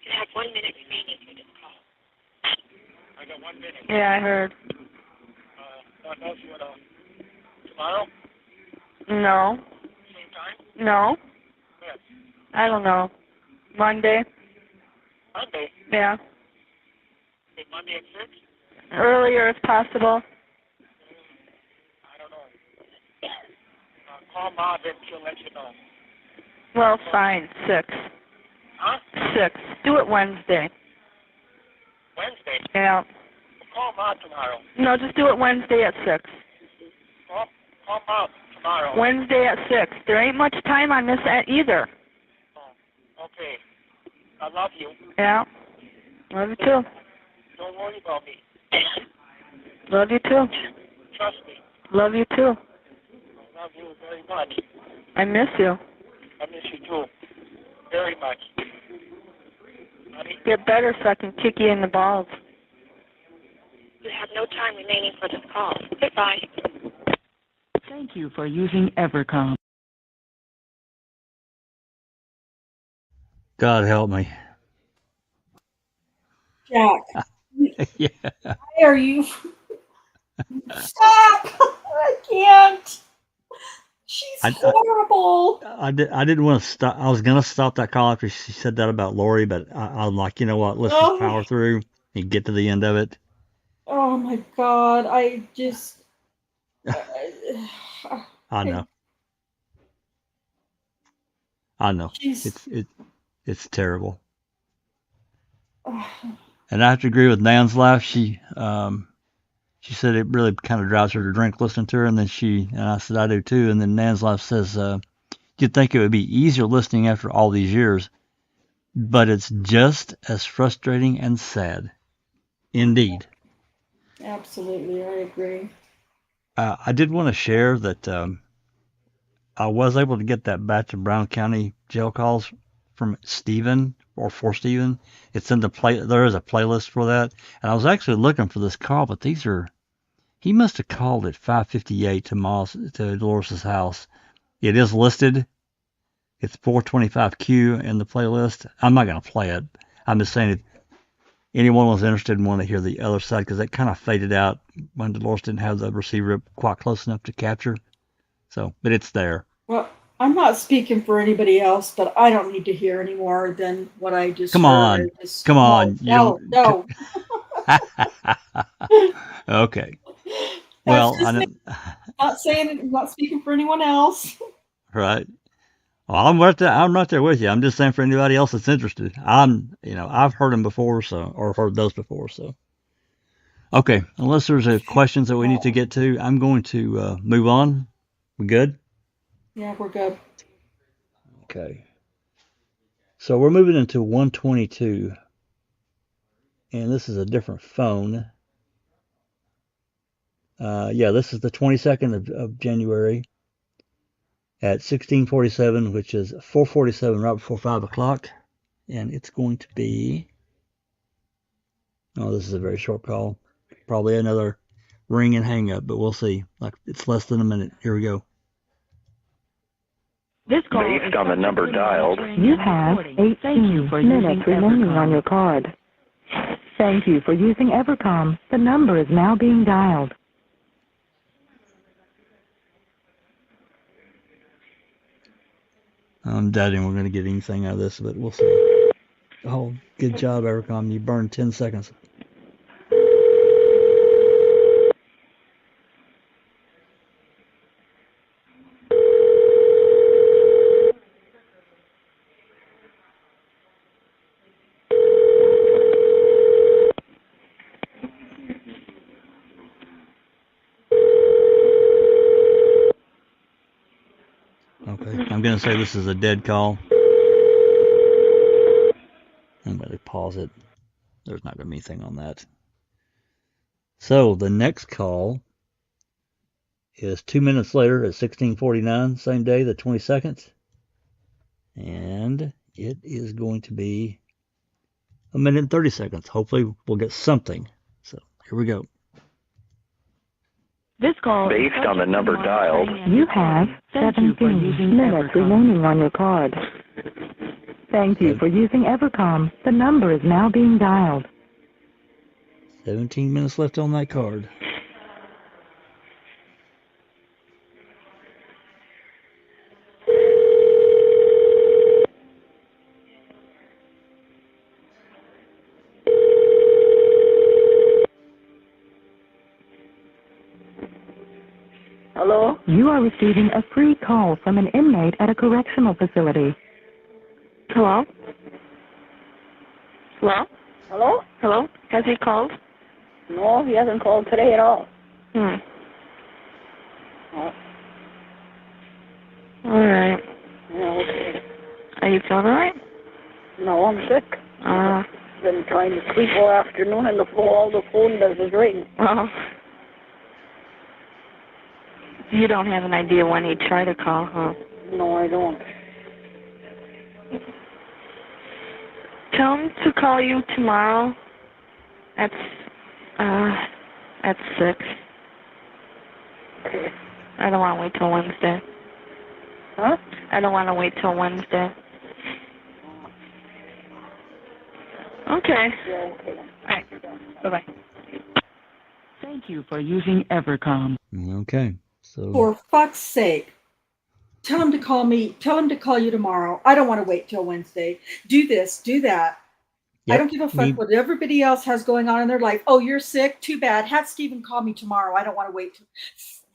S9: You have 1 minute remaining for this call. I got 1 minute.
S5: Yeah, I heard.
S9: What else you want to? Tomorrow?
S5: No.
S9: Same time?
S5: No.
S9: Yes.
S5: I don't know. Monday?
S9: Monday?
S5: Yeah.
S9: Okay, Monday at 6?
S5: Earlier if possible.
S9: I don't know. Call Ma, then she'll let you know.
S5: Well, fine, 6.
S9: Huh?
S5: 6. Do it Wednesday.
S9: Wednesday?
S5: Yeah.
S9: Call Ma tomorrow.
S5: No, just do it Wednesday at 6.
S9: Call Ma tomorrow.
S5: Wednesday at 6. There ain't much time on this either.
S9: Oh, okay. I love you.
S5: Yeah. Love you too.
S9: Don't worry about me.
S5: Love you too.
S9: Trust me.
S5: Love you too.
S9: I love you very much.
S5: I miss you.
S9: I miss you too. Very much. Honey?
S5: Get better so I can kick you in the balls.
S13: You have no time remaining for this call. Goodbye.
S8: Thank you for using Evercom.
S1: God help me.
S2: Jack,
S1: Yeah.
S2: why are you? Stop! I can't. She's horrible.
S1: I didn't want to stop. I was gonna stop that call after she said that about Lori, but I'm like, you know what? Let's just power through and get to the end of it.
S2: Oh my God! I just.
S1: I know. I know.
S2: Jeez.
S1: It's terrible. And I have to agree with Nan's laugh. She said it really kind of drives her to drink listening to her, and I said I do too. And then Nan's laugh says, you'd think it would be easier listening after all these years, but it's just as frustrating and sad. Indeed.
S2: Absolutely, I agree.
S1: I did want to share that I was able to get that batch of Brown County jail calls from Stephen or for Stephen. It's in there is a playlist for that. And I was actually looking for this call, but he must have called at 5:58 to Dolores' house. It is listed. It's 425Q in the playlist. I'm not going to play it. I'm just saying if anyone was interested and wanted to hear the other side, because it kind of faded out when Dolores didn't have the receiver quite close enough to capture. So, but it's there.
S2: Well, I'm not speaking for anybody else, but I don't need to hear any more than what I just
S1: Come
S2: heard.
S1: on. Come on.
S2: No.
S1: Okay.
S2: That's
S1: Well,
S2: just me. Not speaking for anyone else.
S1: Right. Well, I'm right there with you. I'm just saying for anybody else that's interested. I've heard them before, or heard those before, so. Okay. Unless there's questions that we need to get to, I'm going to move on. We good?
S2: Yeah, we're good.
S1: Okay. So we're moving into 122. And this is a different phone. This is the 22nd of January at 16:47, which is 4:47 right before 5 o'clock. And it's going to be, this is a very short call. Probably another ring and hang up, but we'll see. Like, it's less than a minute. Here we go.
S5: This call
S12: Based on the number dialed,
S8: You have 18 minutes remaining on your card. Thank you for using Evercom. The number is now being dialed.
S1: I'm doubting we're going to get anything out of this, but we'll see. Oh, good job, Evercom. You burned 10 seconds. Okay, I'm going to say this is a dead call. I'm going to pause it. There's not going to be anything on that. So the next call is 2 minutes later at 16:49, same day, the 22nd. And it is going to be a minute and 30 seconds. Hopefully we'll get something. So here we go.
S5: This call
S12: based on the number dialed,
S8: You have 17 minutes remaining on your card. Thank you for using Evercom. The number is now being dialed.
S1: 17 minutes left on that card.
S8: You are receiving a free call from an inmate at a correctional facility.
S5: Hello? Hello?
S6: Hello?
S5: Hello? Has he called?
S6: No, he hasn't called today at all.
S5: Hmm.
S6: Oh,
S5: All right.
S6: yeah, okay.
S5: Are you feeling all right?
S6: No, I'm sick. Been trying to sleep all afternoon, and all the phone does is ring.
S5: Well, you don't have an idea when he'd try to call, huh?
S6: No, I don't.
S5: Tell him to call you tomorrow at 6.
S6: Okay.
S5: I don't want to wait till Wednesday.
S6: Huh?
S5: I don't want to wait till Wednesday. Okay.
S6: Yeah, okay.
S5: All right. Bye-bye.
S8: Thank you for using Evercom.
S1: Okay. So
S2: For fuck's sake. Tell him to call me. Tell him to call you tomorrow. I don't want to wait till Wednesday. Do this, do that. I don't give a fuck what everybody else has going on in their life. Oh, you're sick? Too bad. Have Stephen call me tomorrow. I don't want to wait.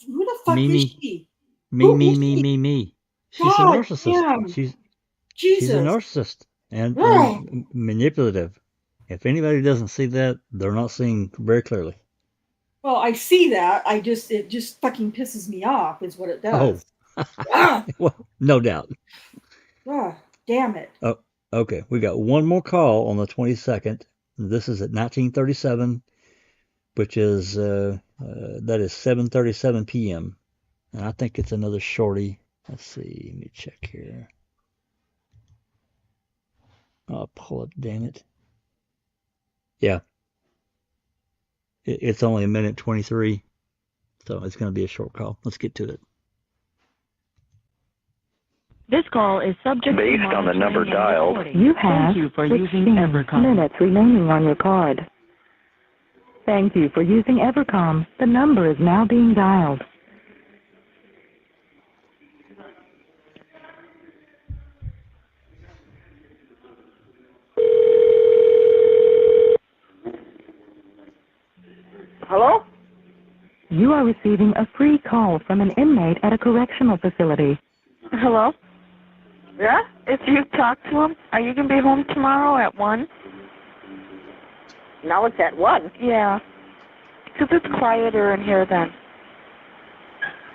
S2: Who the fuck is she?
S1: Me. She's a
S2: God
S1: narcissist.
S2: damn.
S1: She's a
S2: Jesus.
S1: narcissist and manipulative. If anybody doesn't see that, they're not seeing very clearly.
S2: Well, I see that. It just fucking pisses me off is what it does. Ah,
S1: Well, no doubt.
S2: damn it.
S1: Oh, okay. We got one more call on the 22nd. This is at 1937, which is that is 7:37 p.m. And I think it's another shorty. Let's see. Let me check here. I'll pull it. Damn it. Yeah. It's only 1:23, so it's going to be a short call. Let's get to it.
S8: This call is subject
S12: Based
S8: to
S12: on the number dialed.
S8: You have 16 minutes remaining on your card. Thank you for using Evercom. The number is now being dialed.
S6: Hello?
S8: You are receiving a free call from an inmate at a correctional facility.
S5: Hello?
S6: Yeah?
S5: If you talk to him, are you going to be home tomorrow at 1?
S6: Now it's at 1.
S5: Yeah. Because it's quieter in here then.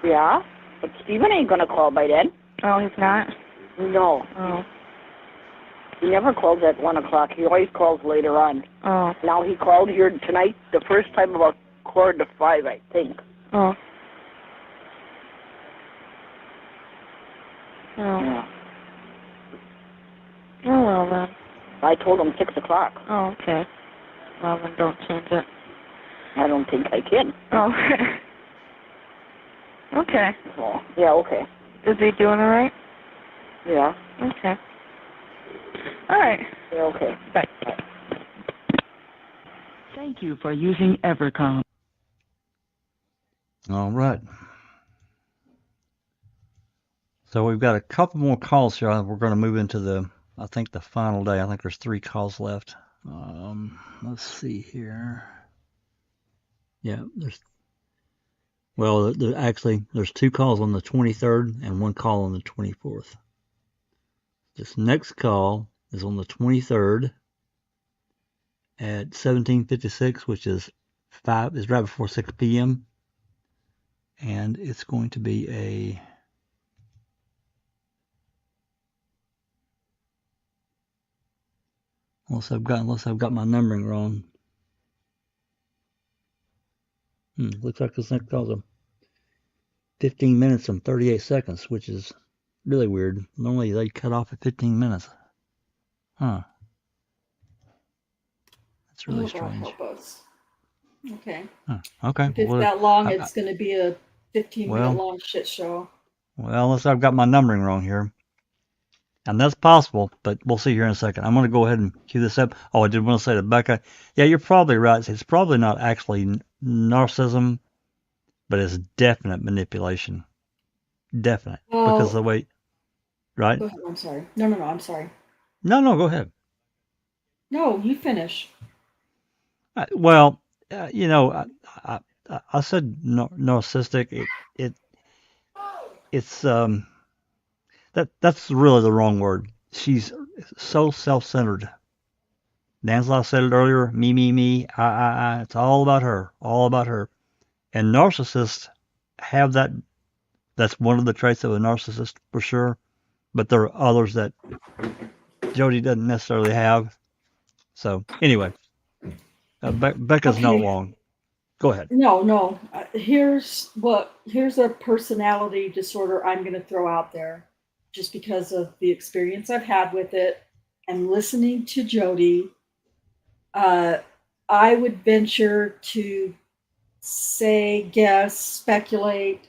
S6: Yeah? But Stephen ain't gonna call by then.
S5: Oh, he's not?
S6: No.
S5: Oh.
S6: He never calls at 1 o'clock. He always calls later on.
S5: Oh.
S6: Now he called here tonight the first time about 4:45, I think.
S5: Oh. Oh.
S6: Yeah.
S5: Oh, well then.
S6: I told him 6 o'clock.
S5: Oh, okay. Well then, don't change it.
S6: I don't think I can.
S5: Oh. Okay.
S6: Oh, yeah, okay.
S5: Is he doing all right?
S6: Yeah.
S5: Okay. All right.
S6: Yeah, okay.
S5: Bye.
S8: Thank you for using Evercom.
S1: All right. So we've got a couple more calls here. We're going to move into I think the final day. I think there's 3 calls left. Let's see here. Yeah, there's 2 calls on the 23rd and 1 call on the 24th. This next call is on the 23rd at 17:56, which is right before 6 p.m. And it's going to be unless I've got my numbering wrong. Looks like this next call's 15 minutes and 38 seconds, which is really weird. Normally they cut off at 15 minutes. Huh. That's really strange.
S2: Help us. Okay.
S1: Huh. Okay.
S2: If it's that long, it's going to be a 15-minute long shit show.
S1: Well, unless I've got my numbering wrong here. And that's possible, but we'll see here in a second. I'm going to go ahead and cue this up. Oh, I did want to say to Becca, yeah, you're probably right. It's probably not actually narcissism, but it's definite manipulation. Definite. Because the way, right?
S2: Go ahead. I'm sorry. No, I'm sorry.
S1: No, go ahead.
S2: No, you finish.
S1: I said narcissistic. it's that's really the wrong word. She's so self-centered. Nanslot said it earlier. Me, I. It's all about her. All about her. And narcissists have that. That's one of the traits of a narcissist for sure. But there are others that Jodi doesn't necessarily have. So anyway, Becca's not
S2: Okay.
S1: wrong. Go ahead.
S2: No. Here's a personality disorder I'm going to throw out there, just because of the experience I've had with it and listening to Jodi. I would venture to say, guess, speculate,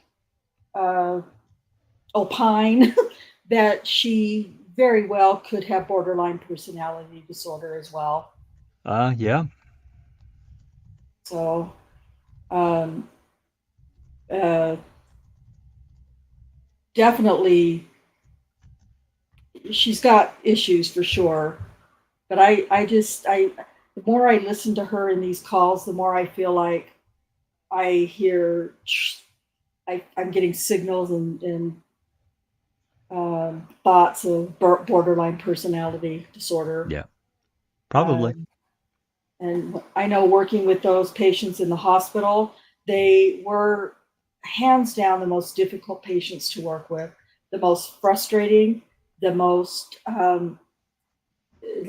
S2: opine that she very well could have borderline personality disorder as well.
S1: Yeah.
S2: So, definitely, she's got issues for sure. But the more I listen to her in these calls, the more I feel like I'm getting signals and thoughts of borderline personality disorder.
S1: Yeah. Probably.
S2: And I know working with those patients in the hospital, they were hands down the most difficult patients to work with, the most frustrating, the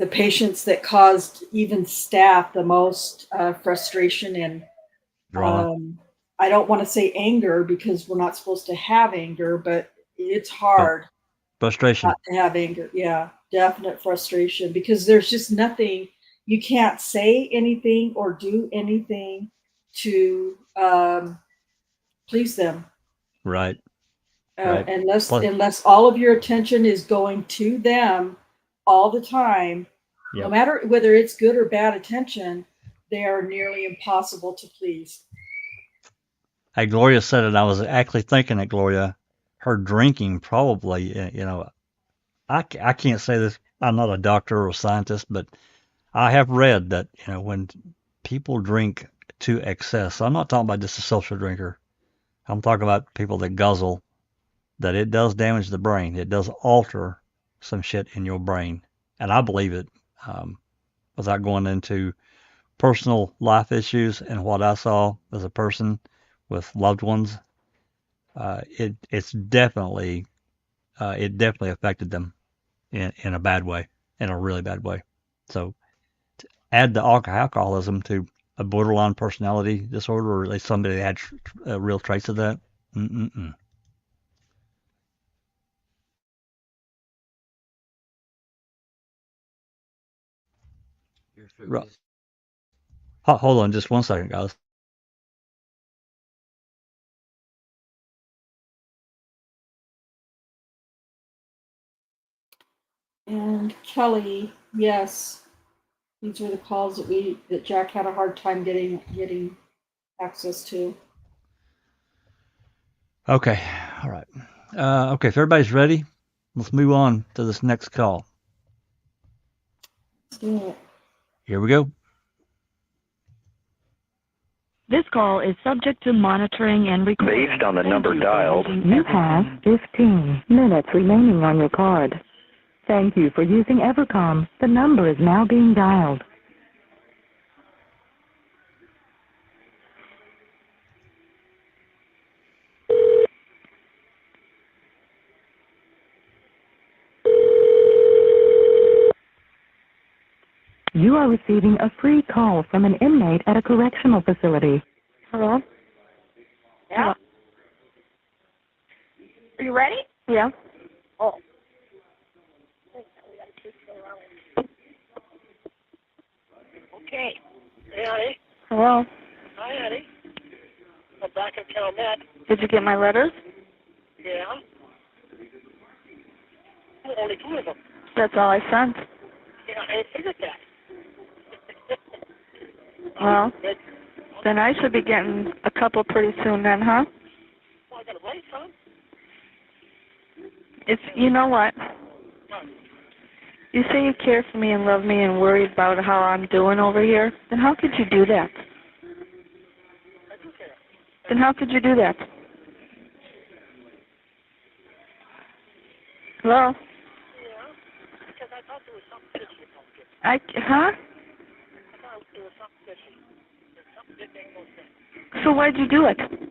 S2: patients that caused even staff the most frustration and
S1: Drama.
S2: I don't want to say anger because we're not supposed to have anger, but it's hard
S1: Frustration.
S2: not to have anger. Yeah, definite frustration because there's just nothing, you can't say anything or do anything to please them.
S1: Right. Right.
S2: Unless all of your attention is going to them all the time,
S1: Yep.
S2: no matter whether it's good or bad attention, they are nearly impossible to please.
S1: Hey, Gloria said it. I was actually thinking it, Gloria. Her drinking probably, I can't say this. I'm not a doctor or a scientist, but I have read that, when people drink to excess, I'm not talking about just a social drinker. I'm talking about people that guzzle, that it does damage the brain. It does alter some shit in your brain. And I believe it, without going into personal life issues and what I saw as a person with loved ones. It definitely affected them in a bad way, in a really bad way. So add the alcoholism to a borderline personality disorder, or at least somebody that had real traits of that. Mm-mm-mm. Right. Hold on just one second, guys.
S2: And Kelly, yes, these were the calls that Jack had a hard time getting access to.
S1: Okay. All right. Okay. If everybody's ready, let's move on to this next call.
S2: Yeah.
S1: Here we go.
S8: This call is subject to monitoring and recording.
S12: Based on the number dialed,
S8: You have 15 minutes remaining on your card. Thank you for using Evercom. The number is now being dialed. You are receiving a free call from an inmate at a correctional facility.
S5: Hello?
S13: Yeah? Are you ready?
S5: Yeah.
S13: Oh. Okay. Hey, honey.
S5: Hello?
S13: Hi, honey. I'm back in Calumet.
S5: Did you get my letters?
S13: Yeah. Oh, only 2 of them.
S5: That's all I sent.
S13: Yeah, I figured that.
S5: Well, then I should be getting a couple pretty soon then, huh?
S13: Well, I got a race, huh?
S5: You know what?
S13: What?
S5: You say you care for me and love me and worry about how I'm doing over here. Then how could you do that?
S13: I do care.
S5: Then how could you do that? Hello?
S9: Yeah? Because I thought there was something fishy about it.
S5: Huh?
S9: I thought there was something fishy. Something didn't make no sense.
S5: So why'd you do it?
S9: Because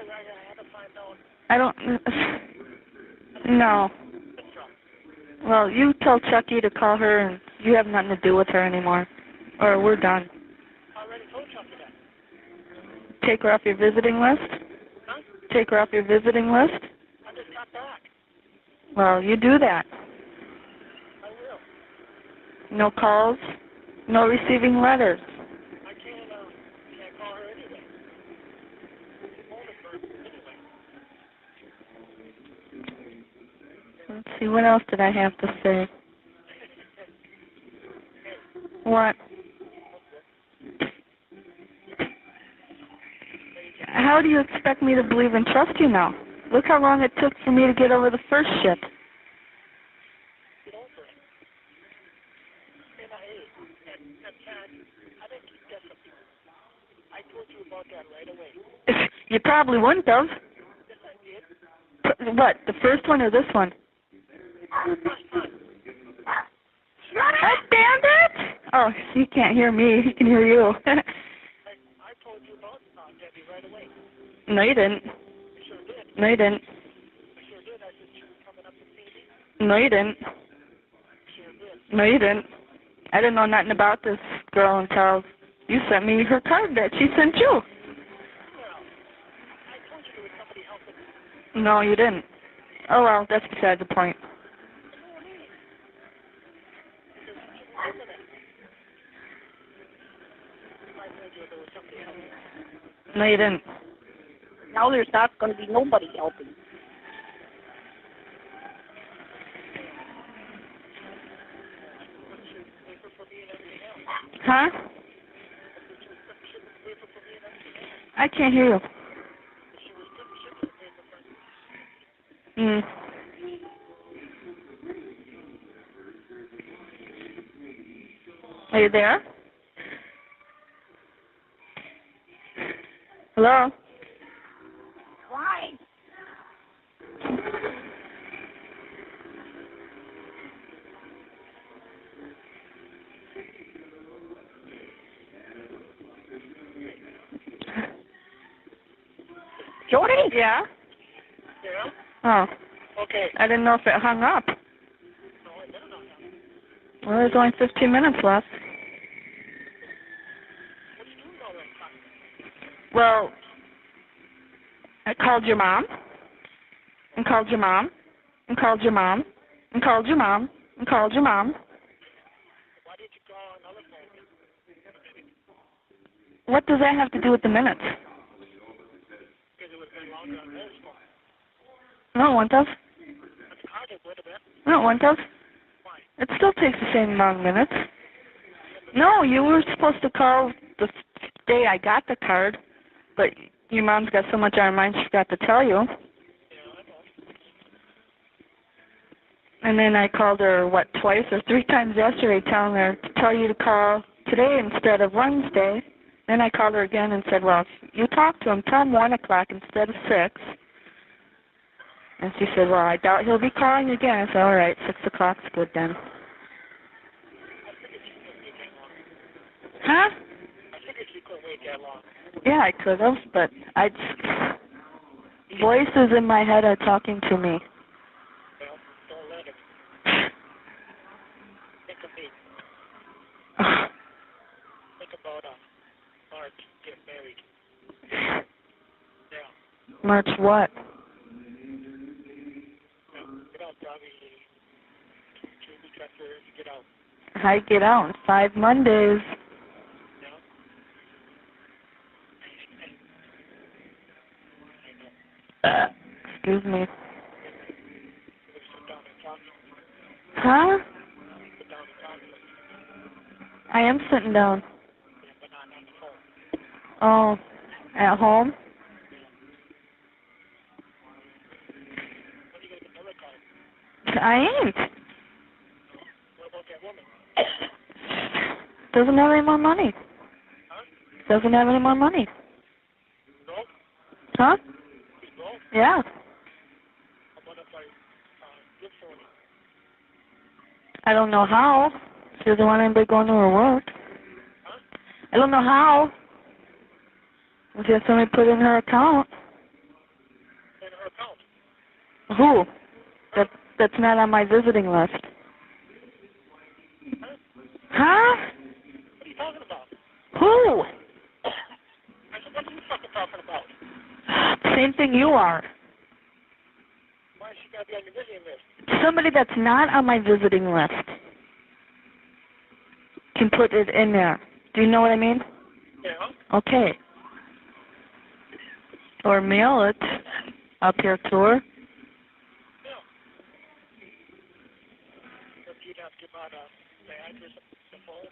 S9: I had to find out.
S5: I don't... No. Well, you tell Chucky to call her, and you have nothing to do with her anymore. Or we're done.
S9: I already told Chucky that.
S5: Take her off your visiting list?
S9: Huh?
S5: Take her off your visiting list?
S9: I just got back.
S5: Well, you do that.
S9: I will.
S5: No calls, no receiving letters.
S9: I can't call her anyway. She's home at first anyway.
S5: Let's see, what else did I have to say? What? How do you expect me to believe and trust you now? Look how long it took for me to get over the first shit.
S9: Get over it. And I didn't keep that from you. I told you about that right away.
S5: You probably wouldn't have.
S9: Yes, I did.
S5: What, the first one or this one? God damn it! Oh, he can't hear me. He can hear you.
S9: I told you about Debbie right away.
S5: No, you didn't.
S9: I sure did.
S5: No, you didn't.
S9: I sure did. I said she was coming up to see me.
S5: No, you didn't.
S9: I sure did.
S5: No, you didn't. I didn't know nothing about this girl until you sent me her card that she sent you.
S9: Well, I told you there was somebody helping me.
S5: No, you didn't. Oh, well, that's beside the point. No, you didn't.
S13: Now there's not going to be nobody helping.
S5: Huh? I can't hear you. Are you there? Hello?
S13: Why? Jodi?
S5: Yeah?
S9: Yeah?
S5: Oh.
S9: Okay.
S5: I didn't know if it hung up.
S9: No, I better not have.
S5: Well, there's only 15 minutes left.
S9: What you doing all that time?
S5: Well, I called your mom, and called your mom, and called your mom, and called your mom, and called your mom.
S9: Why did you call another phone?
S5: What does that have to do with the minutes?
S9: Because it would have been longer on those phones.
S5: No, it wouldn't have.
S9: That's hard it would have been.
S5: No, it wouldn't have.
S9: Why?
S5: It still takes the same amount of minutes. No, you were supposed to call the day I got the card, but your mom's got so much on her mind she forgot to tell you.
S9: Yeah, I know.
S5: And then I called her, what, twice or three times yesterday telling her to tell you to call today instead of Wednesday. Then I called her again and said, well, if you talk to him, tell him 1 o'clock instead of 6. And she said, well, I doubt he'll be calling again. I said, all right, 6 o'clock's good then. Huh?
S9: I figured you couldn't wait that long.
S5: Yeah, I could have, but voices in my head are talking to me.
S9: Well, don't let it. Think of me. Think about March getting married. Yeah.
S5: March what?
S9: Get out probably 2 weeks after you get out.
S5: I get out in 5 Mondays.
S9: Yeah.
S5: Excuse me.
S9: Sit down and talk.
S5: Huh?
S9: Sit down and talk.
S5: I am sitting down.
S9: Yeah, but not on the phone.
S5: Oh, at home?
S9: When are you going to get the other card?
S5: I ain't.
S9: What about that woman?
S5: Doesn't have any more money.
S9: Huh?
S5: Doesn't have any more money.
S9: Broke?
S5: Huh?
S9: She's broke?
S5: Yeah.
S9: How about if
S5: I don't know how. She doesn't want anybody going to her work. I don't know how. She has somebody put in her account.
S9: In her account.
S5: Who? That's not on my visiting list. Huh?
S9: What are you talking about?
S5: Who?
S9: I said, what are you fucking talking about?
S5: Same thing you are.
S9: Why is she got to be on your visiting list?
S5: Somebody that's not on my visiting list can put it in there. Do you know what I mean?
S9: Yeah.
S5: Okay. Or mail it up here to her.
S9: Yeah. But you'd have to give out the address of the phone,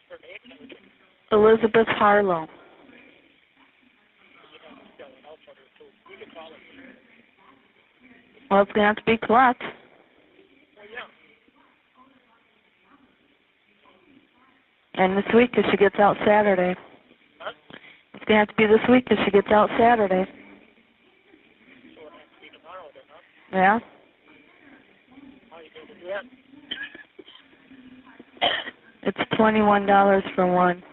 S9: her name and everything.
S5: Elizabeth Harlow.
S9: You'd have to spell it out for her, too. We can call her.
S5: Well, it's going to have to be Colette.
S9: Well, yeah.
S5: And this week, because she gets out Saturday.
S9: Huh?
S5: It's going to have to be this week, because she gets out Saturday.
S9: So it has to be tomorrow then, huh?
S5: Yeah?
S9: How are you going to do that?
S5: It's $21 for one.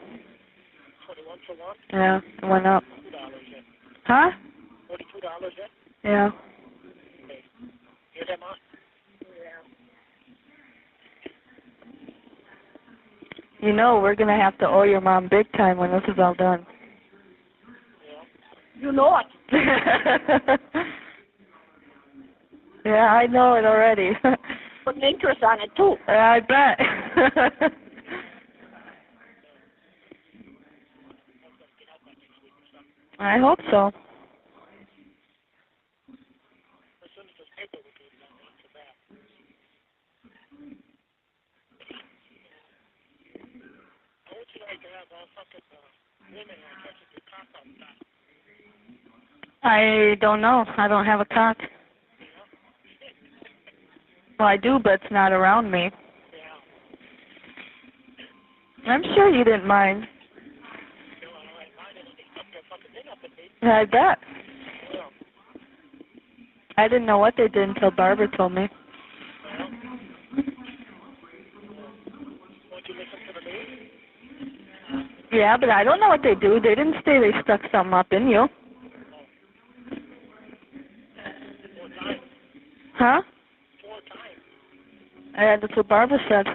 S9: 21 for one?
S5: Yeah, it went up.
S9: $2 then.
S5: Huh?
S9: $42 then?
S5: Yeah.
S9: Okay. Hear that, Ma?
S5: You know, we're going to have to owe your mom big time when this is all done.
S9: Yeah. You know it.
S5: Yeah, I know it already.
S9: Put interest on it, too.
S5: I bet. I hope so.
S9: As soon as this paper would be done, after that. How would you like to have all fucking women catching your cock all the time?
S5: I don't know. I don't have a cock. Well, I do, but it's not around me.
S9: Yeah.
S5: I'm sure you didn't mind.
S9: You know, I like mine and they stuck their fucking thing up at me.
S5: I bet.
S9: Yeah.
S5: I didn't know what they did until Barbara told me.
S9: Well. Won't you listen to the news?
S5: Yeah, but I don't know what they do. They didn't say they stuck something up in you.
S9: More time.
S5: Huh?
S9: 4 times.
S5: That's what Barbara said.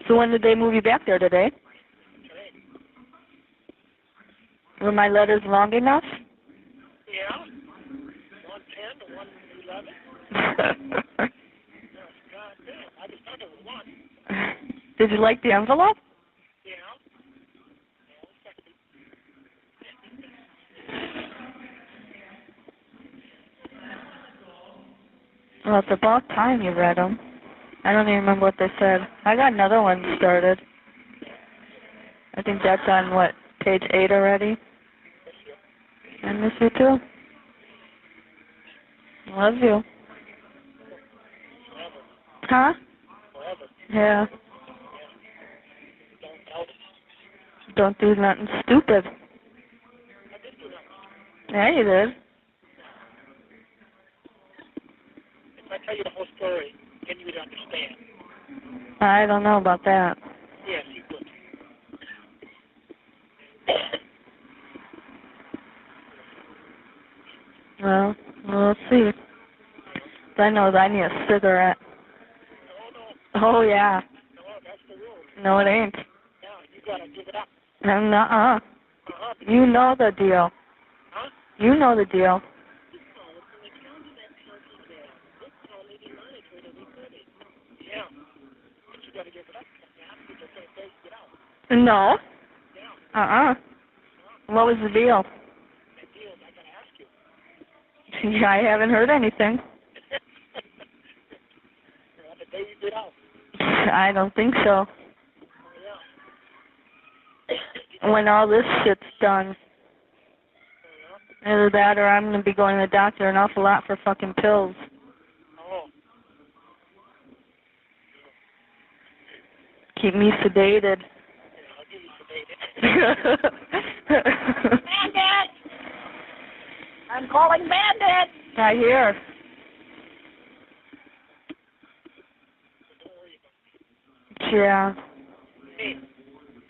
S5: So when did they move you back there today?
S9: Today.
S5: Were my letters long enough?
S9: Yeah. 110 to 111. God damn. I just started with 1.
S5: Did you like the envelope?
S9: Yeah.
S5: Well, it's about time you read them. I don't even remember what they said. I got another one started. I think that's on, what, page 8 already? I miss you too. Love you. Huh?
S9: Forever.
S5: Yeah.
S9: Don't doubt it.
S5: Don't do nothing stupid.
S9: I did do that.
S5: Yeah, you did.
S9: If I tell you the whole story, then you would understand.
S5: I don't know about that.
S9: Yes, you would.
S5: Well, we'll see. I know that I need a cigarette. Oh, yeah.
S9: No, that's the rule.
S5: No, it ain't.
S9: Now, you gotta give it up.
S5: Nuh-uh.
S9: Uh-huh.
S5: You know the deal.
S9: Huh?
S5: You know the deal.
S9: Yeah. But you gotta give it up. You're just gonna say get out.
S5: No.
S9: Yeah.
S5: Uh-uh. What was the deal?
S9: The deal, I gotta ask you.
S5: I haven't heard anything.
S9: The day you get out.
S5: I don't think so.
S9: Yeah.
S5: When all this shit's done. Either that or I'm going to be going to the doctor an awful lot for fucking pills.
S9: Oh.
S5: Keep me sedated.
S9: Yeah, I'll give you sedated. Bandit! I'm calling Bandit!
S5: I hear. Yeah.
S9: Hey,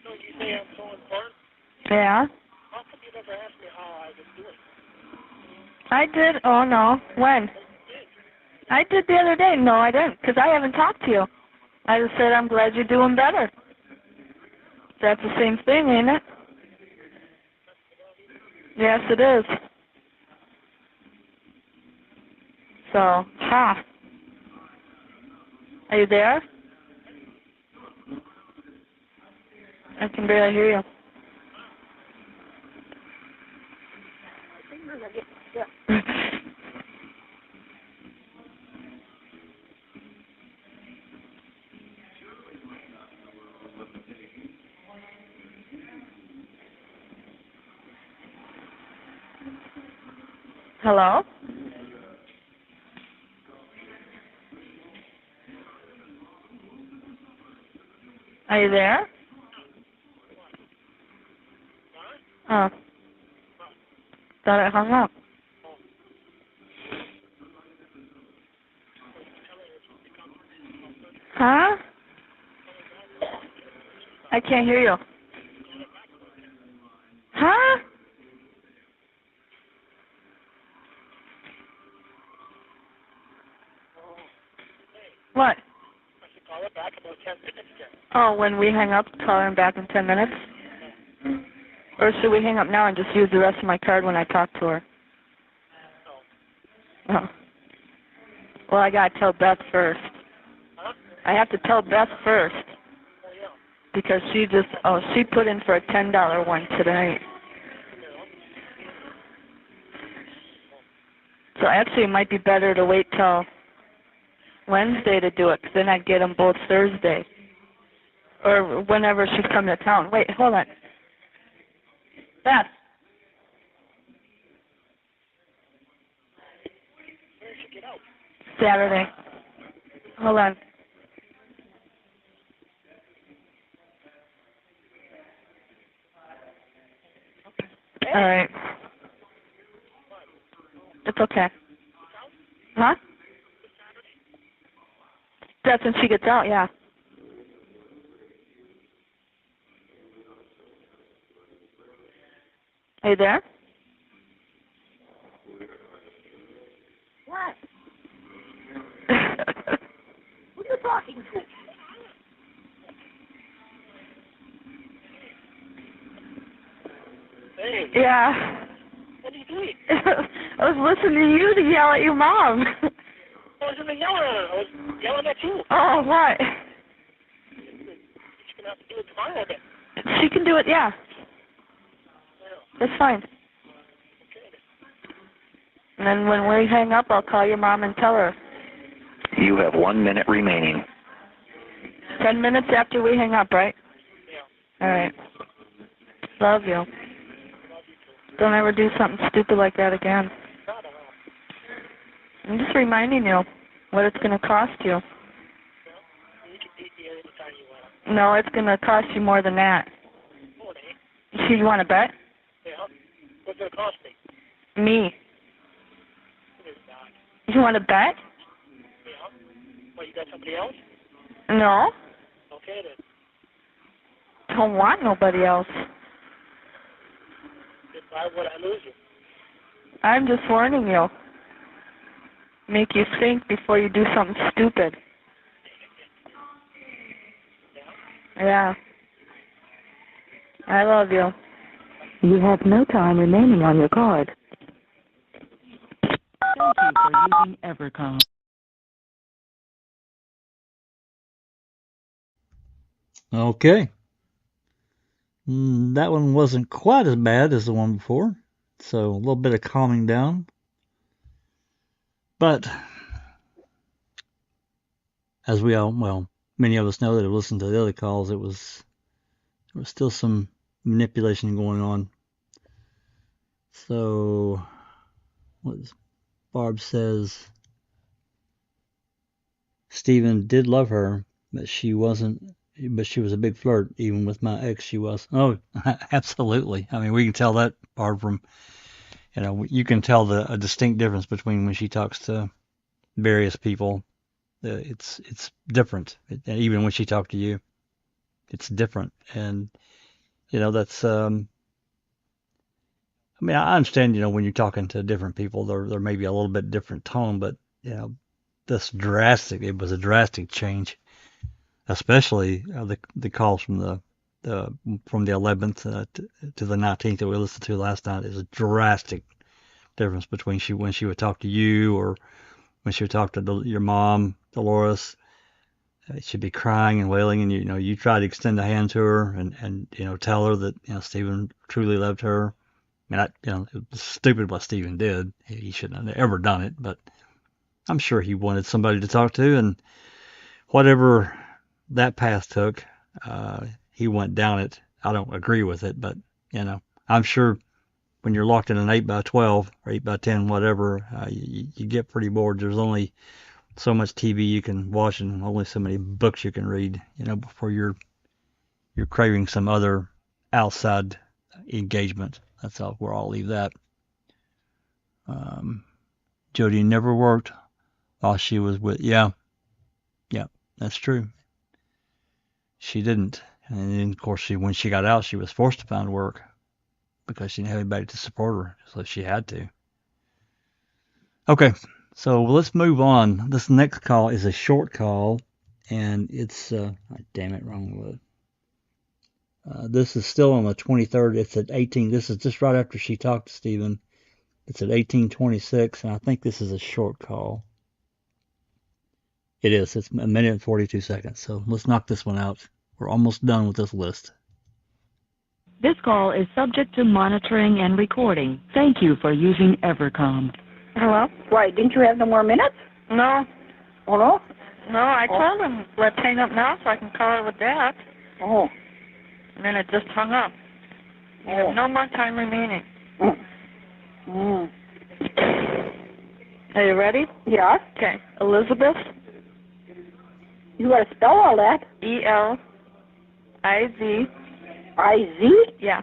S9: so you say I'm so important?
S5: Yeah.
S9: How come you never asked me how I was doing?
S5: I did. Oh, no. When? I did the other day. No, I didn't, because I haven't talked to you. I just said I'm glad you're doing better. That's the same thing, ain't it? Yes, it is. So, ha. Are you there? I can barely hear you. Hello? Are you there? Oh. Thought I hung up. Huh? I can't hear you. Huh? What?
S9: Call her back about 10 minutes then.
S5: Oh, when we hang up, call her back in 10 minutes? Or should we hang up now and just use the rest of my card when I talk to her? Oh. Well, I gotta tell Beth first. I have to tell Beth first. Because she put in for a $10 one tonight. So actually it might be better to wait till Wednesday to do it, because then I'd get them both Thursday. Or whenever she's coming to town. Wait, hold on. Beth.
S9: Where did she get out?
S5: Saturday. Hold on. All right. It's okay. Huh? That's when she gets out, yeah. Are you there?
S9: What? Who are you talking to? Hey.
S5: Yeah.
S9: What are you doing?
S5: I was listening to you to yell at your mom.
S9: I wasn't yelling at her. I was yelling at you.
S5: Oh, what?
S9: She's going to have to do it tomorrow then.
S5: She can do it, yeah. That's fine. And then when we hang up, I'll call your mom and tell her.
S12: You have 1 minute remaining.
S5: 10 minutes after we hang up, right?
S9: Yeah.
S5: All right. Love you. Don't ever do something stupid like that again. I'm just reminding you what it's going to cost you.
S9: You can beat me anytime you want.
S5: No, it's going to cost you more than that.
S9: Oh, it ain't.
S5: So you want to bet?
S9: Yeah. What's it going to cost me?
S5: Me.
S9: It is not.
S5: You want to bet?
S9: Yeah. Well, you got somebody else?
S5: No.
S9: Okay then.
S5: Don't want nobody else.
S9: Then why would I lose you?
S5: I'm just warning you. Make you think before you do something stupid. Yeah. I love you.
S8: You have no time remaining on your card. Thank you for using Evercom.
S1: Okay. That one wasn't quite as bad as the one before, so a little bit of calming down. But as we all, well, many of us know that have listened to the other calls, there was still some manipulation going on. So, what Barb says, Stephen did love her, but she was a big flirt, even with my ex she was. Oh, absolutely. I mean, we can tell that, Barb, from, you can tell a distinct difference between when she talks to various people. It's different, even when she talked to you. it's different. And, that's, I mean, I understand, when you're talking to different people, there may be a little bit different tone, but, it was a drastic change, especially the calls from the 11th to the 19th that we listened to last night is a drastic difference between when she would talk to you or when she would talk to your mom, Dolores. She'd be crying and wailing, and you try to extend a hand to her and tell her that Stephen truly loved her. I mean, it was stupid what Stephen did. He shouldn't have ever done it, but I'm sure he wanted somebody to talk to, and whatever that path took, he went down it. I don't agree with it, but I'm sure when you're locked in an 8x12 or 8x10, whatever, you get pretty bored. There's only so much TV you can watch and only so many books you can read, before you're craving some other outside engagement. That's all. Where I'll leave that. Jodi never worked while she was with. Yeah, that's true. She didn't, and then of course when she got out, she was forced to find work because she didn't have anybody to support her, so she had to. Okay, so let's move on. This next call is a short call, and it's damn it, wrong word. This is still on the 23rd. It's at 18. This is just right after she talked to Stephen. It's at 18:26, and I think this is a short call. It is. It's a minute and 42 seconds. So let's knock this one out. We're almost done with this list.
S8: This call is subject to monitoring and recording. Thank you for using Evercom.
S14: Hello? Why, didn't you have no more minutes? No. Oh, no? No, I told him, let's hang up now so I can call it with that. Oh. And then it just hung up. You have no more time remaining. Are you ready? Yeah. Okay. Elizabeth. You got to spell all that. E-L-I-Z. I-Z? Yeah.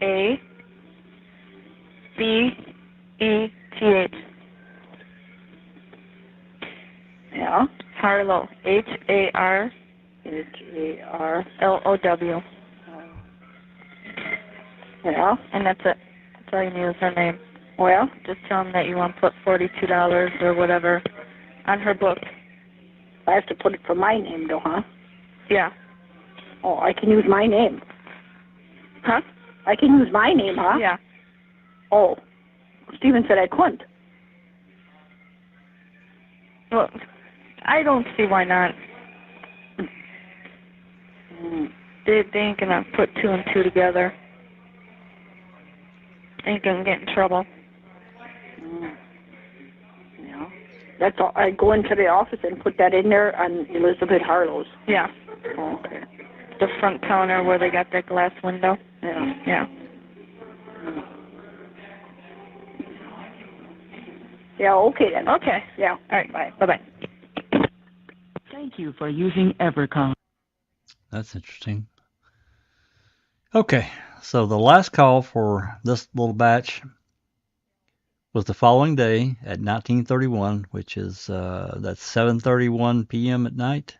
S14: A-B-E-T-H. Yeah. Harlow. H-A-R. H-A-R-L-O-W. Yeah. And that's it. That's all you need is her name. Well, just tell them that you want to put $42 or whatever on her book. I have to put it for my name, though, huh? Yeah. Oh, I can use my name. Huh? I can use my name, huh? Yeah. Oh. Stephen said I couldn't. Well, I don't see why not. They ain't gonna put 2 and 2 together. Ain't gonna get in trouble. Yeah. That's all. I go into the office and put that in there on Elizabeth Harlow's. Yeah. Oh, okay. The front counter where they got that glass window. Yeah. Yeah. Yeah, okay then. Okay. Yeah. All right, bye. Bye-bye.
S8: Thank you for using Evercom.
S1: That's interesting. Okay, so the last call for this little batch was the following day at 1931, which is that's 7:31 p.m. at night.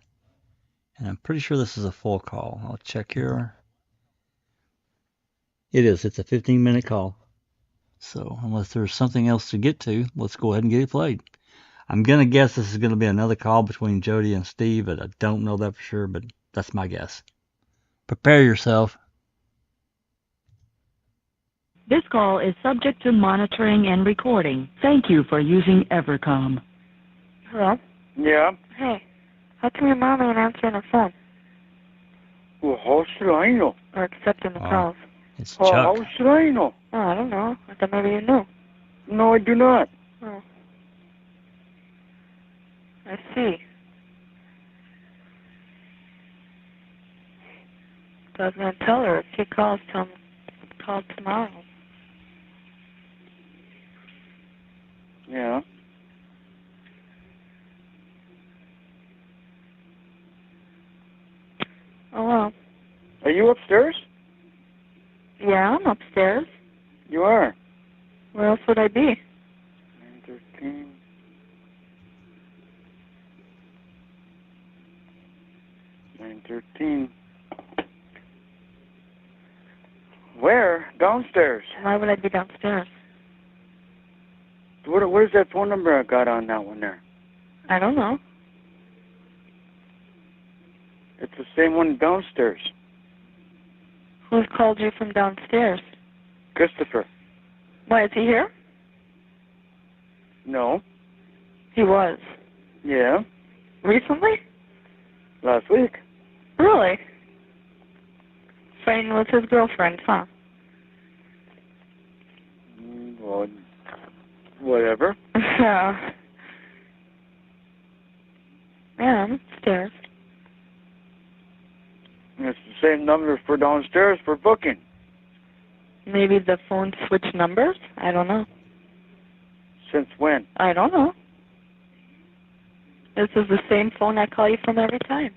S1: And I'm pretty sure this is a full call. I'll check here. It is. It's a 15-minute call. So unless there's something else to get to, let's go ahead and get it played. I'm going to guess this is going to be another call between Jodi and Steve, but I don't know that for sure, but that's my guess. Prepare yourself.
S8: This call is subject to monitoring and recording. Thank you for using Evercom.
S14: Hello?
S10: Yeah?
S14: Hey, how come your mom ain't answering her phone?
S10: Well, how should I know?
S14: Or accepting the calls?
S1: It's
S10: Well,
S1: Chuck.
S10: how should I know?
S14: Oh, I don't know. I thought maybe you knew.
S10: No, I do not.
S14: Oh. I see. So I was going to tell her if she calls, tell him call tomorrow.
S10: Yeah.
S14: Oh, well.
S10: Are you upstairs?
S14: Yeah, I'm upstairs.
S10: You are.
S14: Where else would I be?
S10: 9:13. 9:13. Where? Downstairs.
S5: Why would I be downstairs?
S10: Where's that phone number I got on that one there?
S5: I don't know.
S10: It's the same one downstairs.
S5: Who called you from downstairs?
S10: Christopher.
S5: Why, is he here?
S10: No.
S5: He was.
S10: Yeah.
S5: Recently?
S10: Last week.
S5: Really? Fighting with his girlfriend, huh?
S10: Well, whatever.
S5: Yeah. Yeah, I'm upstairs.
S10: It's the same number for downstairs for booking.
S5: Maybe the phone switched numbers? I don't know.
S10: Since when?
S5: I don't know. This is the same phone I call you from every time.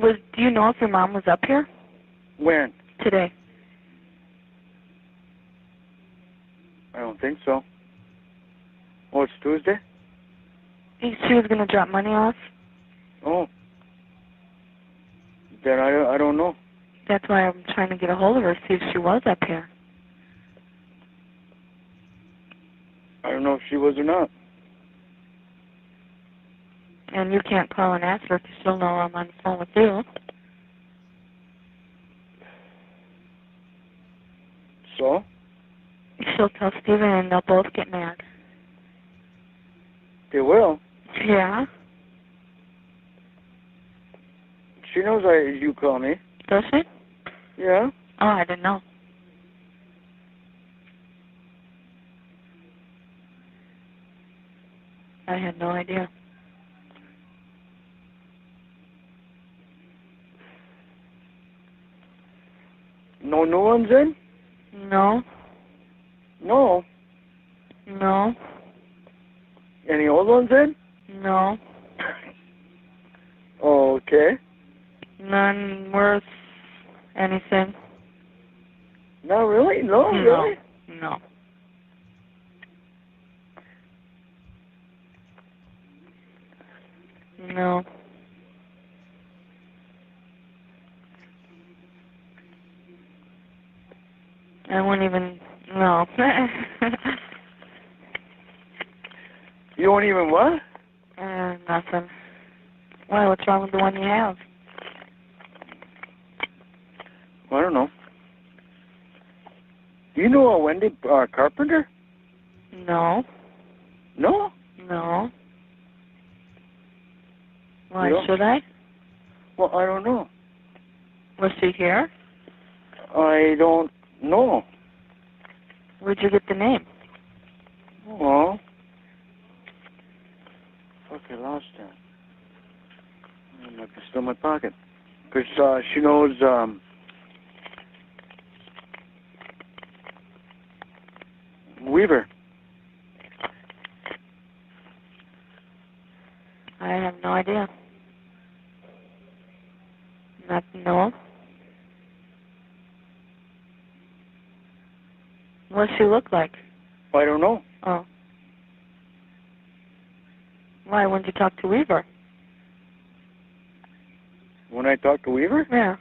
S5: Do you know if your mom was up here?
S10: When?
S5: Today.
S10: I don't think so. Oh, it's Tuesday?
S5: She was going to drop money off.
S10: Oh. Then I don't know.
S5: That's why I'm trying to get a hold of her, see if she was up here.
S10: I don't know if she was or not.
S5: And you can't call and ask her because she'll know I'm on the phone with you.
S10: So?
S5: She'll tell Steven and they'll both get mad.
S10: They will?
S5: Yeah.
S10: She knows you call me.
S5: Does she?
S10: Yeah.
S5: Oh, I didn't know. I had no idea.
S10: No new ones in?
S5: No.
S10: No.
S5: No.
S10: Any old ones in?
S5: No.
S10: Okay.
S5: None worth anything.
S10: No, really? No, really?
S5: No. No. I won't even, no.
S10: You won't even what?
S5: Nothing. Why, what's wrong with the one you have?
S10: I don't know. Do you know a Wendy Carpenter?
S5: No.
S10: No?
S5: No. Why,
S10: You don't?
S5: should I?
S10: Well, I don't know.
S5: Was she here?
S10: I don't know.
S5: Where'd you get the name?
S10: Well, fuck, I lost that. It might be still in my pocket. Because she knows, Weaver.
S5: I have no idea. No. What does she look like?
S10: I don't know.
S5: Oh. Why, when did you talk to Weaver?
S10: When I talked to Weaver?
S5: Yeah.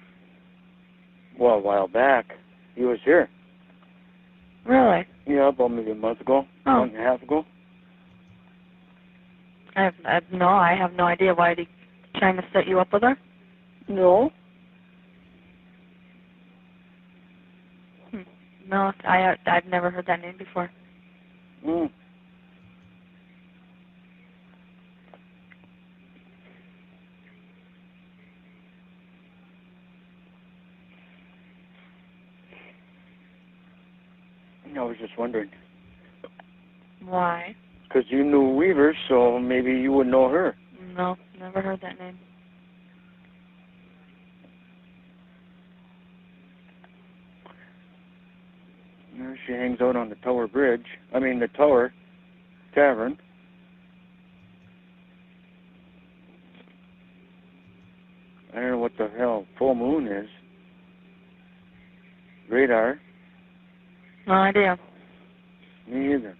S10: Well, a while back. He was here.
S5: Really?
S10: Yeah, about maybe a month ago.
S5: Oh.
S10: Month and a half ago.
S5: I have no idea. Why, did he trying to set you up with her?
S10: No.
S5: No, I've never heard that name before.
S10: Mm. I was just wondering.
S5: Why?
S10: Because you knew Weaver, so maybe you would know her.
S5: No, never heard that name.
S10: There she hangs out on the Tower Bridge. I mean, the Tower Tavern. I don't know what the hell full moon is. Radar.
S5: No idea.
S10: Me either.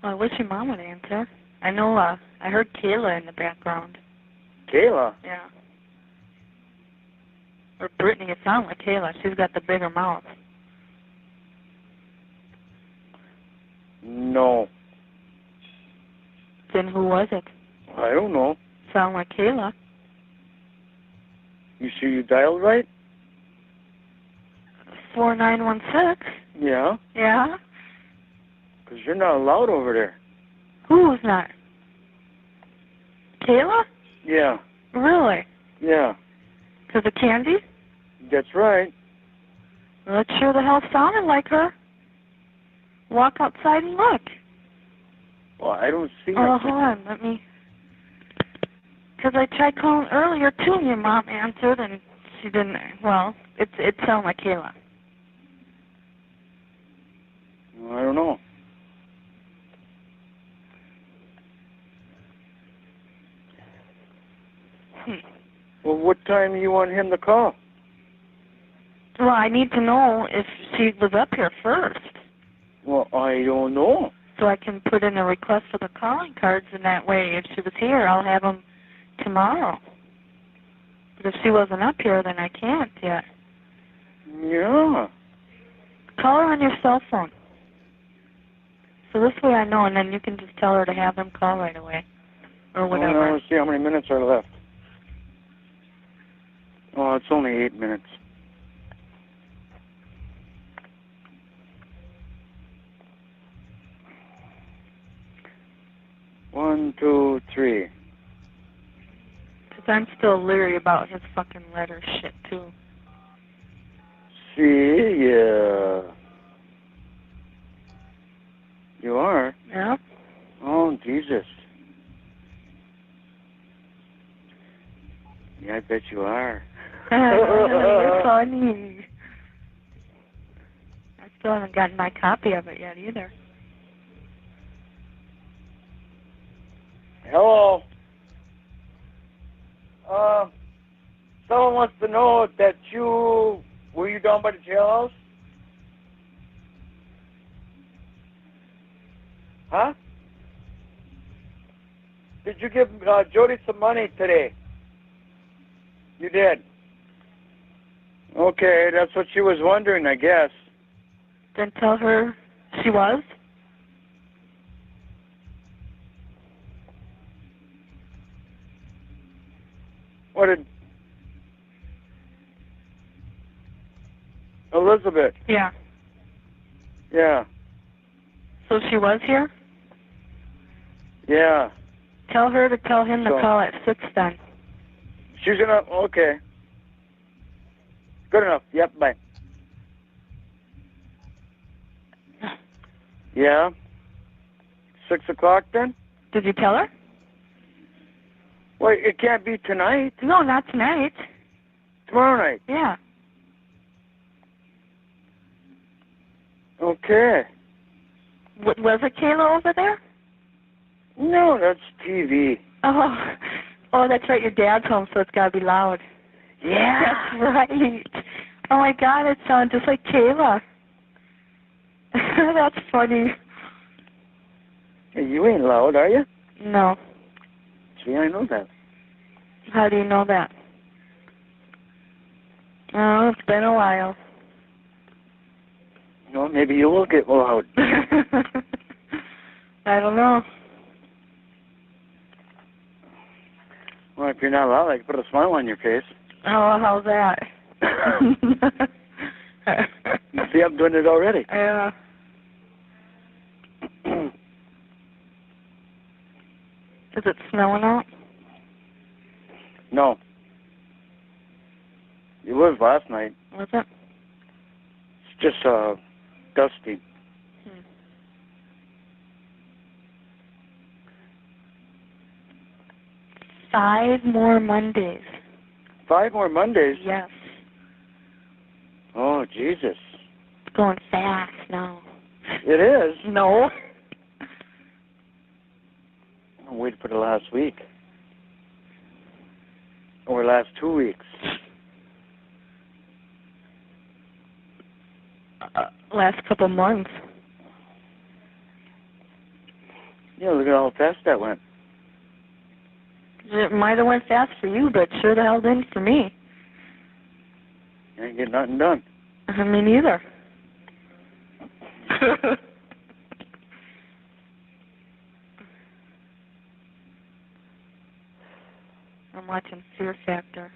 S5: Well, I wish your mom would answer. I know, I heard Kayla in the background.
S10: Kayla?
S5: Yeah. Or Brittany, it sounds like Kayla. She's got the bigger mouth.
S10: No.
S5: Then who was it?
S10: I don't know.
S5: Sound like Kayla.
S10: You sure you dialed right?
S5: 4916.
S10: Yeah.
S5: Yeah?
S10: Because you're not allowed over there.
S5: Who's not? Kayla?
S10: Yeah.
S5: Really?
S10: Yeah.
S5: Because of Candy?
S10: That's right.
S5: Well, it sure the hell sounded like her. Walk outside and look.
S10: Well, I don't see
S5: Oh,
S10: nothing.
S5: hold on. Let me... Because I tried calling earlier, too, and your mom answered, and she didn't... Well, it sounded like Kayla.
S10: I don't know. Well, what time do you want him to call?
S5: Well, I need to know if she was up here first,
S10: Well, I don't know.
S5: so I can put in a request for the calling cards, and that way, if she was here, I'll have them tomorrow. But if she wasn't up here, then I can't yet.
S10: Yeah.
S5: Call her on your cell phone. So this way I know, and then you can just tell her to have them call right away, or
S10: Well,
S5: whatever.
S10: let's see how many minutes are left. Oh, it's only 8 minutes. One, two, three.
S5: Because I'm still leery about his fucking letter shit, too.
S10: See, yeah. You are?
S5: Yeah?
S10: Oh, Jesus. Yeah, I bet you are.
S5: You're funny. I still haven't gotten my copy of it yet, either.
S10: Hello. Someone wants to know that were you down by the jailhouse? Huh? Did you give Jodi some money today? You did. Okay, that's what she was wondering, I guess.
S5: Then tell her she was?
S10: What did... Elizabeth.
S5: Yeah.
S10: Yeah.
S5: So she was here?
S10: Yeah.
S5: Tell her to tell him to call at 6 then.
S10: She's gonna... Okay. Good enough. Yep, bye. Yeah? 6 o'clock then?
S5: Did you tell her?
S10: Well, it can't be tonight.
S5: No, not tonight.
S10: Tomorrow night.
S5: Yeah.
S10: Okay.
S5: Was it Kayla over there?
S10: No, that's TV.
S5: Oh, that's right. Your dad's home, so it's got to be loud.
S10: Yeah.
S5: That's right. Oh, my God, it sounds just like Kayla. That's funny.
S10: Hey, you ain't loud, are you?
S5: No.
S10: See, I know that.
S5: How do you know that? Oh, it's been a while.
S10: No, maybe you will get loud.
S5: I don't know.
S10: Well, if you're not loud, I can put a smile on your face.
S5: Oh, how's that?
S10: You see, I'm doing it already.
S5: Yeah. Is it snowing out?
S10: No. It was last night.
S5: Was it?
S10: It's just dusty.
S5: 5 more Mondays.
S10: 5 more Mondays?
S5: Yes.
S10: Oh, Jesus.
S5: It's going fast now.
S10: It is?
S5: No.
S10: waited for the last week. Or last 2 weeks.
S5: Last couple months.
S10: Yeah, look at how fast that went.
S5: It might have went fast for you, but sure the hell didn't for me.
S10: You ain't getting nothing done.
S5: Me neither. I'm watching Fear Factor.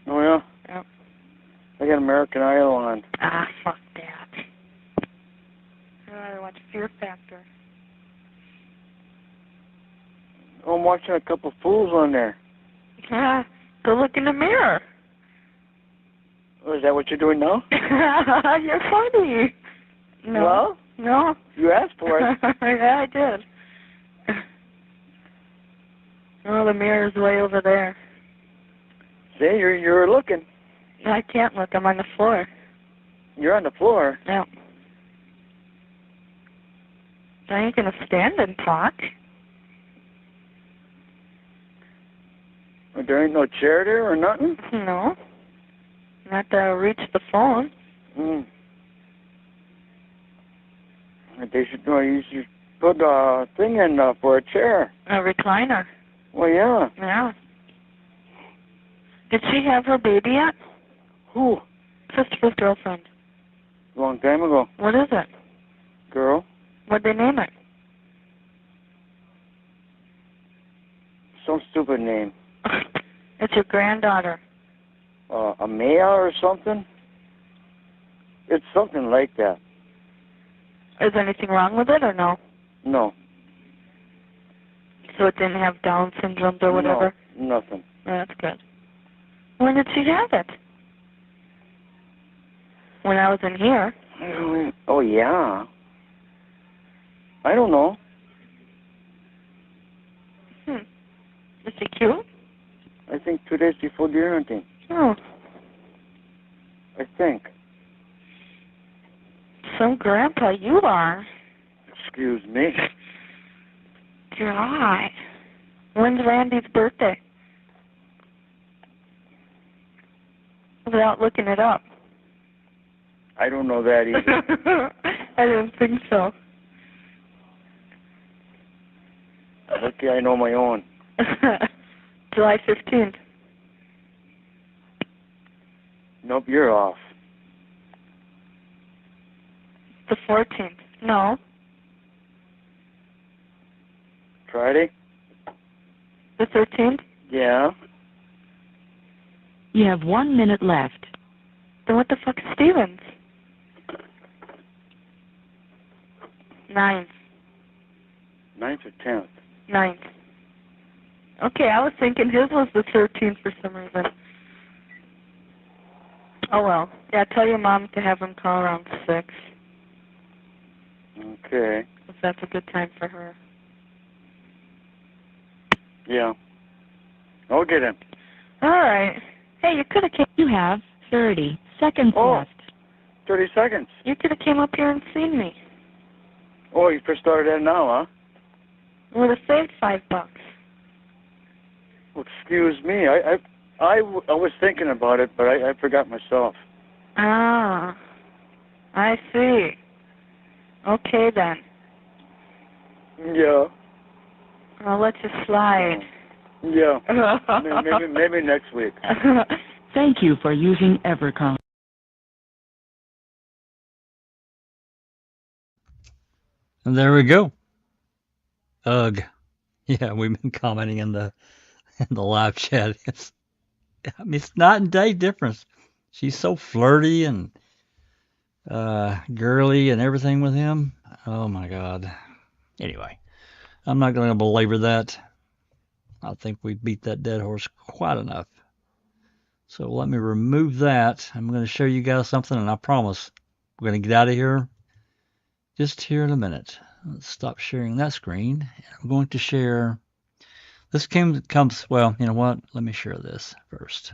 S10: Oh, yeah?
S5: Yep.
S10: I got American Idol on.
S5: Ah, fuck that. I'd rather watch Fear Factor.
S10: Oh, I'm watching a couple fools on there.
S5: Yeah, go look in the mirror.
S10: Oh, is that what you're doing now?
S5: You're funny. No.
S10: Well?
S5: No.
S10: You asked for it.
S5: Yeah, I did. Oh, the mirror's way over there.
S10: See, you're looking.
S5: I can't look. I'm on the floor.
S10: You're on the floor.
S5: Yeah. I ain't gonna stand and talk.
S10: There ain't no chair there or nothing?
S5: No. Not to reach the phone.
S10: They should, you should put a thing in for a chair.
S5: A recliner.
S10: Well, yeah.
S5: Yeah. Did she have her baby yet?
S10: Who?
S5: Christopher's girlfriend.
S10: Long time ago.
S5: What is it?
S10: Girl.
S5: What'd they name it?
S10: Some stupid name.
S5: It's your granddaughter.
S10: A Maya or something? It's something like that.
S5: Is anything wrong with it or no?
S10: No.
S5: So it didn't have Down syndrome or whatever?
S10: No, nothing.
S5: Oh, that's good. When did she have it? When I was in here.
S10: Oh, yeah. I don't know.
S5: Is she cute?
S10: I think 2 days before deer hunting.
S5: Oh.
S10: I think.
S5: Some grandpa you are.
S10: Excuse me.
S5: God. When's Randy's birthday? Without looking it up.
S10: I don't know that either.
S5: I didn't think so.
S10: Lucky I know my own.
S5: July 15th.
S10: Nope, you're off.
S5: The 14th. No.
S10: Friday?
S5: The 13th?
S10: Yeah.
S8: You have 1 minute left.
S5: Then what the fuck is Stevens? 9th.
S10: 9th or 10th?
S5: 9th. Okay, I was thinking his was the 13th for some reason. Oh well. Yeah, tell your mom to have him call around 6.
S10: Okay.
S5: If that's a good time for her.
S10: Yeah. I'll get him.
S5: Alright. Hey, you could have came.
S8: You have 30 seconds left.
S10: 30 seconds.
S5: You could have came up here and seen me.
S10: Oh, you first started that now, huh?
S5: Would have saved $5.
S10: Well, excuse me. I was thinking about it, but I forgot myself.
S5: Ah. I see. Okay then.
S10: Yeah.
S5: I'll let you slide.
S10: Yeah. maybe next week.
S8: Thank you for using Evercom.
S1: And there we go. Ugh. Yeah, we've been commenting in the live chat. It's night and day difference. She's so flirty and girly and everything with him. Oh my God. Anyway, I'm not going to belabor that. I think we beat that dead horse quite enough. So let me remove that. I'm going to show you guys something, and I promise we're going to get out of here just here in a minute. Let's stop sharing that screen. I'm going to share. This comes, well, you know what? Let me share this first.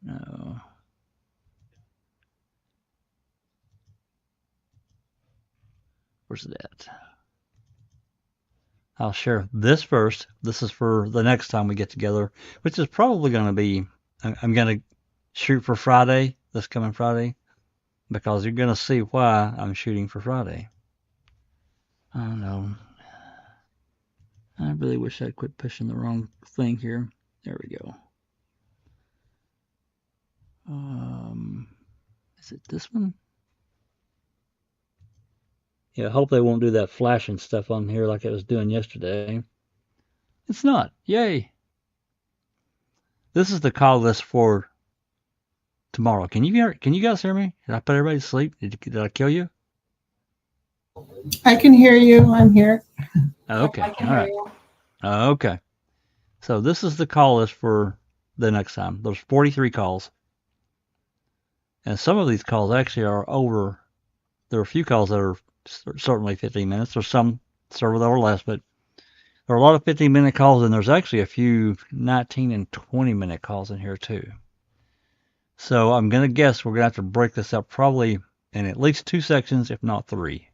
S1: No. Where's it at? I'll share this first. This is for the next time we get together, which is probably going to be, I'm going to shoot for Friday, this coming Friday, because you're going to see why I'm shooting for Friday. I don't know. I really wish I'd quit pushing the wrong thing here. There we go. Is it this one? Yeah, I hope they won't do that flashing stuff on here like it was doing yesterday. It's not. Yay. This is the call list for tomorrow. Can you guys hear me? Did I put everybody to sleep? Did I kill you?
S4: I can hear you. I'm here.
S1: Okay.
S2: I can
S1: All
S2: hear
S1: right.
S2: you.
S1: Okay. So this is the call list for the next time. There's 43 calls. And some of these calls actually are over. There are a few calls that are certainly 15 minutes. There's some several that are less, but there are a lot of 15-minute calls, and there's actually a few 19 and 20-minute calls in here too. So I'm going to guess we're going to have to break this up probably in at least 2 sections, if not 3,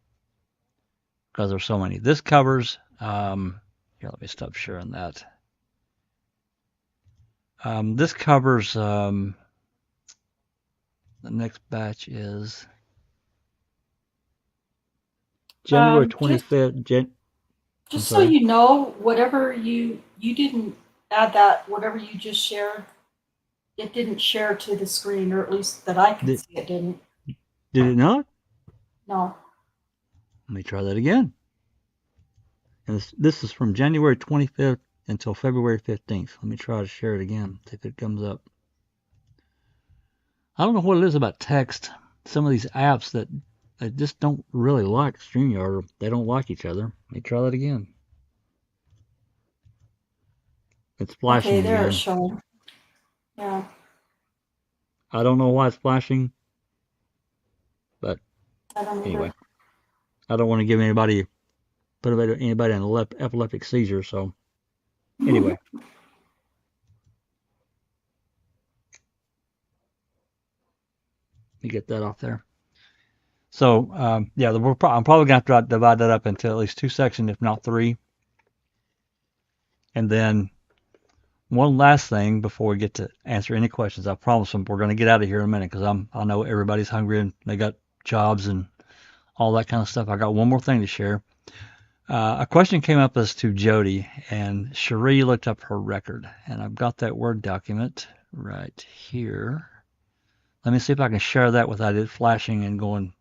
S1: because there's so many. This covers, here, let me stop sharing that. This covers, the next batch is January 25th.
S2: Just so you know, whatever you didn't add that, whatever you just shared, it didn't share to the screen, or at least that I can see it didn't.
S1: Did it not?
S2: No.
S1: Let me try that again. And this is from January 25th until February 15th. Let me try to share it again, see if it comes up. I don't know what it is about text. Some of these apps that just don't really like StreamYard, or they don't like each other. Let me try that again. It's flashing
S2: Okay, there
S1: again.
S2: it's showing. Yeah.
S1: I don't know why it's flashing, but
S2: I don't
S1: anyway.
S2: either.
S1: I don't want to give anybody, put anybody in an epileptic seizure, so anyway. Let me get that off there. So, yeah, I'm probably going to have to divide that up into at least 2 sections, if not 3. And then one last thing before we get to answer any questions. I promise them we're going to get out of here in a minute because I know everybody's hungry and they got jobs and all that kind of stuff. I got one more thing to share. A question came up as to Jodi, and Cherie looked up her record, and I've got that Word document right here. Let me see if I can share that without it flashing and going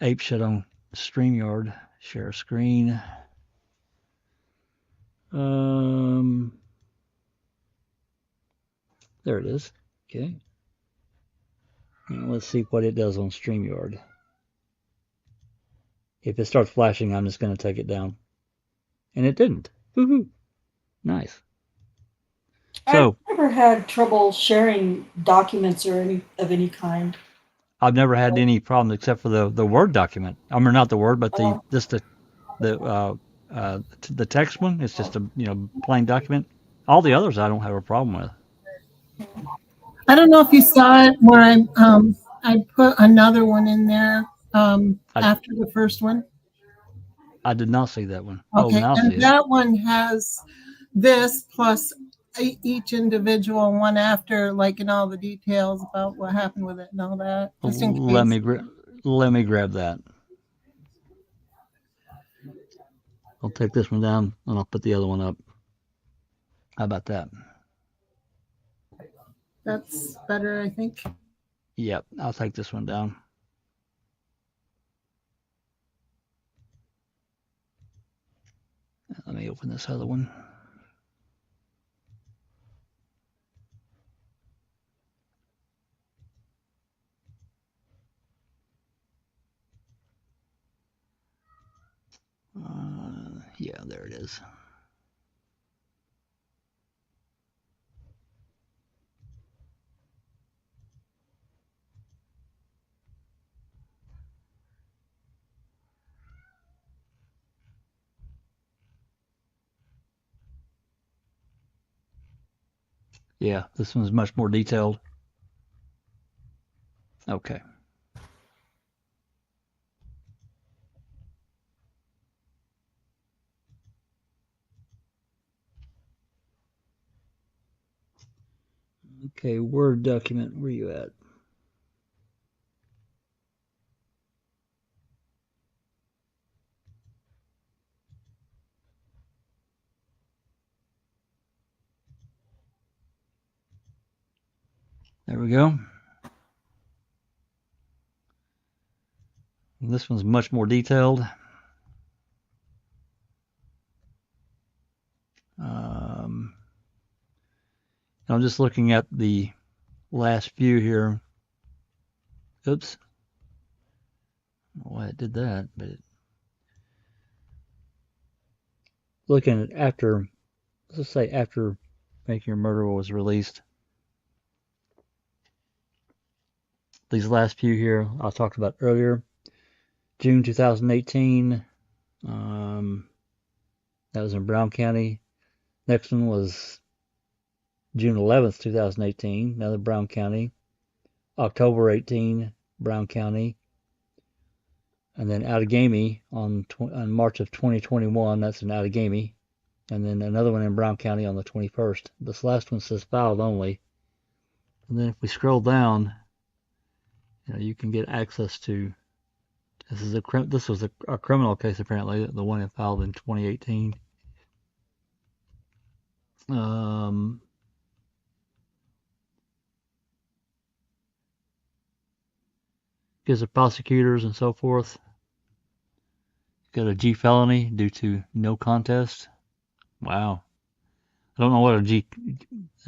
S1: apeshit on StreamYard. Share screen. There it is. Okay. Now let's see what it does on StreamYard. If it starts flashing, I'm just going to take it down. And it didn't. Woohoo! Nice. So
S2: I've never had trouble sharing documents or any kind.
S1: I've never had any problems except for the Word document. I mean, not the Word, but the text one. It's just a plain document. All the others I don't have a problem with.
S4: I don't know if you saw it where I put another one in there after the first one.
S1: I did not see that one.
S4: Okay,
S1: Oh, now I
S4: and
S1: see it.
S4: that one has this plus each individual one after, like, in all the details about what happened with it and all that. Just in case.
S1: Let me grab that. I'll take this one down and I'll put the other one up. How about that?
S4: That's better, I think.
S1: Yep, I'll take this one down. Let me open this other one. Yeah, there it is. Yeah, this one's much more detailed. Okay. Okay, Word document, where you at? There we go. And this one's much more detailed. I'm just looking at the last few here. Oops. I don't know why it did that, but looking at after, let's just say after Making a Murderer was released. These last few here I talked about earlier. June 2018. That was in Brown County. Next one was June 11th, 2018. Another Brown County. October 18, Brown County. And then Outagamie on March of 2021. That's in Outagamie. And then another one in Brown County on the 21st. This last one says filed only. And then if we scroll down, you can get access to. This was a criminal case apparently, the one that filed in 2018. Gives the prosecutors and so forth. Got a G felony due to no contest. Wow. I don't know what a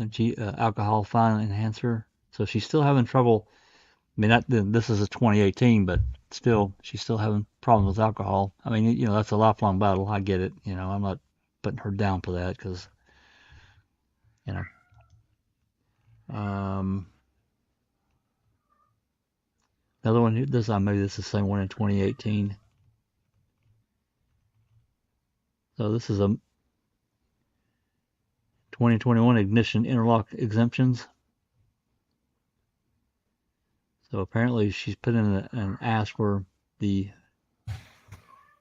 S1: G alcohol fine enhancer. So she's still having trouble. I mean, this is a 2018, but still, she's still having problems with alcohol. I mean, that's a lifelong battle. I get it. I'm not putting her down for that because, another one. Maybe this is the same one in 2018. So this is a 2021 ignition interlock exemptions. So apparently she's put in an ask for the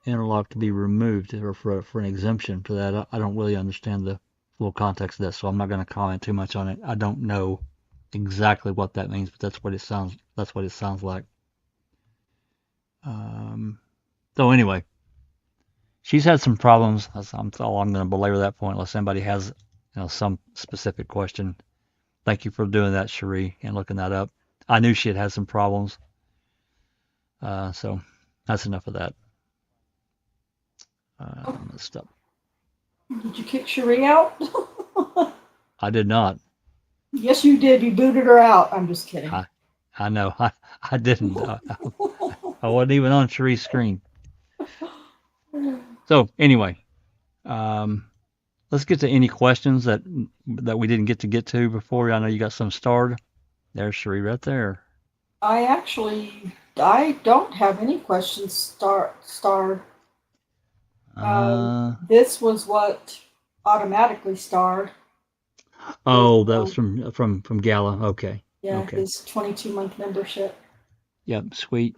S1: interlock to be removed or for an exemption for that. I don't really understand the full context of that, so I'm not going to comment too much on it. I don't know exactly what that means, but that's what it sounds like. So anyway, she's had some problems. I'm going to belabor that point unless somebody has some specific question. Thank you for doing that, Cherie, and looking that up. I knew she had some problems. So that's enough of that. Let's stop.
S2: Did you kick Cherie out?
S1: I did not.
S2: Yes, you did. You booted her out. I'm just kidding.
S1: I know. I didn't. I wasn't even on Cherie's screen. So anyway, let's get to any questions that we didn't get to before. I know you got some starred. There's Cherie right there.
S2: I don't have any questions starred. This was what automatically starred.
S1: Oh, that was from Gala. Okay.
S2: Yeah,
S1: okay.
S2: His 22-month membership.
S1: Yep, sweet.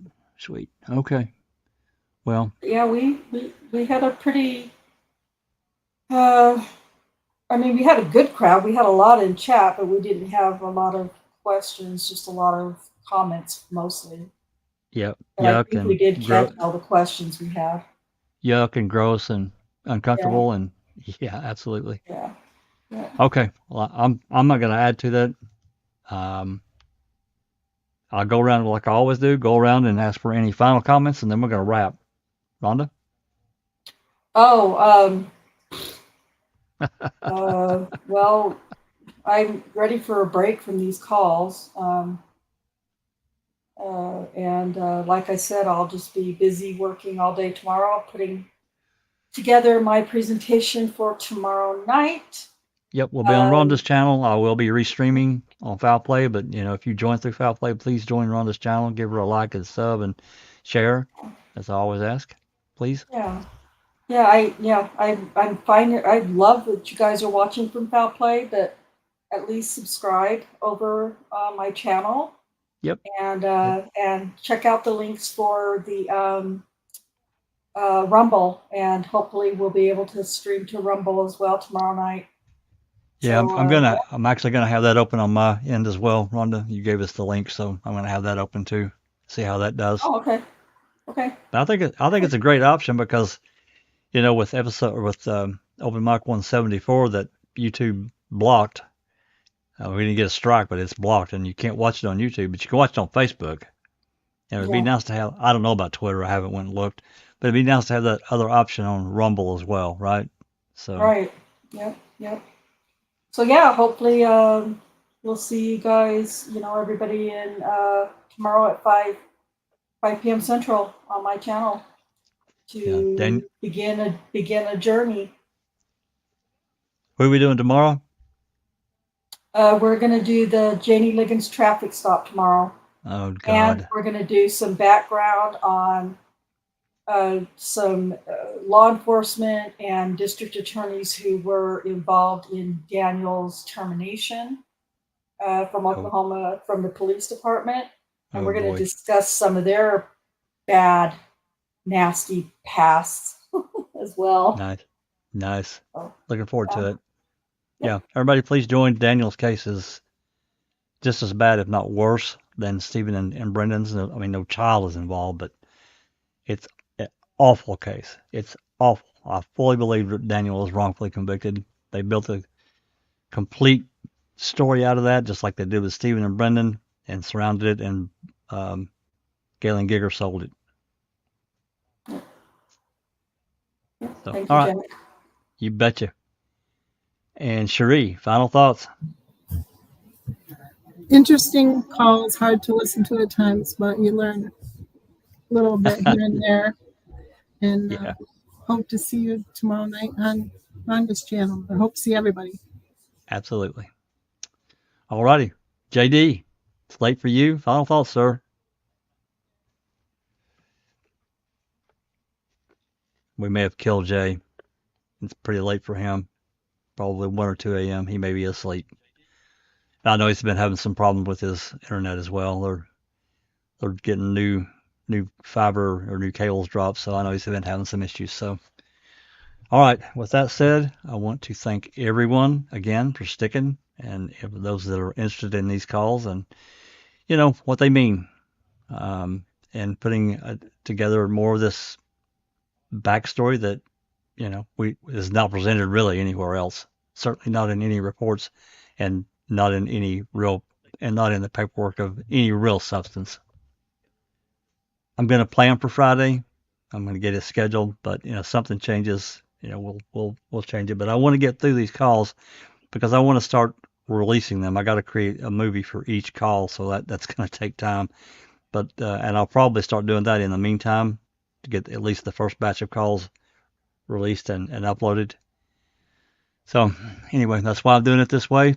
S1: Okay. Well.
S2: Yeah, we had a pretty. We had a good crowd. We had a lot in chat, but we didn't have a lot of questions. Just a lot of comments, mostly.
S1: Yep.
S2: But I think we did catch all the questions we had.
S1: Yuck and gross and uncomfortable and yeah, absolutely.
S2: Yeah.
S1: Okay. Well, I'm not going to add to that. I'll go around like I always do. Go around and ask for any final comments, and then we're going to wrap. Rhonda?
S2: Well, I'm ready for a break from these calls. Like I said, I'll just be busy working all day tomorrow, putting together my presentation for tomorrow night.
S1: Yep, we'll be on Rhonda's channel. I will be restreaming on Foul Play, but if you join through Foul Play, please join Rhonda's channel, give her a like and sub and share, as I always ask, please.
S2: I'm fine. I love that you guys are watching from Foul Play, but at least subscribe over my channel.
S1: Yep.
S2: And check out the links for the Rumble, and hopefully we'll be able to stream to Rumble as well tomorrow night.
S1: Yeah,
S2: So,
S1: I'm actually gonna have that open on my end as well, Rhonda. You gave us the link, so I'm gonna have that open too. See how that does.
S2: oh, okay. Okay.
S1: But I think it's a great option because with Open Mic 174 that YouTube blocked. We didn't get a strike, but it's blocked, and you can't watch it on YouTube, but you can watch it on Facebook. And it'd be nice to have. I don't know about Twitter. I haven't went and looked, but it'd be nice to have that other option on Rumble as well, right? So
S2: Right. Yep. Yep. So yeah, hopefully we'll see you guys. Everybody in tomorrow at 5 p.m. Central on my channel to begin a journey.
S1: What are we doing tomorrow?
S2: We're gonna do the Janie Liggins traffic stop tomorrow.
S1: Oh God!
S2: And we're gonna do some background on some law enforcement and district attorneys who were involved in Daniel's termination from Oklahoma from the police department, and we're going to discuss some of their bad, nasty pasts as well.
S1: Nice. Looking forward to it. Yeah, everybody, please join. Daniel's case is just as bad, if not worse, than Stephen and Brendan's. I mean, no child is involved, but it's an awful case. It's awful. I fully believe that Daniel was wrongfully convicted. They built a complete story out of that, just like they did with Stephen and Brendan, and surrounded it, and Galen Giger sold it. So,
S2: thank you,
S1: all right.
S2: Janet.
S1: You betcha. And Cherie, final thoughts?
S4: Interesting calls, hard to listen to at times, but you learn a little bit here and there. And hope to see you tomorrow night on Rhonda's channel. I hope to see everybody.
S1: Absolutely. All righty. JD, it's late for you. Final thoughts, sir. We may have killed Jay. It's pretty late for him. Probably 1 or 2 a.m. He may be asleep. I know he's been having some problems with his internet as well. They're getting new fiber or new cables dropped, so I know he's been having some issues. So, all right. With that said, I want to thank everyone again for sticking, and those that are interested in these calls and what they mean, and putting together more of this backstory that is not presented really anywhere else. Certainly not in any reports, and not in not in the paperwork of any real substance. I'm going to plan for Friday. I'm going to get it scheduled, but something changes, we'll change it. But I want to get through these calls because I want to start releasing them. I got to create a movie for each call, so that's going to take time. But and I'll probably start doing that in the meantime to get at least the first batch of calls released and uploaded. So anyway, that's why I'm doing it this way.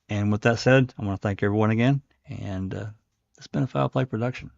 S1: And with that said, I want to thank everyone again, and it's been a Foul Play production.